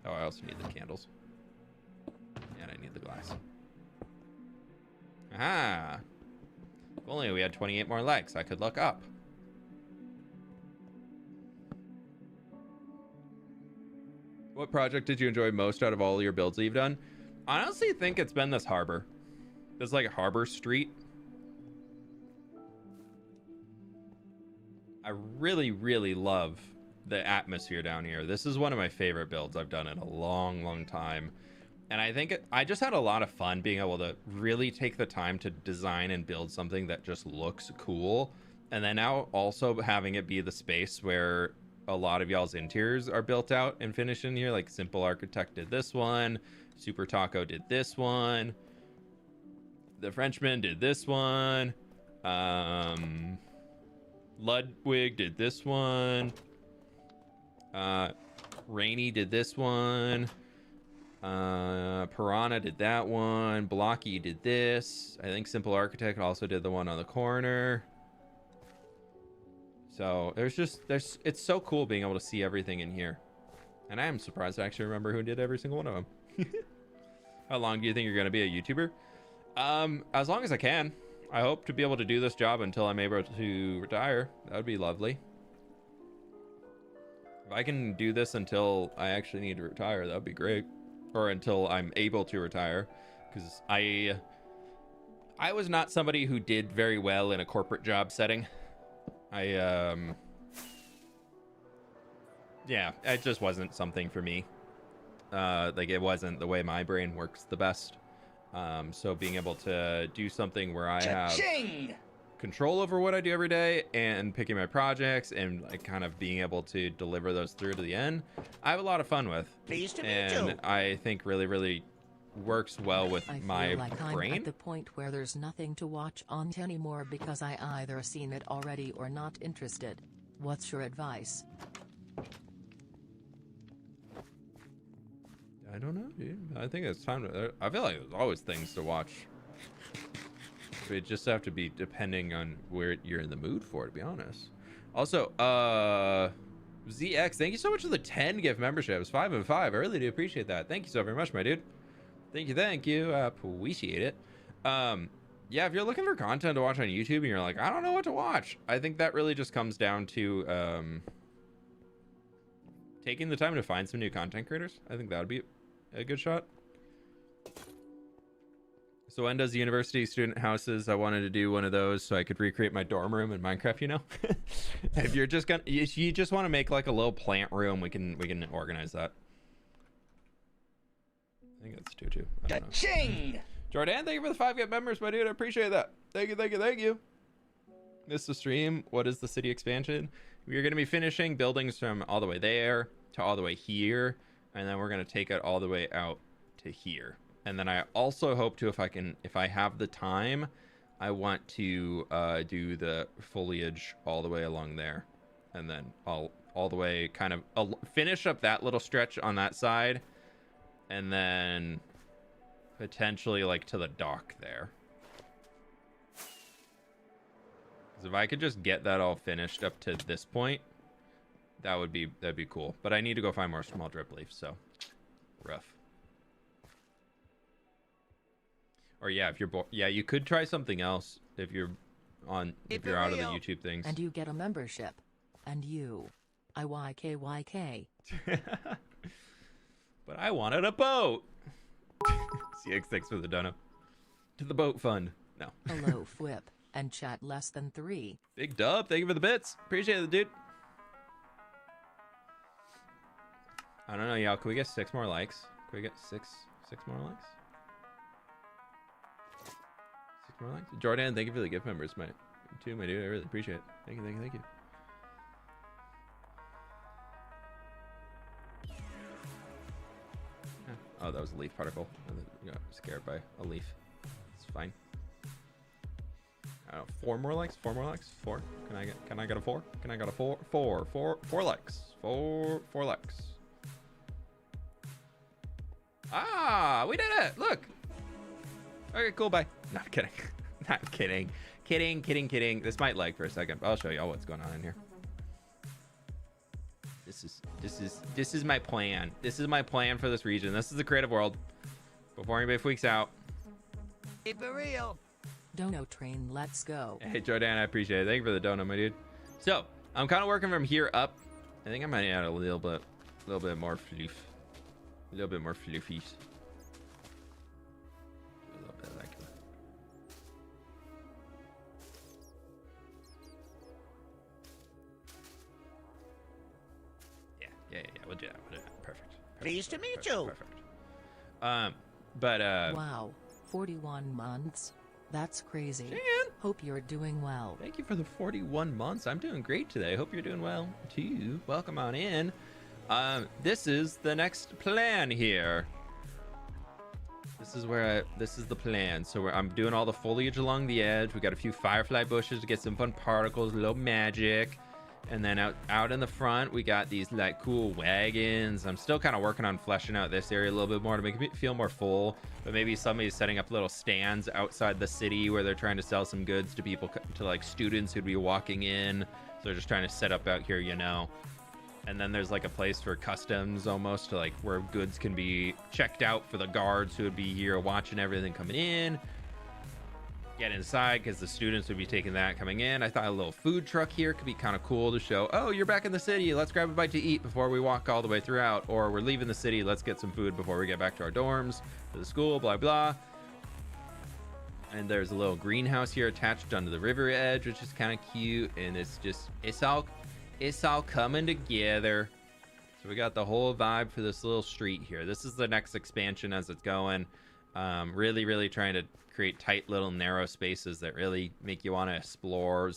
Oh, I also need the candles. And I need the glass. Aha! If only we had 28 more likes, I could look up. What project did you enjoy most out of all your builds that you've done? I honestly think it's been this harbor. This like harbor street. I really, really love the atmosphere down here. This is one of my favorite builds I've done in a long, long time. And I think I just had a lot of fun being able to really take the time to design and build something that just looks cool. And then now also having it be the space where a lot of y'all's interiors are built out and finished in here. Like Simple Architect did this one. Super Taco did this one. The Frenchman did this one. Ludwig did this one. Rainy did this one. Piranha did that one. Blocky did this. I think Simple Architect also did the one on the corner. So it's so cool being able to see everything in here. And I am surprised I actually remember who did every single one of them. How long do you think you're going to be a YouTuber? As long as I can. I hope to be able to do this job until I'm able to retire. That would be lovely. If I can do this until I actually need to retire, that would be great. Or until I'm able to retire. Because I was not somebody who did very well in a corporate job setting. Yeah, it just wasn't something for me. Like, it wasn't the way my brain works the best. So being able to do something where I have control over what I do every day and picking my projects and like kind of being able to deliver those through to the end, I have a lot of fun with. Pleased to meet And you. I think really, really works well with my feel like brain. I'm at the point where there's nothing to watch on anymore because I either seen it already or not interested. What's your advice? I don't know, dude. I think it's time to... I feel like there's always things to watch. We just have to be depending on where you're in the mood for, to be honest. Also, ZX, thank you so much for the 10 gift memberships. 5 and 5. I really do appreciate that. Thank you so very much, my dude. Thank you, thank you. I appreciate it. Yeah, if you're looking for content to watch on YouTube and you're like, I don't know what to watch, I think that really just comes down to taking the time to find some new content creators. I think that would be a good shot. So when does the university student houses? I wanted to do one of those so I could recreate my dorm room in Minecraft, you know. If you're just gonna, if you just want to make like a little plant room, we can organize that. I think that's two. Cha-ching! Jordan, thank you for the 5 gift members, my dude. I appreciate that. Thank you. This is the stream. What is the city expansion? We're going to be finishing buildings from all the way there to all the way here, and then we're going to take it all the way out to here. And then I also hope to, if I have the time, I want to do the foliage all the way along there, and then all the way kind of finish up that little stretch on that side, and then potentially like to the dock there. Because if I could just get that all finished up to this point, that'd be cool. But I need to go find more small drip leaves, so rough. Or yeah, if you're you could try something else if you're out of the YouTube things. And you get a membership. And you. IYKYK. But I wanted a boat. CX6 for the dono. To the boat fund. No. Hello, fWhip. And chat less than 3. Big dub. Thank you for the bits. Appreciate it, dude. I don't know, y'all. Can we get 6 more likes? Can we get six more likes? 6 more likes? Jordan, thank you for the gift members, my dude. I really appreciate it. Thank you. Oh, that was a leaf particle. I got scared by a leaf. It's fine. I don't know, 4 more likes? 4 more likes? 4? Can I get a 4? Can I get a 4? 4 likes. 4 likes. Ah, we did it! Look! Okay, cool, bye. Not kidding. Not kidding. Kidding. This might lag for a second, but I'll show y'all what's going on in here. This is my plan. This is my plan for this region. This is the creative world. Before anybody freaks out. Keep it real. Dono train, let's go. Hey Jordan, I appreciate it. Thank you for the dono, my dude. So I'm kind of working from here up. I think I might add a little bit more fluff. A little bit more fluffies. A little bit like that. we'll do that. Perfect. Pleased to meet you. Perfect. But Wow, 41 months? That's crazy. Jan, Hope you're doing well. thank you for the 41 months. I'm doing great today. Hope you're doing well too. Welcome on in. This is the next plan here. This is the plan. So I'm doing all the foliage along the edge. We got a few firefly bushes to get some fun particles, a little magic. And then out in the front, we got these like cool wagons. I'm still kind of working on fleshing out this area a little bit more to make it feel more full. But maybe somebody's setting up little stands outside the city where they're trying to sell some goods to people, to like students who'd be walking in. So they're just trying to set up out here, you know. And then there's like a place for customs almost, to like where goods can be checked out for the guards who would be here watching everything coming in. Get inside because the students would be taking that coming in. I thought a little food truck here could be kind of cool to show, oh, you're back in the city. Let's grab a bite to eat before we walk all the way throughout. Or we're leaving the city. Let's get some food before we get back to our dorms, to the school, blah, blah. And there's a little greenhouse here attached onto the river edge, which is kind of cute. And it's all coming together. So we got the whole vibe for this little street here. This is the next expansion as it's going. Really trying to create tight little narrow spaces that really make you want to explore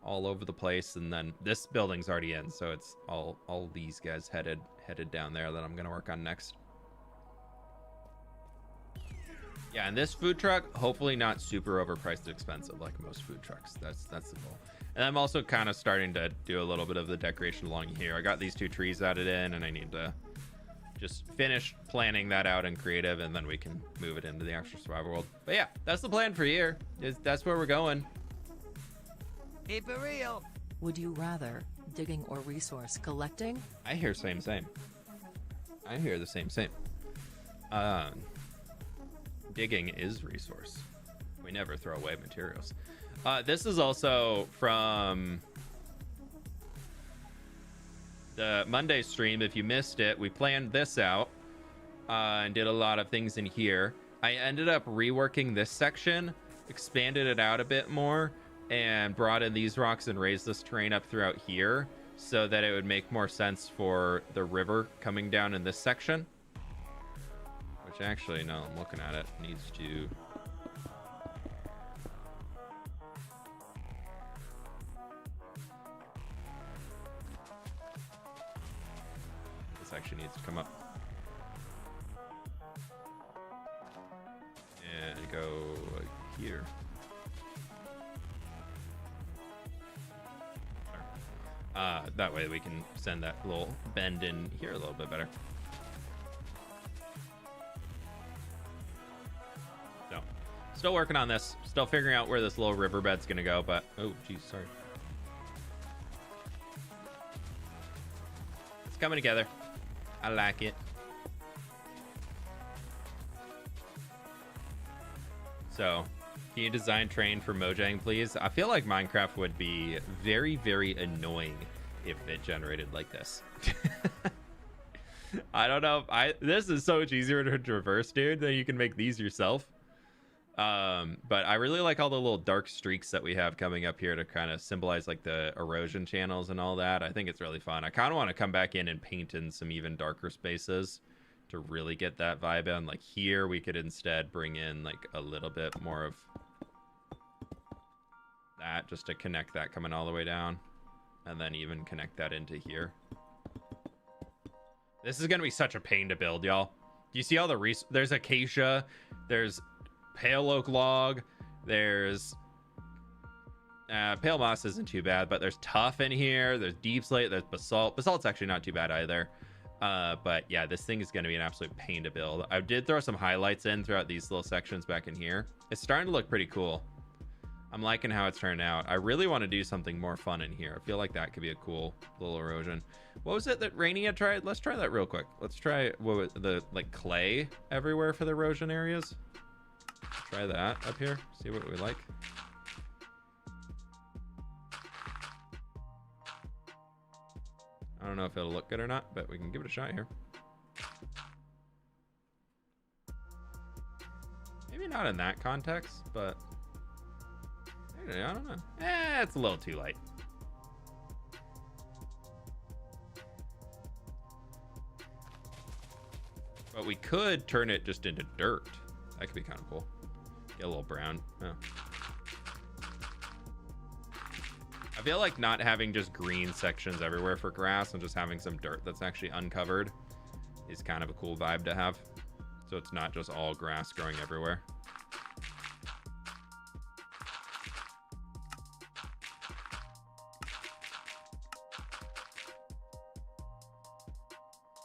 all over the place. And then this building's already in, so it's all these guys headed down there that I'm gonna work on next. Yeah, and this food truck, hopefully not super overpriced expensive like most food trucks. That's the goal. And I'm also kind of starting to do a little bit of the decoration along here. I got these 2 trees added in, and I need to just finish planning that out in creative, and then we can move it into the actual survival world. But yeah, that's the plan for here. That's where we're going. Keep it real. Would you rather digging or resource collecting? I hear same. I hear the same. Digging is resource. We never throw away materials. This is also from the Monday stream. If you missed it, we planned this out and did a lot of things in here. I ended up reworking this section, expanded it out a bit more, and brought in these rocks and raised this terrain up throughout here so that it would make more sense for the river coming down in this section. Which actually, now I'm looking at it, needs to... actually needs to come up and go here. That way we can send that little bend in here a little bit better. So still working on this, still figuring out where this little riverbed's gonna go, but oh geez, sorry, it's coming together. I like it. So, can you design train for Mojang, please? I feel like Minecraft would be very annoying if it generated like this. I don't know. This is so much easier to traverse, dude, than you can make these yourself. But I really like all the little dark streaks that we have coming up here to kind of symbolize like the erosion channels and all that. I think it's really fun. I kind of want to come back in and paint in some even darker spaces to really get that vibe in. Like here, we could instead bring in like a little bit more of that just to connect that coming all the way down, and then even connect that into here. This is going to be such a pain to build, y'all. Do you see all the there's acacia, there's pale oak log, there's pale moss isn't too bad, but there's tuff in here, there's deep slate, there's basalt's actually not too bad either. But yeah, this thing is going to be an absolute pain to build. I did throw some highlights in throughout these little sections back in here. It's starting to look pretty cool. I'm liking how it's turned out. I really want to do something more fun in here. I feel like that could be a cool little erosion. What was it that Rainy had tried? Let's try that real quick. Let's try what was the like clay everywhere for the erosion areas. Try that up here, see what we like. I don't know if it'll look good or not, but we can give it a shot here. Maybe not in that context, but I don't know. It's a little too light. But we could turn it just into dirt. That could be kind of cool. Get a little brown. Oh. I feel like not having just green sections everywhere for grass and just having some dirt that's actually uncovered is kind of a cool vibe to have. So it's not just all grass growing everywhere.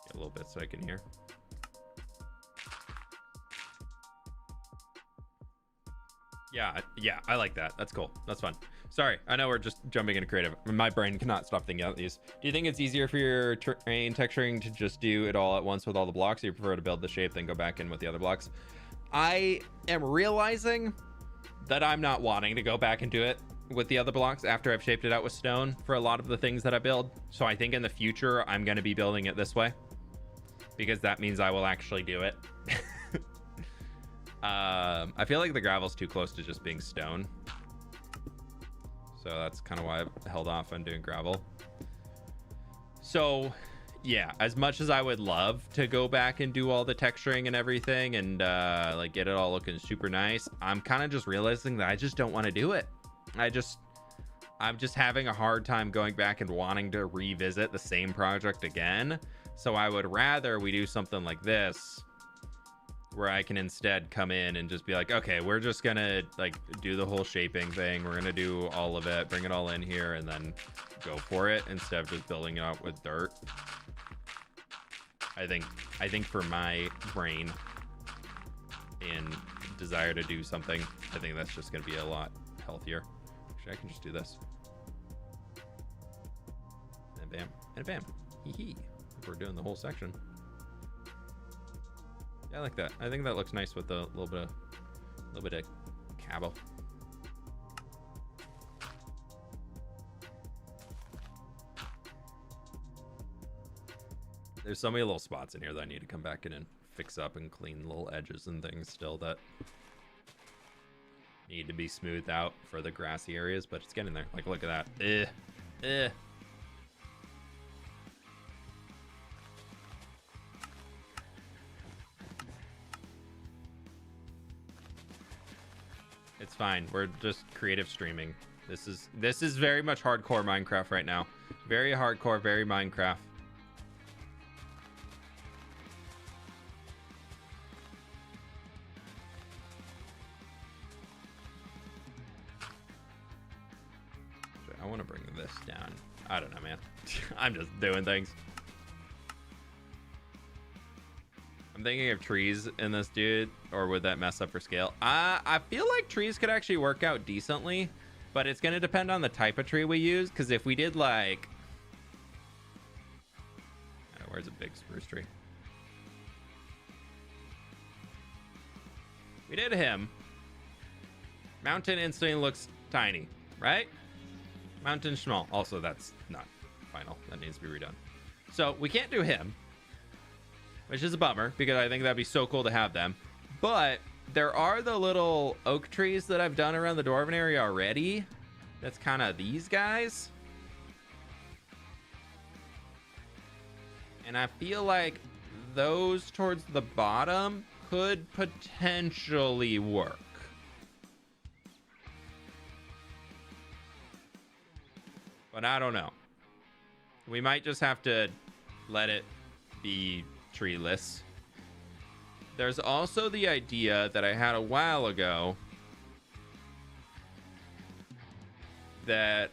Get a little bit so I can hear. Yeah, I like that. That's cool. That's fun. Sorry, I know we're just jumping into creative. My brain cannot stop thinking about these. Do you think it's easier for your terrain texturing to just do it all at once with all the blocks, or you prefer to build the shape then go back in with the other blocks? I am realizing that I'm not wanting to go back and do it with the other blocks after I've shaped it out with stone for a lot of the things that I build. So I think in the future, I'm going to be building it this way because that means I will actually do it. I feel like the gravel's too close to just being stone. So that's kind of why I've held off on doing gravel. So yeah, as much as I would love to go back and do all the texturing and everything and like get it all looking super nice, I'm kind of just realizing that I just don't want to do it. I'm just having a hard time going back and wanting to revisit the same project again. So I would rather we do something like this, where I can instead come in and just be like, okay, we're just gonna like do the whole shaping thing. We're gonna do all of it, bring it all in here, and then go for it instead of just building it out with dirt. I think for my brain and desire to do something, I think that's just gonna be a lot healthier. Actually, I can just do this. And bam, and bam. Hee. We're doing the whole section. I like that. I think that looks nice with a little bit of cabo. There's so many little spots in here that I need to come back in and fix up and clean little edges and things still that need to be smoothed out for the grassy areas, but it's getting there. Like, look at that. It's fine. We're just creative streaming. This is very much hardcore Minecraft right now. Very hardcore, very Minecraft. I want to bring this down. I don't know, man. I'm just doing things. I'm thinking of trees in this, dude, or would that mess up for scale? I feel like trees could actually work out decently, but it's going to depend on the type of tree we use, because if we did like... where's a big spruce tree? We did him. Mountain instantly looks tiny, right? Mountain small. Also, that's not final. That needs to be redone. So we can't do him, which is a bummer because I think that'd be so cool to have them. But there are the little oak trees that I've done around the Dwarven area already. That's kind of these guys. And I feel like those towards the bottom could potentially work. But I don't know. We might just have to let it be treeless. There's also the idea that I had a while ago that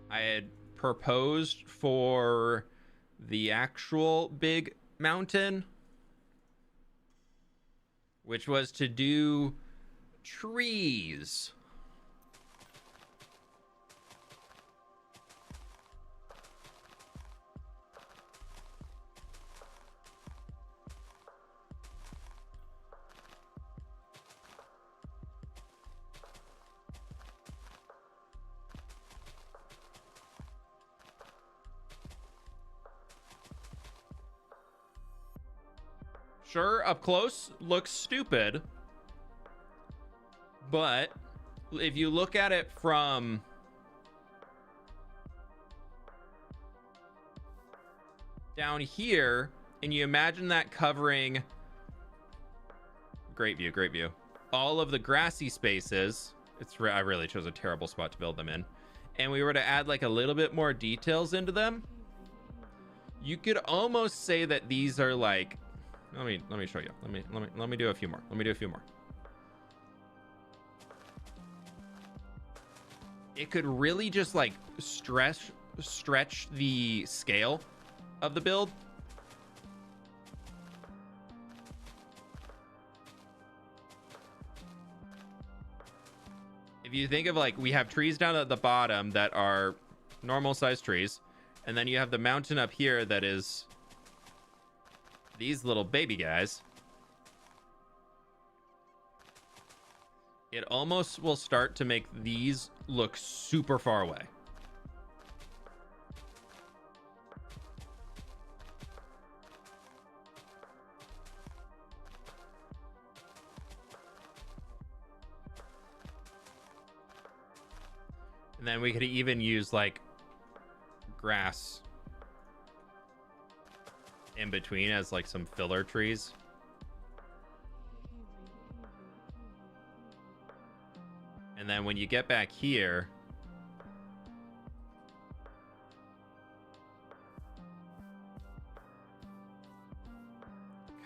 I had proposed for the actual big mountain, which was to do trees. Sure, up close looks stupid, but if you look at it from down here, And you imagine that covering, great view, all of the grassy spaces. I really chose a terrible spot to build them in. And we were to add like a little bit more details into them. You could almost say that these are like, let me show you. Let me do a few more. It could really just like stretch the scale of the build. If you think of like, we have trees down at the bottom that are normal sized trees, and then you have the mountain up here that is these little baby guys. It almost will start to make these look super far away. And then we could even use like grass in between as like some filler trees. And then when you get back here,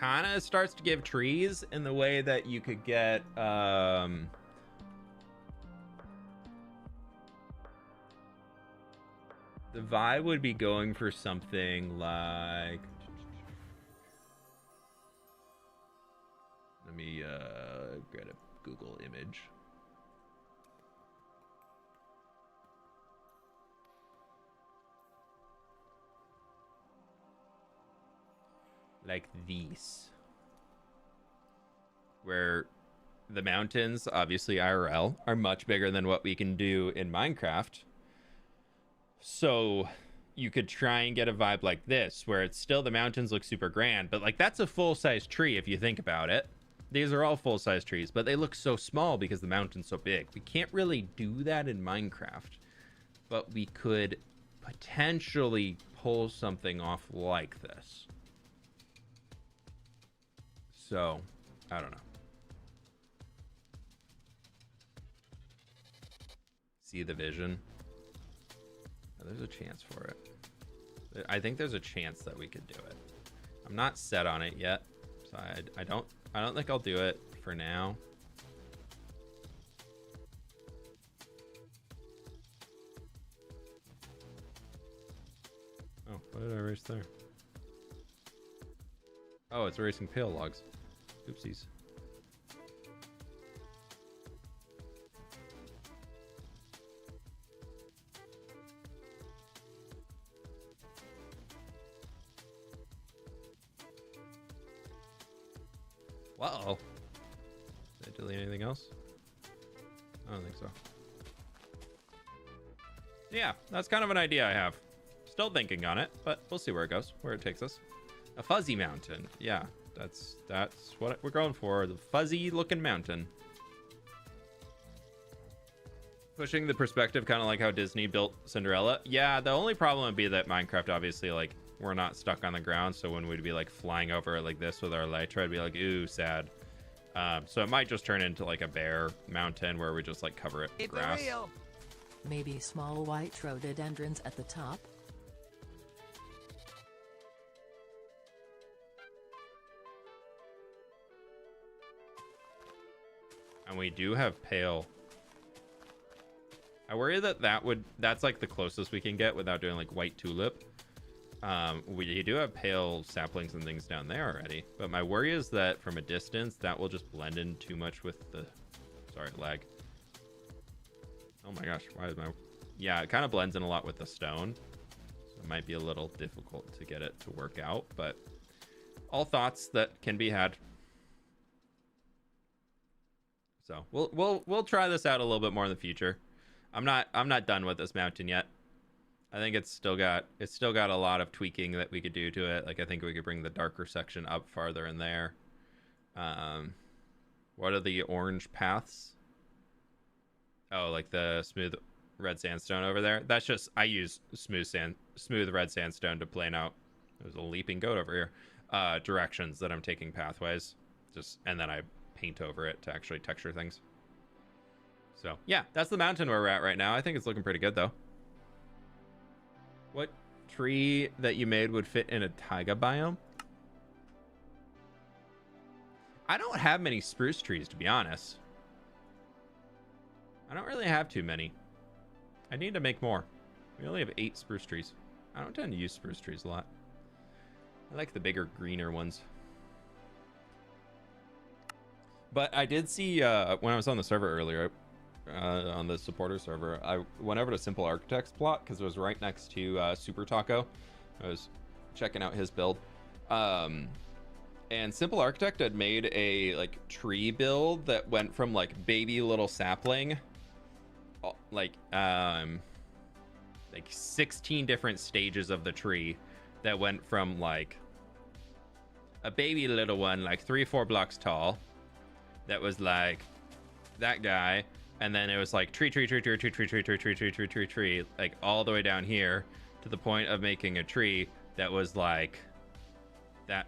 kind of starts to give trees in the way that you could get the vibe would be going for something like, let me get a Google image. Like these, where the mountains, obviously IRL, are much bigger than what we can do in Minecraft. So you could try and get a vibe like this, where it's still the mountains look super grand, but like that's a full-size tree if you think about it. These are all full-size trees, but they look so small because the mountain's so big. We can't really do that in Minecraft, but we could potentially pull something off like this. So, I don't know. See the vision? There's a chance for it. I think there's a chance that we could do it. I'm not set on it yet, so I don't think I'll do it for now. Oh, what did I erase there? Oh, it's erasing pale logs. Oopsies. Uh-oh. Did I delete anything else? I don't think so. Yeah, that's kind of an idea I have. Still thinking on it, but we'll see where it goes, where it takes us. A fuzzy mountain. Yeah, that's what we're going for. The fuzzy looking mountain. Pushing the perspective, kind of like how Disney built Cinderella. Yeah, the only problem would be that Minecraft, obviously, like, we're not stuck on the ground, so when we'd be like flying over it like this with our elytra, it'd be like, ooh, sad. So it might just turn into like a bare mountain where we just like cover it with grass. Maybe small white rhododendrons at the top. And we do have pale. I worry that that's like the closest we can get without doing like white tulip. We do have pale saplings and things down there already, but my worry is that from a distance that will just blend in too much with the, sorry, lag. Oh my gosh, why is my, yeah, it kind of blends in a lot with the stone, so it might be a little difficult to get it to work out, but all thoughts that can be had. So we'll try this out a little bit more in the future. I'm not done with this mountain yet. I think it's still got a lot of tweaking that we could do to it. Like, I think we could bring the darker section up farther in there. What are the orange paths? Oh, like the smooth red sandstone over there. That's just, I use smooth red sandstone to plane out. There's a leaping goat over here. directions that I'm taking pathways. And then I paint over it to actually texture things. So yeah, that's the mountain where we're at right now. I think it's looking pretty good though. What tree that you made would fit in a taiga biome? I don't have many spruce trees, to be honest. I don't really have too many. I need to make more. We only have 8 spruce trees. I don't tend to use spruce trees a lot. I like the bigger, greener ones. But I did see, when I was on the server earlier, on the supporter server, I went over to Simple Architect's plot because it was right next to Super Taco. I was checking out his build. And Simple Architect had made a like tree build that went from like baby little sapling, like 16 different stages of the tree that went from like a baby little one, like 3 or 4 blocks tall, that was like that guy, and then it was like tree, like all the way down here to the point of making a tree that was like that.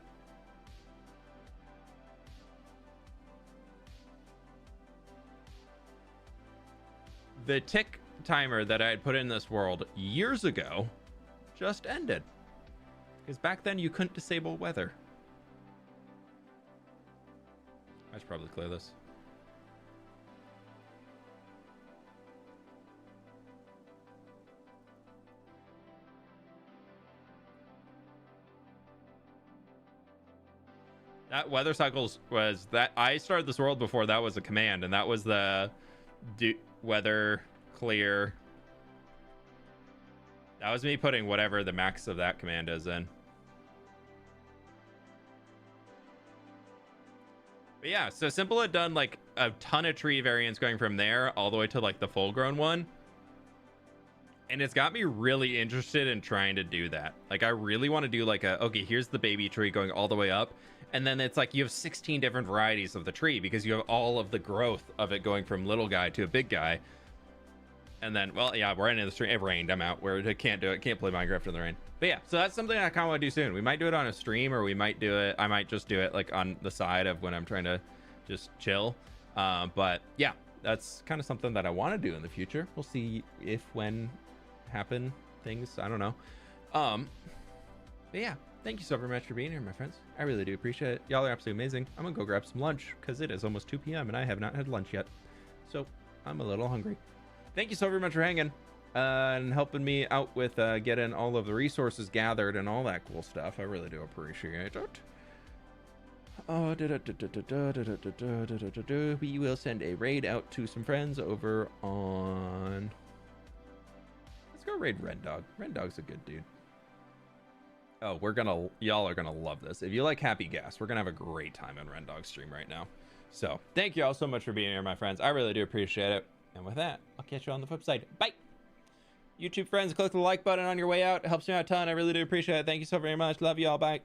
The tick timer that I had put in this world years ago just ended. Because back then you couldn't disable weather. I should probably clear this. That weather cycles was that I started this world before that was a command, and that was the weather clear. That was me putting whatever the max of that command is in. But yeah, so Simple had done like a ton of tree variants going from there all the way to like the full grown one. And it's got me really interested in trying to do that. Like I really want to do like okay, here's the baby tree going all the way up. And then it's like you have 16 different varieties of the tree because you have all of the growth of it going from little guy to a big guy. And then, well, yeah, we're in the stream. It rained. I'm out. I can't do it. Can't play Minecraft in the rain. But yeah, so that's something I kind of want to do soon. We might do it on a stream, or we might do it. I might just do it like on the side of when I'm trying to just chill. But yeah, that's kind of something that I want to do in the future. We'll see if, when happen things. I don't know. But yeah, thank you so very much for being here, my friends. I really do appreciate it. Y'all are absolutely amazing. I'm gonna go grab some lunch because it is almost 2 p.m. and I have not had lunch yet. So I'm a little hungry. Thank you so very much for hanging and helping me out with getting all of the resources gathered and all that cool stuff. I really do appreciate it. Oh, we will send a raid out to some friends over on... Let's go raid Red Dog. Red Dog's a good dude. Oh, y'all are gonna love this. If you like Happy Gas, we're gonna have a great time in Red Dog stream right now. So thank you all so much for being here, my friends. I really do appreciate it. And with that, I'll catch you on the flip side. Bye. YouTube friends, click the like button on your way out. It helps me out a ton. I really do appreciate it. Thank you so very much. Love you all. Bye.